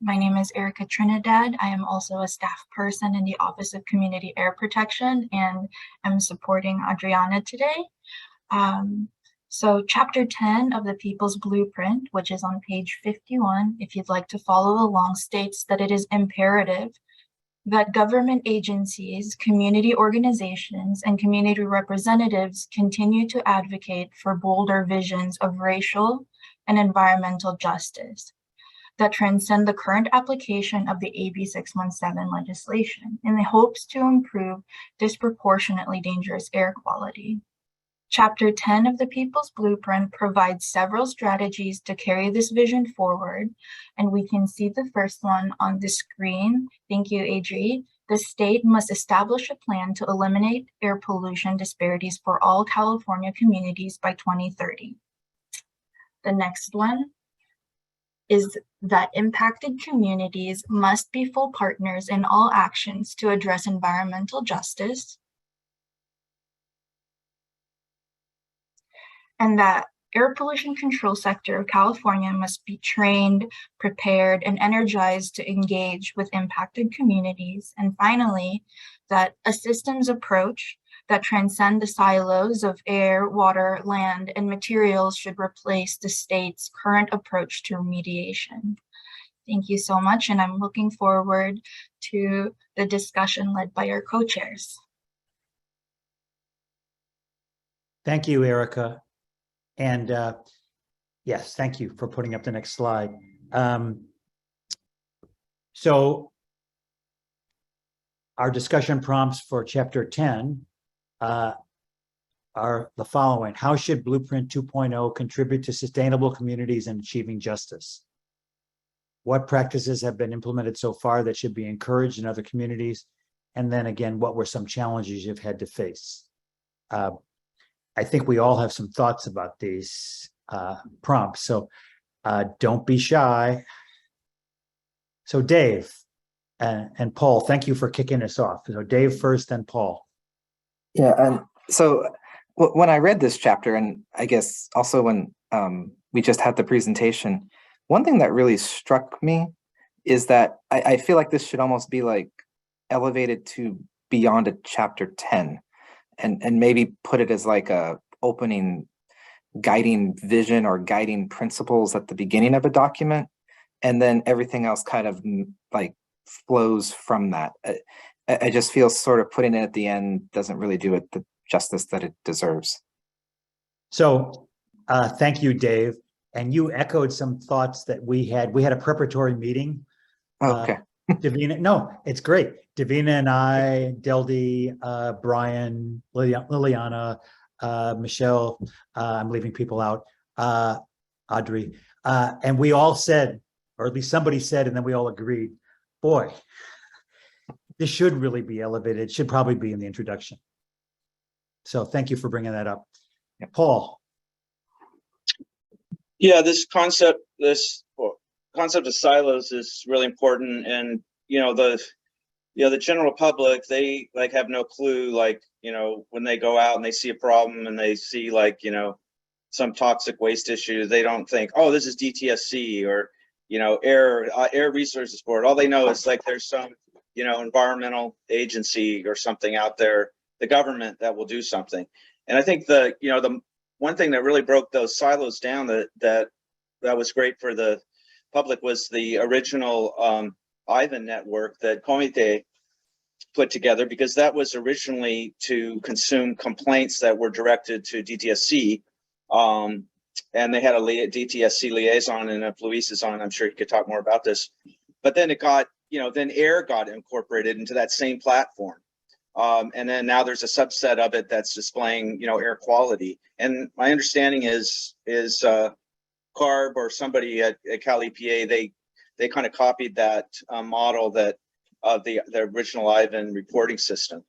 My name is Erica Trinidad. I am also a staff person in the Office of Community Air Protection, and I'm supporting Adriana today. So Chapter 10 of the People's Blueprint, which is on page 51, if you'd like to follow along, states that it is imperative that government agencies, community organizations, and community representatives continue to advocate for bolder visions of racial and environmental justice that transcend the current application of the AB 617 legislation in the hopes to improve disproportionately dangerous air quality. Chapter 10 of the People's Blueprint provides several strategies to carry this vision forward, and we can see the first one on the screen. Thank you, Adri. The state must establish a plan to eliminate air pollution disparities for all California communities by 2030. The next one is that impacted communities must be full partners in all actions to address environmental justice, and that air pollution control sector of California must be trained, prepared, and energized to engage with impacted communities. And finally, that a systems approach that transcend the silos of air, water, land, and materials should replace the state's current approach to remediation. Thank you so much, and I'm looking forward to the discussion led by our co-chairs. Thank you, Erica. And yes, thank you for putting up the next slide. So our discussion prompts for Chapter 10 are the following. How should Blueprint 2.0 contribute to sustainable communities and achieving justice? What practices have been implemented so far that should be encouraged in other communities? And then again, what were some challenges you've had to face? I think we all have some thoughts about these prompts, so don't be shy. So Dave and Paul, thank you for kicking us off. So Dave first, then Paul. Yeah, and so when I read this chapter, and I guess also when we just had the presentation, one thing that really struck me is that I feel like this should almost be like elevated to beyond a Chapter 10. And maybe put it as like a opening guiding vision or guiding principles at the beginning of a document, and then everything else kind of like flows from that. I just feel sort of putting it at the end doesn't really do it the justice that it deserves. So thank you, Dave. And you echoed some thoughts that we had. We had a preparatory meeting. Okay. Davina, no, it's great. Davina and I, Deldy, Brian, Liliana, Michelle, I'm leaving people out, Audrey, and we all said, or at least somebody said, and then we all agreed, boy, this should really be elevated. It should probably be in the introduction. So thank you for bringing that up. Yeah, Paul. Yeah, this concept of silos is really important, and the the general public, they like have no clue, like, when they go out and they see a problem and they see like, some toxic waste issue, they don't think, oh, this is DTSC or, Air Resources Board. All they know is like there's some, environmental agency or something out there, the government that will do something. And I think the one thing that really broke those silos down that was great for the public was the original Ivan network that Comite put together, because that was originally to consume complaints that were directed to DTSC. And they had a DTSC liaison, and if Luis is on, I'm sure he could talk more about this. But then it got, then AIR got incorporated into that same platform. And then now there's a subset of it that's displaying, air quality. And my understanding is CARB or somebody at Cal EPA, they kind of copied that model that of the original Ivan reporting system.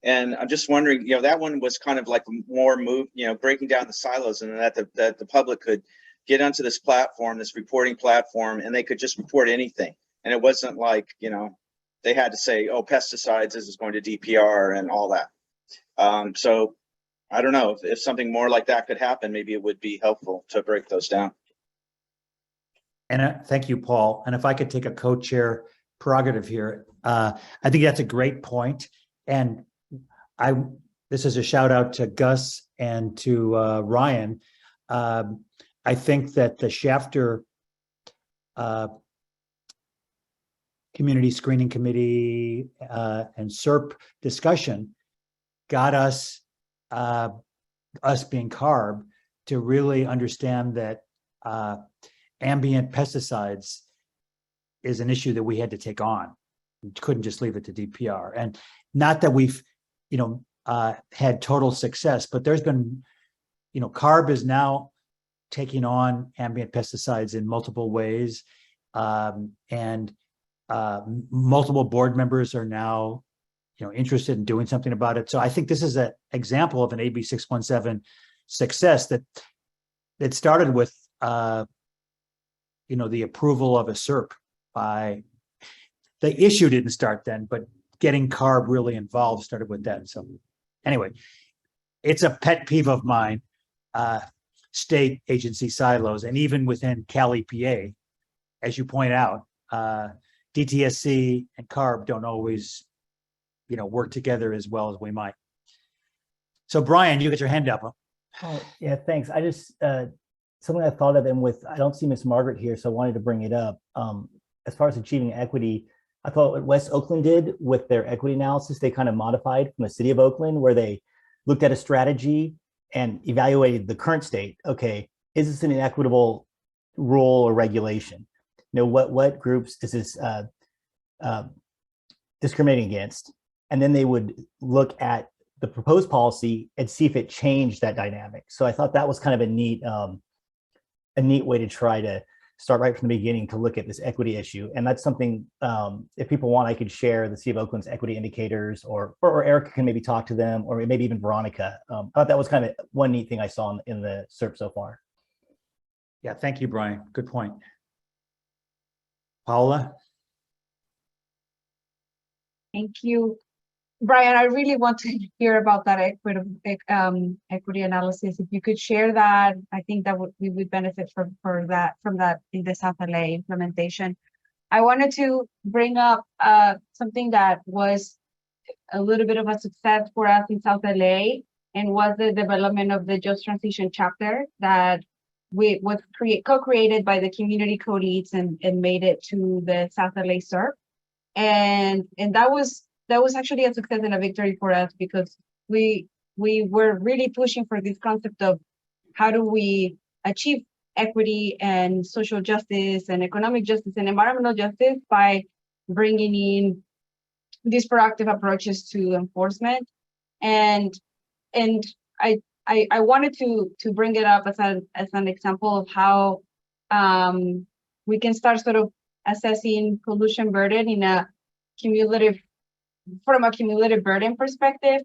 And I'm just wondering, that one was kind of like more move, breaking down the silos, and that the public could get onto this platform, this reporting platform, and they could just report anything. And it wasn't like, they had to say, oh, pesticides, this is going to DPR and all that. So I don't know if something more like that could happen, maybe it would be helpful to break those down. And thank you, Paul. And if I could take a co-chair prerogative here, I think that's a great point. And this is a shout out to Gus and to Ryan. I think that the Shafter Community Screening Committee and SERP discussion got us being CARB, to really understand that ambient pesticides is an issue that we had to take on. We couldn't just leave it to DPR. And not that we've, had total success, but there's been, CARB is now taking on ambient pesticides in multiple ways. And multiple board members are now, interested in doing something about it. So I think this is an example of an AB 617 success that started with, the approval of a SERP by, the issue didn't start then, but getting CARB really involved started with that. So anyway, it's a pet peeve of mine, state agency silos, and even within Cal EPA, as you point out, DTSC and CARB don't always, work together as well as we might. So Brian, you get your hand up. Oh, yeah, thanks. I just, something I thought of, and I don't see Miss Margaret here, so I wanted to bring it up. As far as achieving equity, I thought what West Oakland did with their equity analysis, they kind of modified from the city of Oakland, where they looked at a strategy and evaluated the current state. Okay, is this an inequitable rule or regulation? What groups is this discriminating against? And then they would look at the proposed policy and see if it changed that dynamic. So I thought that was kind of a neat way to try to start right from the beginning to look at this equity issue. And that's something, if people want, I could share the City of Oakland's equity indicators, or Erica can maybe talk to them, or maybe even Veronica. I thought that was kind of one neat thing I saw in the SERP so far. Yeah, thank you, Brian. Good point. Paula? Thank you. Brian, I really want to hear about that equity analysis. If you could share that, I think that we would benefit from that in the South LA implementation. I wanted to bring up something that was a little bit of a success for us in South LA, and was the development of the Just Transition chapter that was co-created by the community co-leads and made it to the South LA SERP. And that was actually a success and a victory for us, because we were really pushing for this concept of how do we achieve equity and social justice and economic justice and environmental justice by bringing in these proactive approaches to enforcement. And I wanted to bring it up as an example of how we can start sort of assessing pollution burden from a cumulative burden perspective,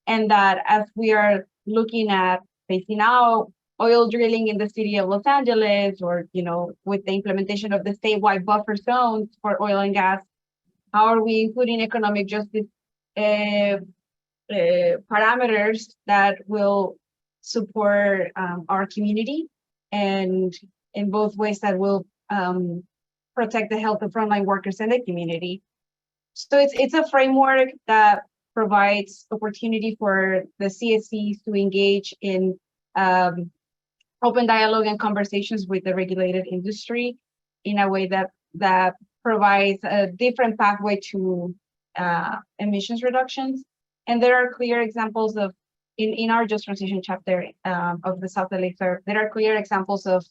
and that as we are looking at phasing out oil drilling in the city of Los Angeles, or with the implementation of the statewide buffer zones for oil and gas, How are we putting economic justice parameters that will support our community, and in both ways that will protect the health of frontline workers and the community. So it's a framework that provides opportunity for the CSCs to engage in open dialogue and conversations with the regulated industry in a way that provides a different pathway to emissions reductions. And there are clear examples of, in our Just Transition chapter of the South LA Fair, there are clear examples of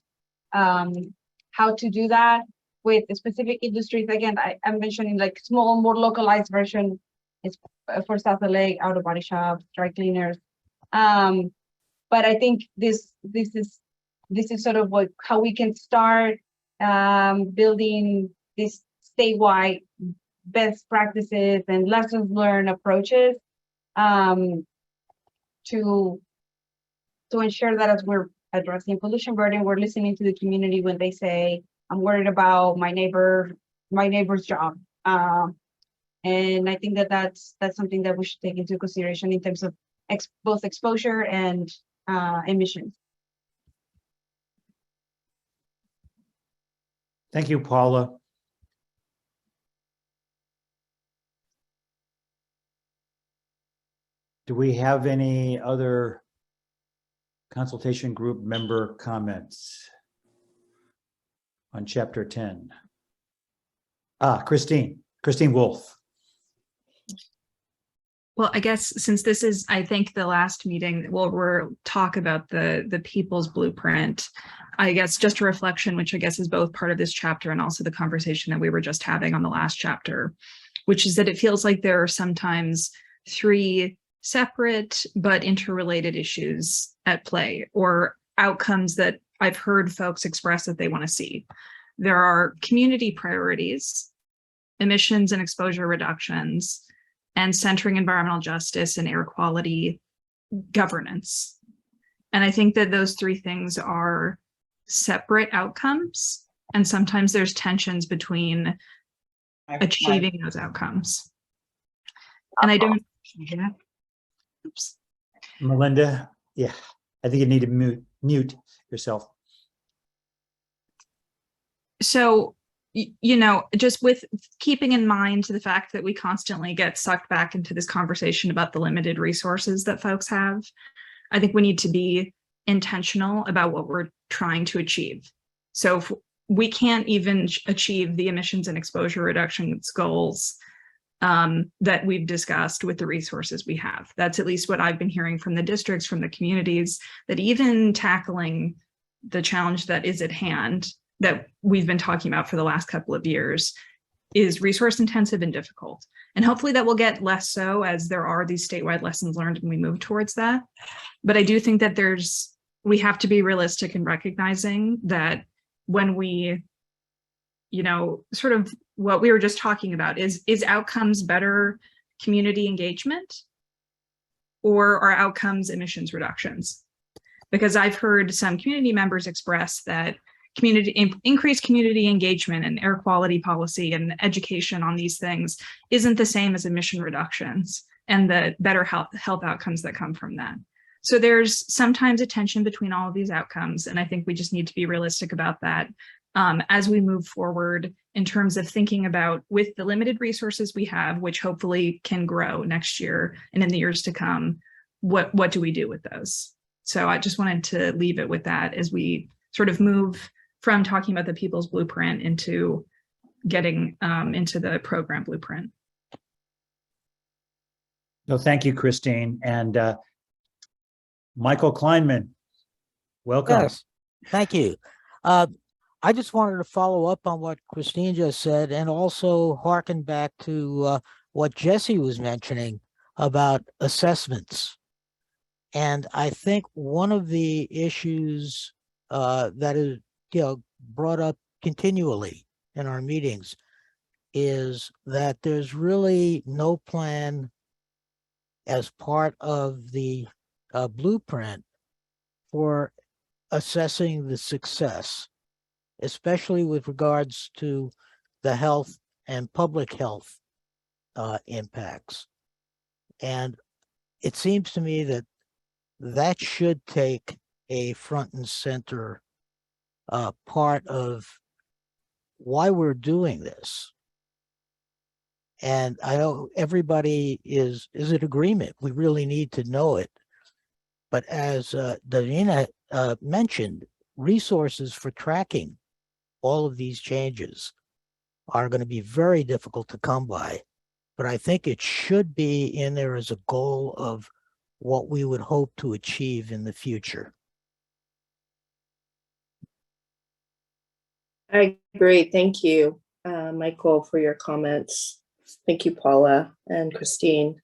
how to do that with specific industries. Again, I'm mentioning like small, more localized version is for South LA, auto body shops, dry cleaners. But I think this is sort of what how we can start building this statewide best practices and lessons learned approaches to ensure that as we're addressing pollution burden, we're listening to the community when they say, I'm worried about my neighbor's job. And I think that that's something that we should take into consideration in terms of both exposure and emissions. Thank you, Paula. Do we have any other consultation group member comments on chapter 10? Christine Wolf. Well, I guess since this is, I think, the last meeting, we'll talk about the People's Blueprint. I guess just a reflection, which I guess is both part of this chapter and also the conversation that we were just having on the last chapter, which is that it feels like there are sometimes three separate but interrelated issues at play, or outcomes that I've heard folks express that they want to see. There are community priorities, emissions and exposure reductions, and centering environmental justice and air quality governance. And I think that those three things are separate outcomes, and sometimes there's tensions between achieving those outcomes. And I don't, oops. Melinda, yeah, I think you need to mute yourself. So, you know, just with keeping in mind the fact that we constantly get sucked back into this conversation about the limited resources that folks have, I think we need to be intentional about what we're trying to achieve. So if we can't even achieve the emissions and exposure reductions goals that we've discussed with the resources we have. That's at least what I've been hearing from the districts, from the communities, that even tackling the challenge that is at hand that we've been talking about for the last couple of years is resource intensive and difficult. And hopefully that will get less so as there are these statewide lessons learned and we move towards that. But I do think that we have to be realistic in recognizing that when we, you know, sort of what we were just talking about is outcomes better community engagement, or are outcomes emissions reductions? Because I've heard some community members express that increased community engagement and air quality policy and education on these things isn't the same as emission reductions and the better health outcomes that come from that. So there's sometimes a tension between all of these outcomes, and I think we just need to be realistic about that as we move forward in terms of thinking about, with the limited resources we have, which hopefully can grow next year and in the years to come, what do we do with those? So I just wanted to leave it with that as we sort of move from talking about the People's Blueprint into getting into the program blueprint. No, thank you, Christine. And Michael Kleinman, welcome. Yes, thank you. I just wanted to follow up on what Christine just said, and also harken back to what Jesse was mentioning about assessments. And I think one of the issues that is, you know, brought up continually in our meetings is that there's really no plan as part of the blueprint for assessing the success, especially with regards to the health and public health impacts. And it seems to me that that should take a front and center part of why we're doing this. And I know everybody is in agreement. We really need to know it. But as Davina mentioned, resources for tracking all of these changes are going to be very difficult to come by. But I think it should be in there as a goal of what we would hope to achieve in the future. I agree. Thank you, Michael, for your comments. Thank you, Paula and Christine.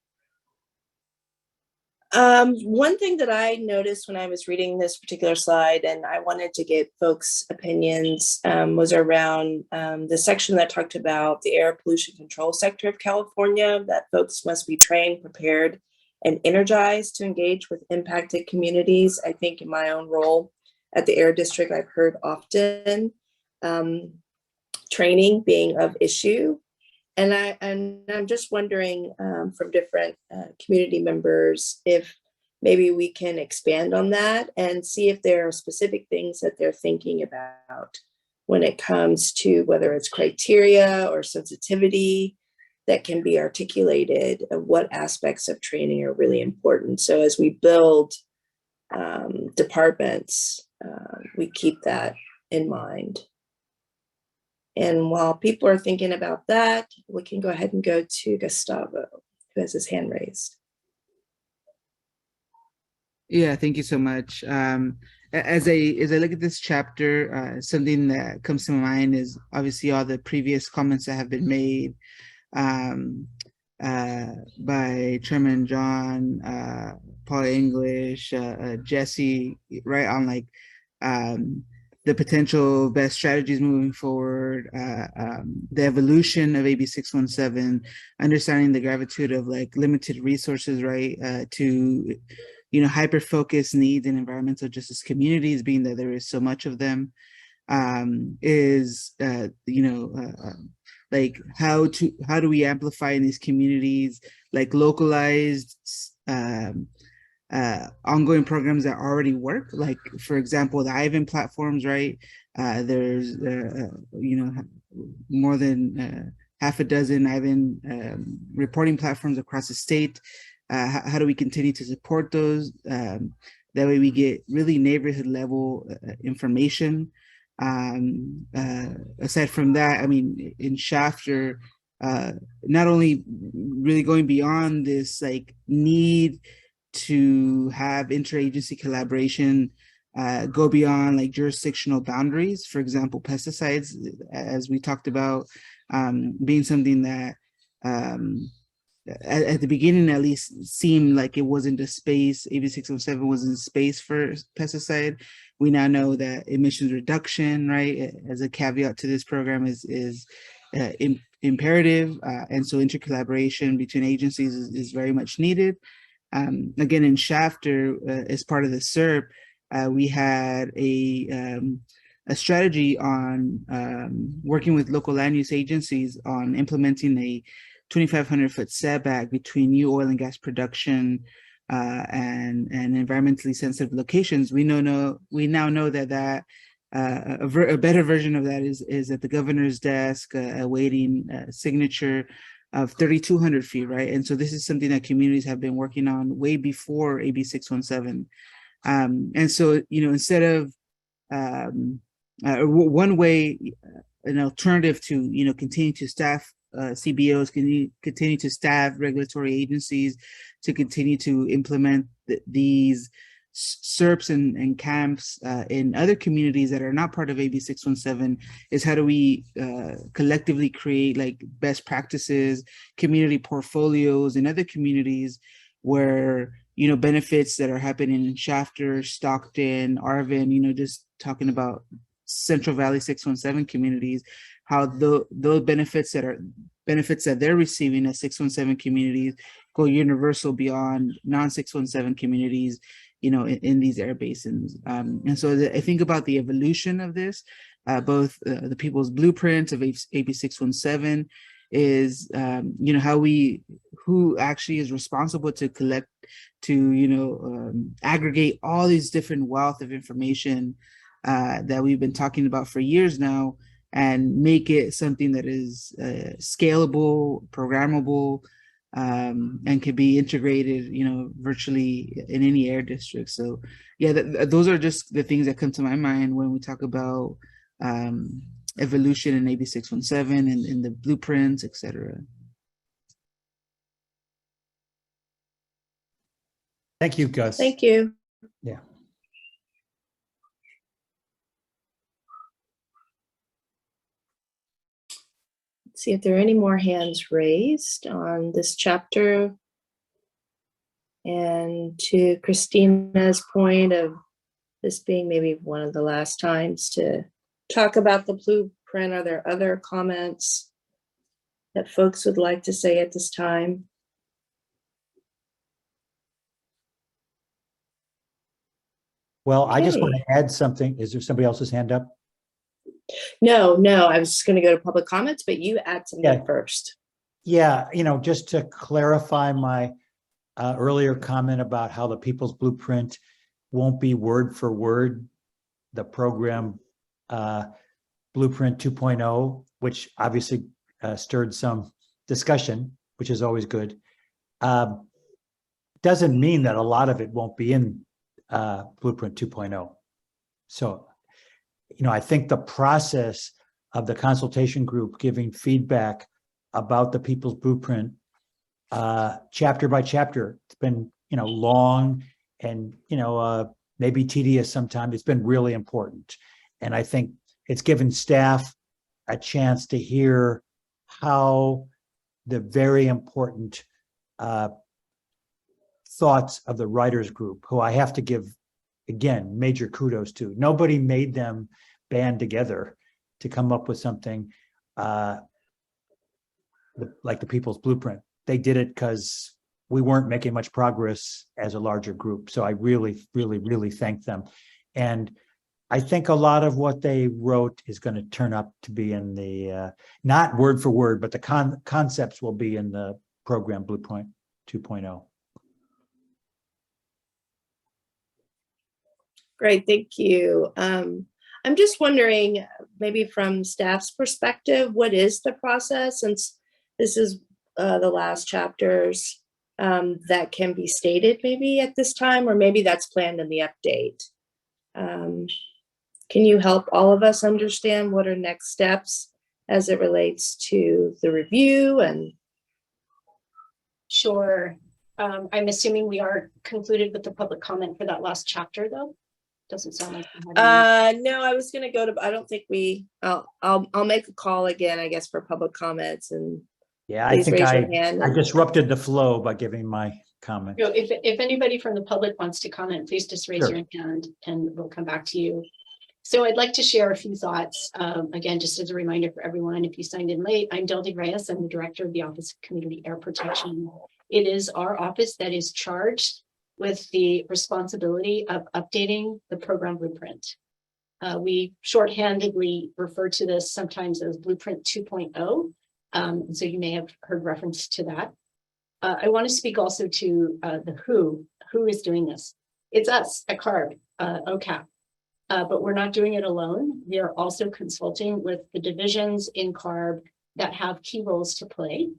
One thing that I noticed when I was reading this particular slide, and I wanted to get folks' opinions, was around the section that talked about the air pollution control sector of California, that folks must be trained, prepared, and energized to engage with impacted communities. I think in my own role at the Air District, I've heard often training being of issue. And I'm just wondering from different community members if maybe we can expand on that and see if there are specific things that they're thinking about when it comes to whether it's criteria or sensitivity that can be articulated of what aspects of training are really important. So as we build departments, we keep that in mind. And while people are thinking about that, we can go ahead and go to Gustavo, who has his hand raised. Yeah, thank you so much. As I look at this chapter, something that comes to mind is obviously all the previous comments that have been made by Chairman John, Paul English, Jesse, right on like the potential best strategies moving forward, the evolution of AB 617, understanding the gravitude of like limited resources, right, to, hyper-focused needs in environmental justice communities, being that there is so much of them, like how do we amplify in these communities, like localized, ongoing programs that already work, like for example the IVAN platforms, right? There's more than half a dozen IVAN reporting platforms across the state. How do we continue to support those? That way we get really neighborhood level information. Aside from that, I mean, in Shafter, not only really going beyond this like need to have interagency collaboration go beyond like jurisdictional boundaries. For example, pesticides, as we talked about, being something that at the beginning at least seemed like it wasn't a space, AB 617 wasn't space for pesticide. We now know that emissions reduction, right, as a caveat to this program is imperative. And so intercollaboration between agencies is very much needed. Again, in Shafter, as part of the SERP, we had a strategy on working with local land use agencies on implementing a 2,500-foot setback between new oil and gas production and environmentally sensitive locations. We now know that a better version of that is at the governor's desk, awaiting signature of 3,200 feet, right? And so this is something that communities have been working on way before AB 617. And so, instead of one way, an alternative to, continue to staff CBOs, continue to staff regulatory agencies to continue to implement these SERPs and camps in other communities that are not part of AB 617 is how do we collectively create like best practices, community portfolios in other communities where, benefits that are happening in Shafter, Stockton, Arvin, just talking about Central Valley 617 communities, how those benefits that they're receiving as 617 communities go universal beyond non-617 communities, in these air basins. And so I think about the evolution of this, both the People's Blueprint of AB 617 is, who actually is responsible to collect, to, aggregate all these different wealth of information that we've been talking about for years now, and make it something that is scalable, programmable, and can be integrated, virtually in any air district. So yeah, those are just the things that come to my mind when we talk about evolution in AB 617 and in the blueprints, et cetera. Thank you, Gus. Thank you. Yeah. Let's see if there are any more hands raised on this chapter. And to Christina's point of this being maybe one of the last times to talk about the blueprint, are there other comments that folks would like to say at this time? Well, I just want to add something. Is there somebody else's hand up? No, I was just going to go to public comments, but you add something first. Yeah, just to clarify my earlier comment about how the People's Blueprint won't be word for word the program Blueprint 2.0, which obviously stirred some discussion, which is always good. Doesn't mean that a lot of it won't be in Blueprint 2.0. So, I think the process of the consultation group giving feedback about the People's Blueprint, chapter by chapter, it's been, long and, maybe tedious sometimes. It's been really important. And I think it's given staff a chance to hear how the very important thoughts of the writers group, who I have to give, again, major kudos to. Nobody made them band together to come up with something like the People's Blueprint. They did it because we weren't making much progress as a larger group. So I really, really, really thank them. And I think a lot of what they wrote is going to turn up to be in the, not word for word, but the concepts will be in the program Blueprint 2.0. Great, thank you. I'm just wondering, maybe from staff's perspective, what is the process, since this is the last chapters that can be stated maybe at this time, or maybe that's planned in the update. Can you help all of us understand what are next steps as it relates to the review? And Sure. I'm assuming we are concluded with the public comment for that last chapter, though. Doesn't sound like we had any. No, I was going to go to, I don't think I'll make a call again, I guess, for public comments. And yeah, I think I disrupted the flow by giving my comment. If anybody from the public wants to comment, please just raise your hand and we'll come back to you. So I'd like to share a few thoughts. Again, just as a reminder for everyone, if you signed in late, I'm Deldy Reyes. I'm the director of the Office of Community Air Protection. It is our office that is charged with the responsibility of updating the program blueprint. We shorthandedly refer to this sometimes as Blueprint 2.0. So you may have heard reference to that. I want to speak also to the who is doing this. It's us at CARB, OCAP, but we're not doing it alone. We are also consulting with the divisions in CARB that have key roles to play.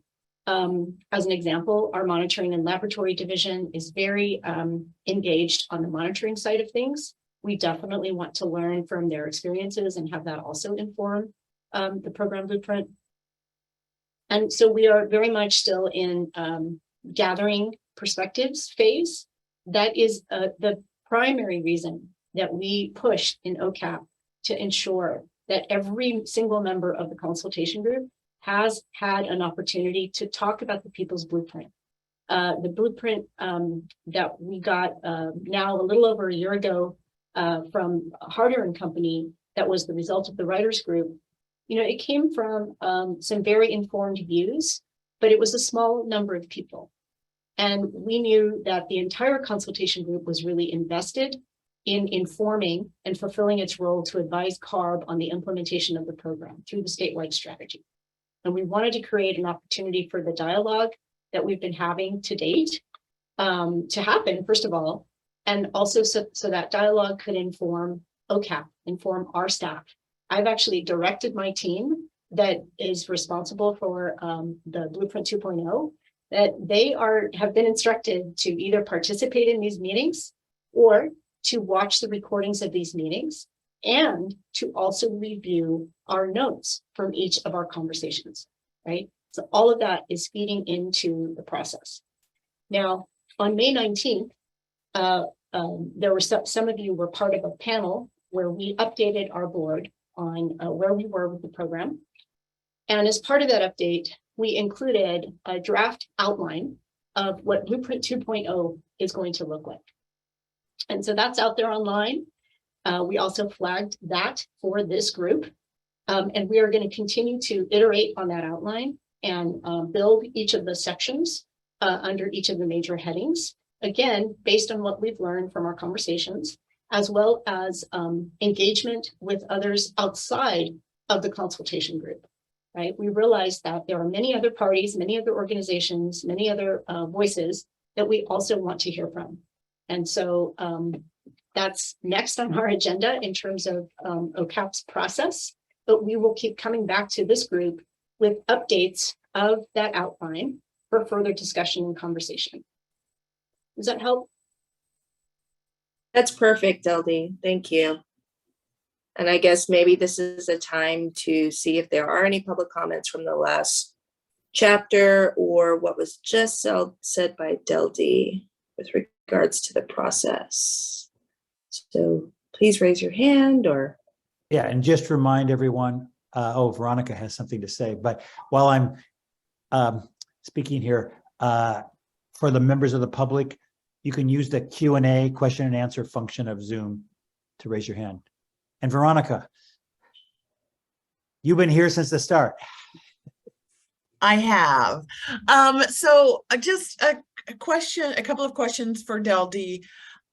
As an example, our monitoring and laboratory division is very engaged on the monitoring side of things. We definitely want to learn from their experiences and have that also inform the program blueprint. And so we are very much still in gathering perspectives phase. That is the primary reason that we push in OCAP to ensure that every single member of the consultation group has had an opportunity to talk about the People's Blueprint. The blueprint that we got now a little over a year ago from Harder & Company, that was the result of the writers group. It came from some very informed views, but it was a small number of people. And we knew that the entire consultation group was really invested in informing and fulfilling its role to advise CARB on the implementation of the program through the statewide strategy. And we wanted to create an opportunity for the dialogue that we've been having to date to happen, first of all, and also so that dialogue could inform OCAP, inform our staff. I've actually directed my team that is responsible for the Blueprint 2.0, that they have been instructed to either participate in these meetings or to watch the recordings of these meetings and to also review our notes from each of our conversations, right? So all of that is feeding into the process. Now, on May 19th, there were some of you were part of a panel where we updated our board on where we were with the program. And as part of that update, we included a draft outline of what Blueprint 2.0 is going to look like. And so that's out there online. We also flagged that for this group. And we are going to continue to iterate on that outline and build each of the sections under each of the major headings. Again, based on what we've learned from our conversations, as well as engagement with others outside of the consultation group, right? We realized that there are many other parties, many other organizations, many other voices that we also want to hear from. And so that's next on our agenda in terms of OCAP's process, but we will keep coming back to this group with updates of that outline for further discussion and conversation. Does that help? That's perfect, LD. Thank you. And I guess maybe this is a time to see if there are any public comments from the last chapter or what was just said by Deldy with regards to the process. So please raise your hand or. Yeah, and just remind everyone, Veronica has something to say, but while I'm speaking here, for the members of the public, you can use the Q&A question and answer function of Zoom to raise your hand. And Veronica, you've been here since the start. I have. So just a couple of questions for Deldy.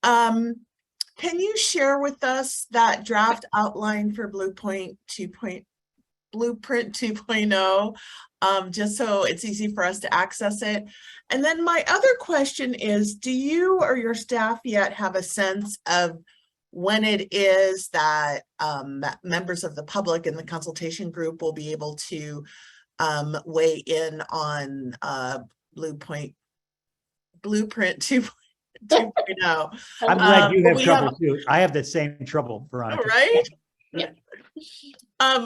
Can you share with us that draft outline for Blueprint 2.0, just so it's easy for us to access it? And then my other question is, do you or your staff yet have a sense of when it is that members of the public in the consultation group will be able to weigh in on Blueprint 2.0? I'm glad you have trouble too. I have the same trouble, Veronica. Right? Yeah.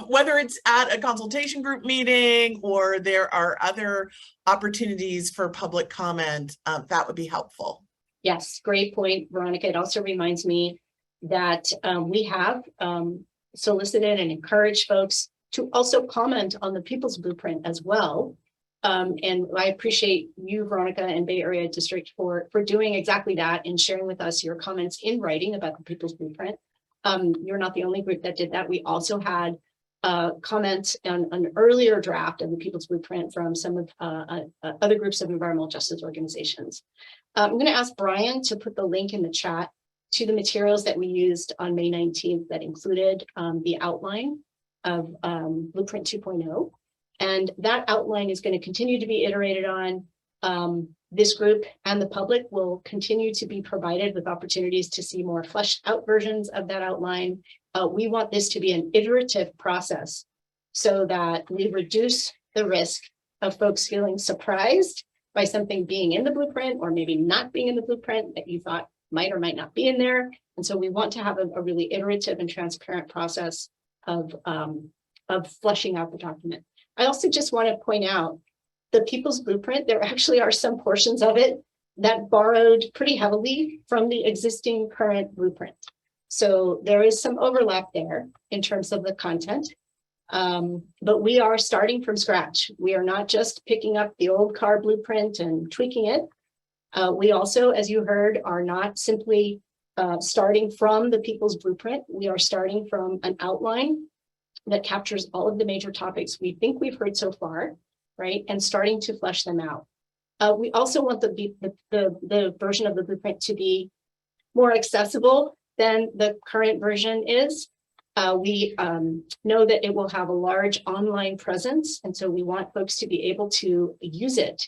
Whether it's at a consultation group meeting or there are other opportunities for public comment, that would be helpful. Yes, great point, Veronica. It also reminds me that we have solicited and encouraged folks to also comment on the People's Blueprint as well. And I appreciate you, Veronica, and Bay Area District for doing exactly that and sharing with us your comments in writing about the People's Blueprint. You're not the only group that did that. We also had comments on an earlier draft of the People's Blueprint from some of other groups of environmental justice organizations. I'm going to ask Brian to put the link in the chat to the materials that we used on May 19th that included the outline of Blueprint 2.0. And that outline is going to continue to be iterated on. This group and the public will continue to be provided with opportunities to see more fleshed out versions of that outline. We want this to be an iterative process so that we reduce the risk of folks feeling surprised by something being in the blueprint or maybe not being in the blueprint that you thought might or might not be in there. And so we want to have a really iterative and transparent process of fleshing out the document. I also just want to point out the People's Blueprint, there actually are some portions of it that borrowed pretty heavily from the existing current blueprint. So there is some overlap there in terms of the content, but we are starting from scratch. We are not just picking up the old CAR blueprint and tweaking it. We also, as you heard, are not simply starting from the People's Blueprint. We are starting from an outline that captures all of the major topics we think we've heard so far, right? And starting to flesh them out. We also want the version of the blueprint to be more accessible than the current version is. We know that it will have a large online presence, and so we want folks to be able to use it,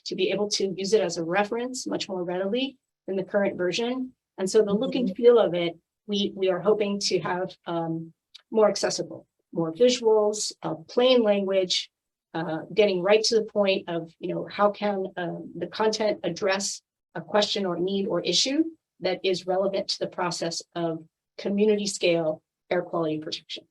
as a reference much more readily than the current version. And so the look and feel of it, we are hoping to have more accessible, more visuals, plain language, getting right to the point of, how can the content address a question or need or issue that is relevant to the process of community scale air quality protection.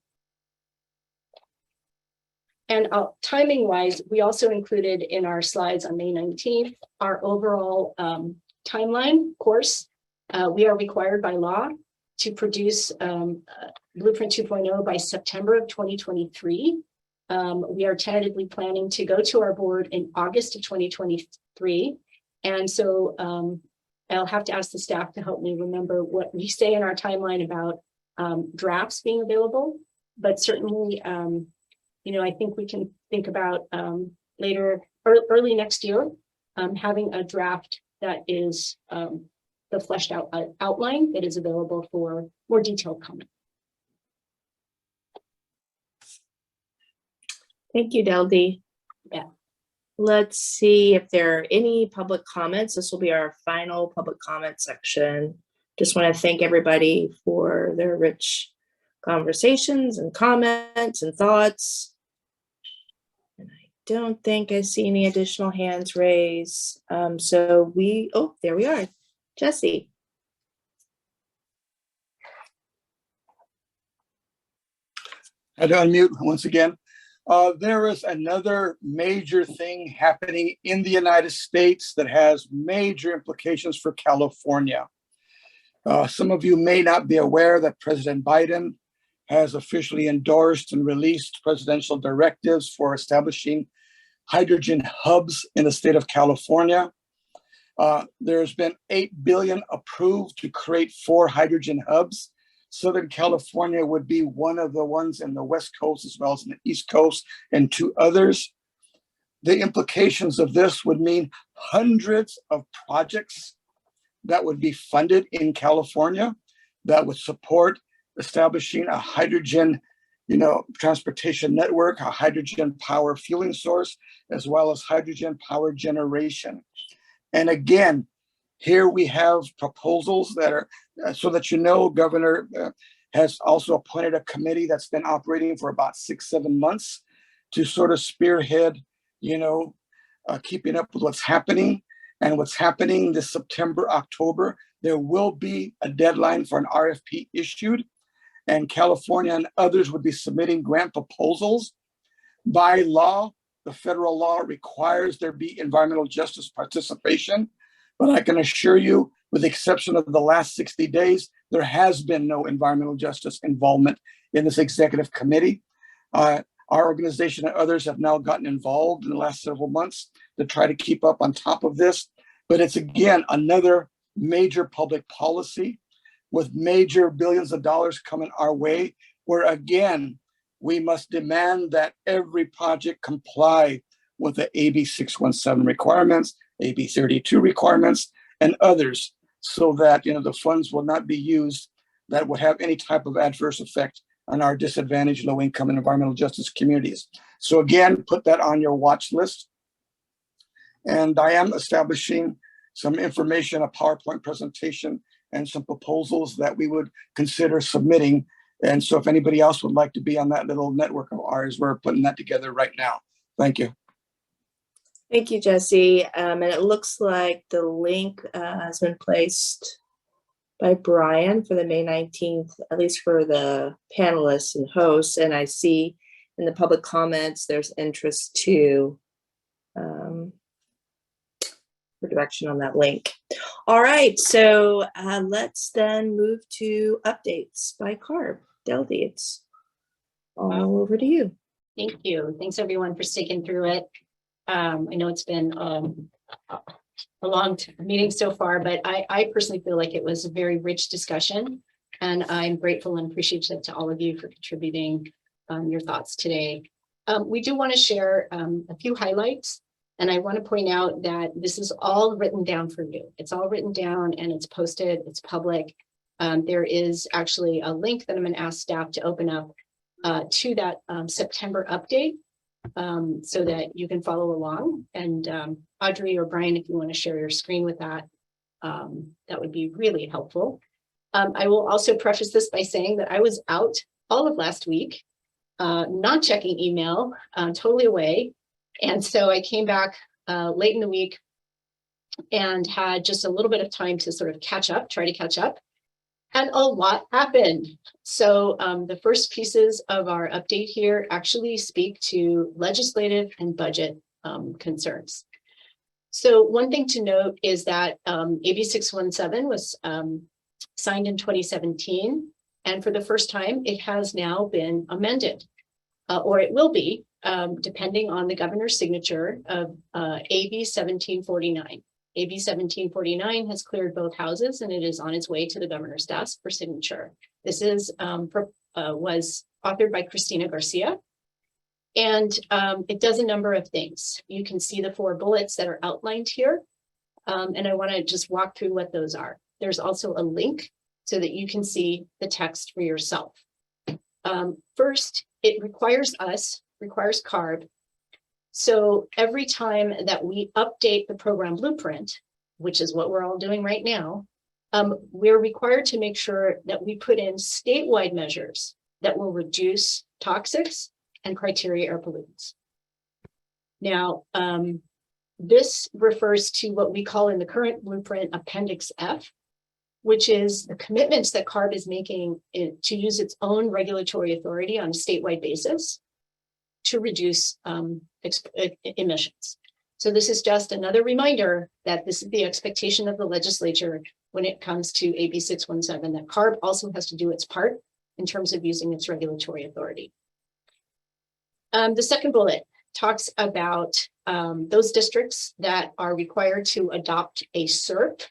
And timing wise, we also included in our slides on May 19th, our overall timeline course. We are required by law to produce Blueprint 2.0 by September of 2023. We are tentatively planning to go to our board in August of 2023. And so I'll have to ask the staff to help me remember what we say in our timeline about drafts being available, but certainly, I think we can think about later or early next year, having a draft that is the fleshed out outline that is available for more detailed comment. Thank you, Deldy. Yeah. Let's see if there are any public comments. This will be our final public comment section. Just want to thank everybody for their rich conversations and comments and thoughts. And I don't think I see any additional hands raised. So there we are. Jesse. I had to unmute once again. There is another major thing happening in the United States that has major implications for California. Some of you may not be aware that President Biden has officially endorsed and released presidential directives for establishing hydrogen hubs in the state of California. There's been $8 billion approved to create 4 hydrogen hubs. Southern California would be one of the ones in the West Coast as well as in the East Coast, and 2 others. The implications of this would mean hundreds of projects that would be funded in California that would support establishing a hydrogen, transportation network, a hydrogen power fueling source, as well as hydrogen power generation. And again, here we have proposals that are, so that Governor has also appointed a committee that's been operating for about 6-7 months to sort of spearhead, keeping up with what's happening. And what's happening this September, October, there will be a deadline for an RFP issued, and California and others would be submitting grant proposals. By law, the federal law requires there be environmental justice participation, but I can assure you, with the exception of the last 60 days, there has been no environmental justice involvement in this executive committee. Our organization and others have now gotten involved in the last several months to try to keep up on top of this. But it's, again, another major public policy with major billions of dollars coming our way, where, again, we must demand that every project comply with the AB 617 requirements, AB 32 requirements, and others, so that the funds will not be used that would have any type of adverse effect on our disadvantaged low-income and environmental justice communities. So again, put that on your watch list. And I am establishing some information, a PowerPoint presentation, and some proposals that we would consider submitting. And so if anybody else would like to be on that little network of ours, we're putting that together right now. Thank you. Thank you, Jesse. And it looks like the link has been placed by Brian for the May 19th, at least for the panelists and hosts. And I see in the public comments, there's interest to for direction on that link. All right, so let's then move to updates by CARB. Deldy, it's all over to you. Thank you. Thanks everyone for sticking through it. I know it's been a long meeting so far, but I personally feel like it was a very rich discussion, and I'm grateful and appreciative to all of you for contributing your thoughts today. We do want to share a few highlights, and I want to point out that this is all written down for you. It's all written down and it's posted, it's public. There is actually a link that I'm going to ask staff to open up to that September update so that you can follow along. And Audrey or Brian, if you want to share your screen with that, that would be really helpful. I will also preface this by saying that I was out all of last week, not checking email, totally away. And so I came back late in the week and had just a little bit of time to sort of try to catch up. And a lot happened. So the first pieces of our update here actually speak to legislative and budget concerns. So one thing to note is that AB 617 was signed in 2017. And for the first time, it has now been amended, or it will be, depending on the governor's signature of AB 1749. AB 1749 has cleared both houses and it is on its way to the governor's desk for signature. This is was authored by Cristina Garcia, and it does a number of things. You can see the 4 bullets that are outlined here, and I want to just walk through what those are. There's also a link so that you can see the text for yourself. First, it requires CARB. So every time that we update the program blueprint, which is what we're all doing right now, we're required to make sure that we put in statewide measures that will reduce toxics and criteria air pollutants. Now, this refers to what we call in the current blueprint Appendix F, which is the commitments that CARB is making to use its own regulatory authority on a statewide basis to reduce emissions. So this is just another reminder that this is the expectation of the legislature when it comes to AB 617, that CARB also has to do its part in terms of using its regulatory authority. The second bullet talks about those districts that are required to adopt a SERP,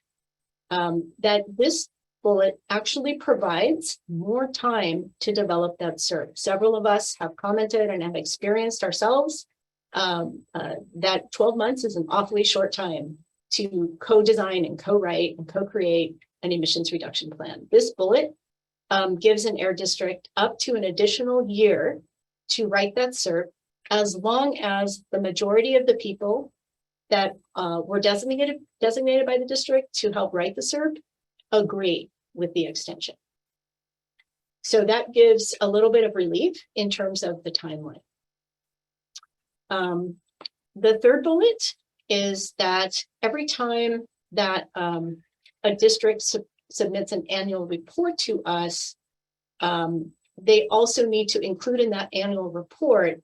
that this bullet actually provides more time to develop that SERP. Several of us have commented and have experienced ourselves that 12 months is an awfully short time to co-design and co-write and co-create an emissions reduction plan. This bullet gives an air district up to an additional year to write that SERP, as long as the majority of the people that were designated by the district to help write the SERP agree with the extension. So that gives a little bit of relief in terms of the timeline. The third bullet is that every time that a district submits an annual report to us, they also need to include in that annual report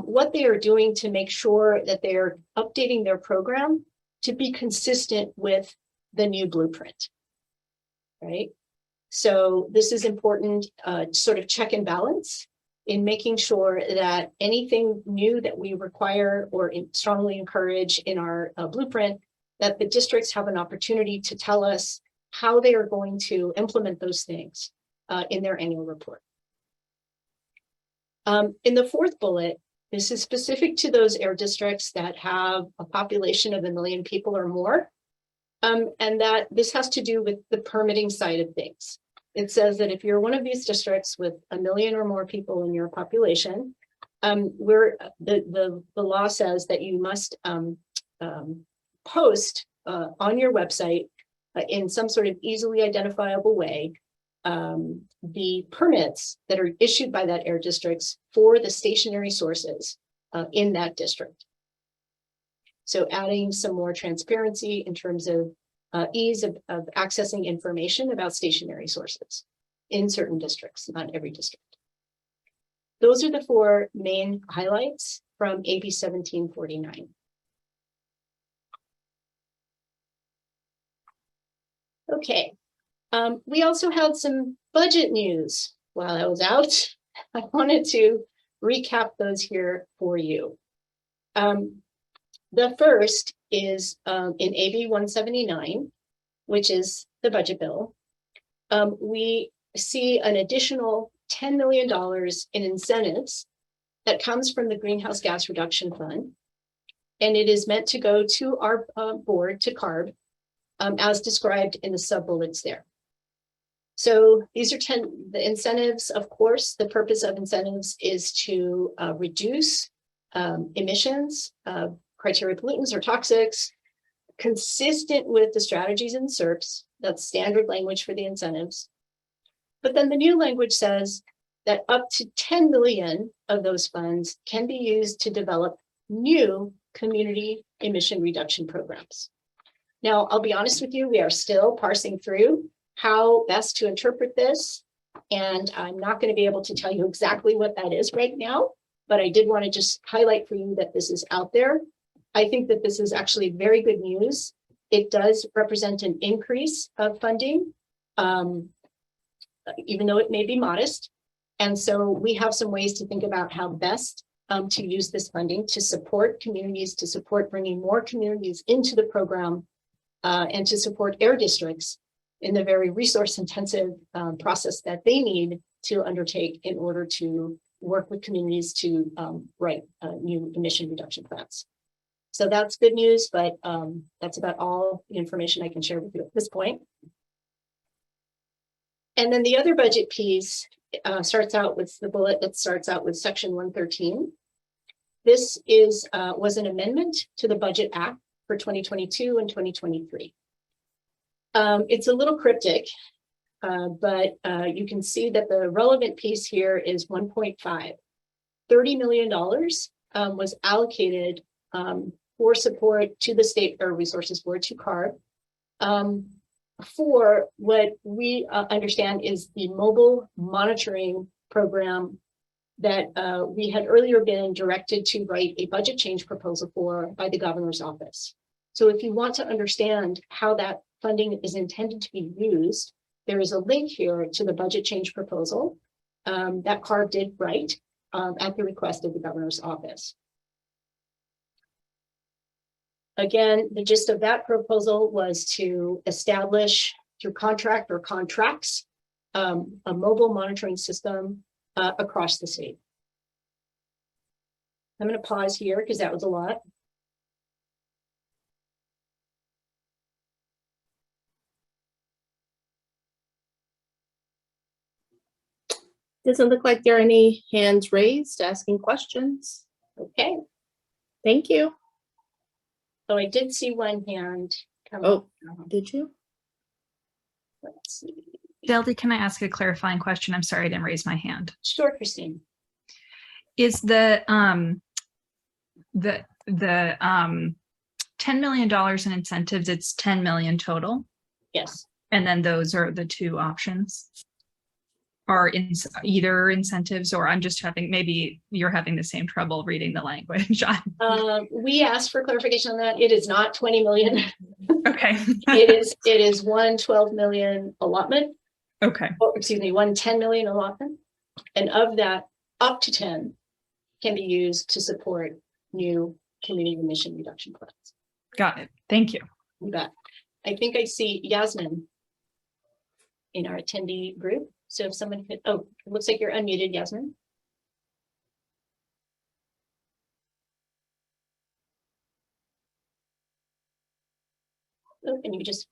what they are doing to make sure that they are updating their program to be consistent with the new blueprint, right? So this is important, sort of check and balance in making sure that anything new that we require or strongly encourage in our blueprint, that the districts have an opportunity to tell us how they are going to implement those things in their annual report. In the fourth bullet, this is specific to those air districts that have a population of 1 million people or more, and that this has to do with the permitting side of things. It says that if you're one of these districts with 1 million or more people in your population, the law says that you must post on your website in some sort of easily identifiable way the permits that are issued by that air districts for the stationary sources in that district. So adding some more transparency in terms of ease of accessing information about stationary sources in certain districts, not every district. Those are the 4 main highlights from AB 1749. Okay, we also had some budget news while I was out. I wanted to recap those here for you. The first is in AB 179, which is the budget bill. We see an additional $10 million in incentives that comes from the Greenhouse Gas Reduction Fund. And it is meant to go to our board, to CARB, as described in the sub-bullets there. So these are the incentives, of course. The purpose of incentives is to reduce emissions, criteria pollutants or toxics, consistent with the strategies in SERPs. That's standard language for the incentives. But then the new language says that up to 10 million of those funds can be used to develop new community emission reduction programs. Now, I'll be honest with you, we are still parsing through how best to interpret this. And I'm not going to be able to tell you exactly what that is right now, but I did want to just highlight for you that this is out there. I think that this is actually very good news. It does represent an increase of funding, even though it may be modest. And so we have some ways to think about how best to use this funding to support communities, to support bringing more communities into the program, and to support air districts in the very resource intensive process that they need to undertake in order to work with communities to write new emission reduction plans. So that's good news, but that's about all the information I can share with you at this point. And then the other budget piece starts out with the bullet that starts out with section 113. This was an amendment to the Budget Act for 2022 and 2023. It's a little cryptic, but you can see that the relevant piece here is 1.5. $30 million was allocated for support to the State Air Resources Board, to CARB, for what we understand is the mobile monitoring program that we had earlier been directed to write a budget change proposal for by the governor's office. So if you want to understand how that funding is intended to be used, there is a link here to the budget change proposal that CARB did write at the request of the governor's office. Again, the gist of that proposal was to establish through contract or contracts a mobile monitoring system across the state. I'm going to pause here because that was a lot. Doesn't look like there are any hands raised asking questions. Okay. Thank you. So I did see one hand come Oh, up. did you? Let's see. Deldy, can I ask a clarifying question? I'm sorry I didn't raise my hand. Sure, Christine. Is the $10 million in incentives, it's 10 million total? Yes. And then those are the two options? Are in either incentives, or I'm just having, maybe you're having the same trouble reading the language. We asked for clarification on that. It is not 20 million. Okay. it is one 12 million allotment. Okay. Oh, excuse me, one 10 million allotment. And of that, up to 10 can be used to support new community emission reduction plans. Got it. Thank you. You bet. I think I see Yasmin in our attendee group. So if someone could, oh, it looks like you're unmuted, Yasmin. Oh, and you just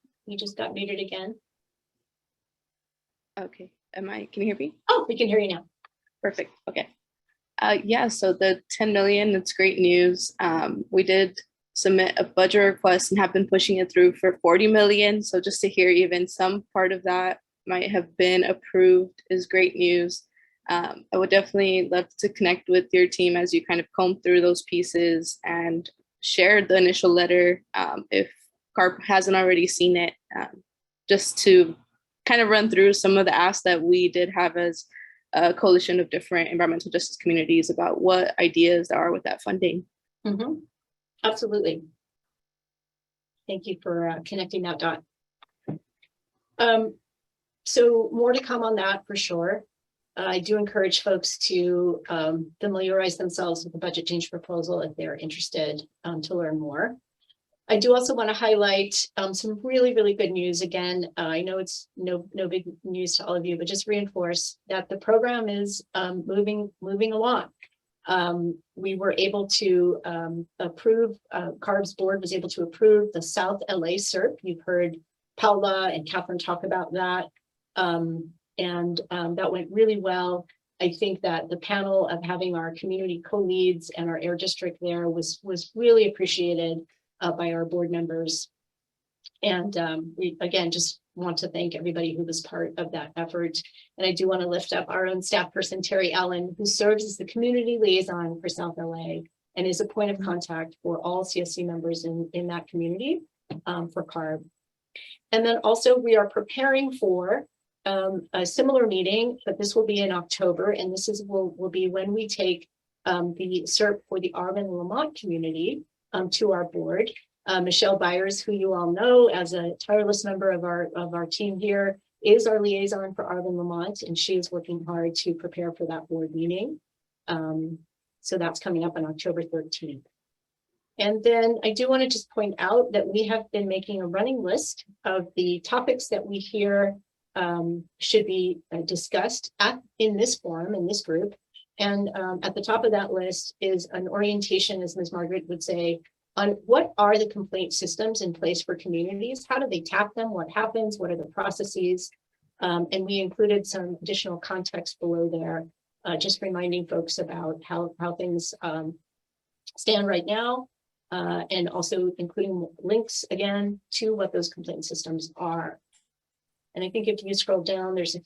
got muted again. Okay, can you hear me? Oh, we can hear you now. Perfect, okay. Yeah, so the 10 million, that's great news. We did submit a budget request and have been pushing it through for 40 million. So just to hear even some part of that might have been approved is great news. I would definitely love to connect with your team as you kind of comb through those pieces and share the initial letter if CARB hasn't already seen it, just to kind of run through some of the asks that we did have as a coalition of different environmental justice communities about what ideas there are with that funding. Mm-hmm. Absolutely. Thank you for connecting that dot. So more to come on that for sure. I do encourage folks to familiarize themselves with the budget change proposal if they're interested to learn more. I do also want to highlight some really, really good news. Again, I know it's no big news to all of you, but just reinforce that the program is moving along. We were able to approve, CARB's board was able to approve the South LA SERP. You've heard Paula and Catherine talk about that. That went really well. I think that the panel of having our community co-leads and our air district there was really appreciated by our board members. And we, again, just want to thank everybody who was part of that effort. And I do want to lift up our own staff person, Terry Allen, who serves as the community liaison for South LA and is a point of contact for all CSC members in that community for CARB. And then also we are preparing for a similar meeting, but this will be in October. And this will be when we take the CERP for the Arvin and Lamont community to our board. Michelle Byers, who you all know as a tireless member of our team here, is our liaison for Arvin Lamont, and she is working hard to prepare for that board meeting. So that's coming up on October 13th. And then I do want to just point out that we have been making a running list of the topics that we hear should be discussed in this forum, in this group. And at the top of that list is an orientation, as Ms. Margaret would say, on what are the complaint systems in place for communities? How do they tap them? What happens? What are the processes? And we included some additional context below there, just reminding folks about how things stand right now, and also including links again to what those complaint systems are. And I think if you scroll down, there's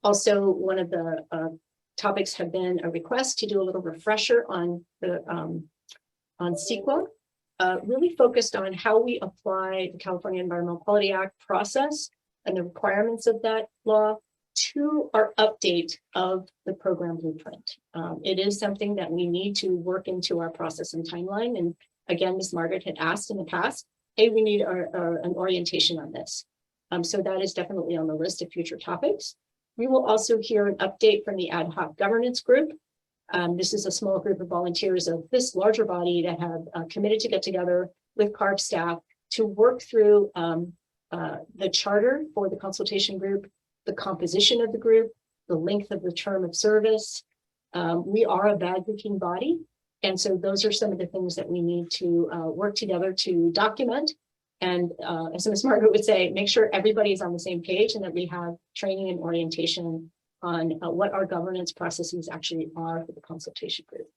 also one of the topics have been a request to do a little refresher on the on CEQA, really focused on how we apply the California Environmental Quality Act process and the requirements of that law to our update of the program blueprint. It is something that we need to work into our process and timeline. And again, Ms. Margaret had asked in the past, hey, we need an orientation on this. So that is definitely on the list of future topics. We will also hear an update from the ad hoc governance group. This is a small group of volunteers of this larger body that have committed to get together with CARB staff to work through the charter for the consultation group, the composition of the group, the length of the term of service. We are a bag-picking body. And so those are some of the things that we need to work together to document. And as Ms. Margaret would say, make sure everybody is on the same page and that we have training and orientation on what our governance processes actually are for the consultation group.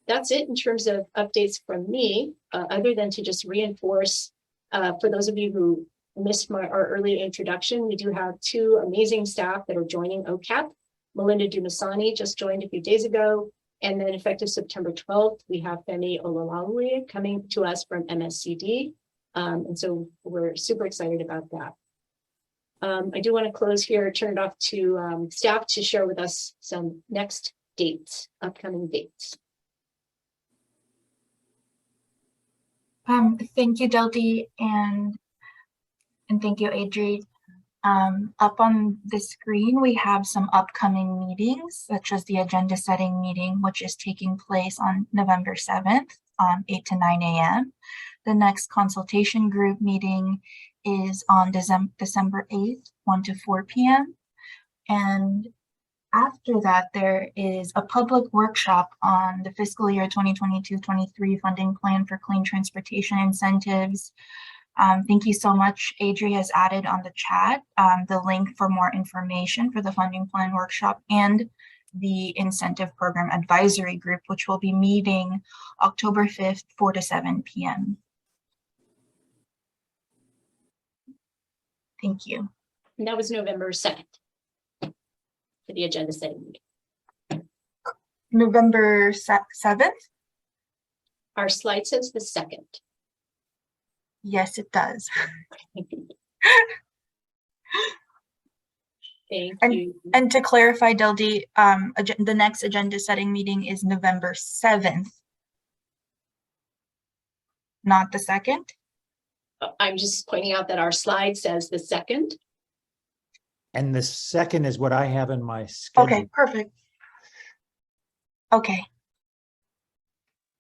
That's it in terms of updates from me, other than to just reinforce, for those of you who missed our early introduction, we do have two amazing staff that are joining OCAP. Melinda Dumasani just joined a few days ago. And then effective September 12th, we have Femi Olalawe coming to us from MSCD. And so we're super excited about that. I do want to close here, turn it off to staff to share with us some next dates, upcoming dates. Thank you, Delty, and thank you, Adri. Up on the screen, we have some upcoming meetings, such as the agenda setting meeting, which is taking place on November 7th, 8 to 9 a.m. The next consultation group meeting is on December 8th, 1 to 4 p.m. And after that, there is a public workshop on the fiscal year 2022-23 funding plan for clean transportation incentives. Thank you so much. Adri has added on the chat the link for more information for the funding plan workshop and the incentive program advisory group, which will be meeting October 5th, 4 to 7 p.m. Thank you. And that was November 2nd for the agenda setting meeting. November 7th? Our slide says the 2nd. Yes, it does. Thank you. And to clarify, Deldi, the next agenda setting meeting is November 7th, not the 2nd. I'm just pointing out that our slide says the 2nd. And the 2nd is what I have in my schedule. Okay, perfect. Okay.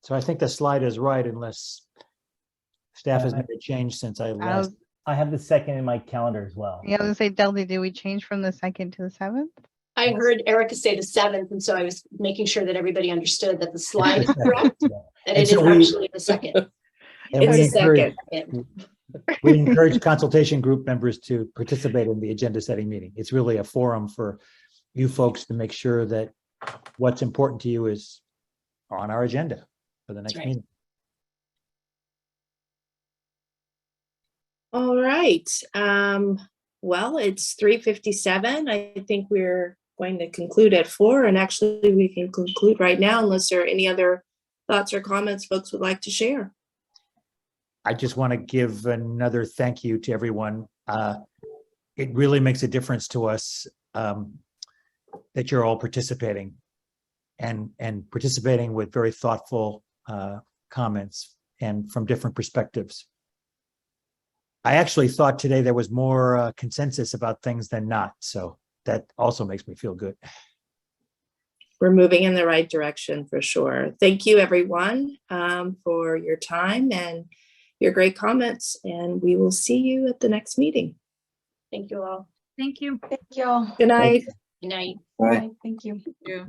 So I think the slide is right unless staff has made a change since I last. I have the 2nd in my calendar as well. Yeah, I was gonna say, Delty, did we change from the 2nd to the 7th? I heard Erica say the 7th, and so I was making sure that everybody understood that the slide is correct, that it is actually the 2nd. And It's the 2nd. We encourage consultation group members to participate in the agenda setting meeting. It's really a forum for you folks to make sure that what's important to you is on our agenda for the next right. meeting. All right. Well, it's 3:57. I think we're going to conclude at 4, and actually we can conclude right now unless there are any other thoughts or comments folks would like to share. I just want to give another thank you to everyone. It really makes a difference to us that you're all participating and participating with very thoughtful comments and from different perspectives. I actually thought today there was more consensus about things than not, so that also makes me feel good. We're moving in the right direction for sure. Thank you, everyone, for your time and your great comments, and we will see you at the next meeting. Thank you all. Thank you. Thank you all. Good night. Good night. Right. Thank you. Yeah.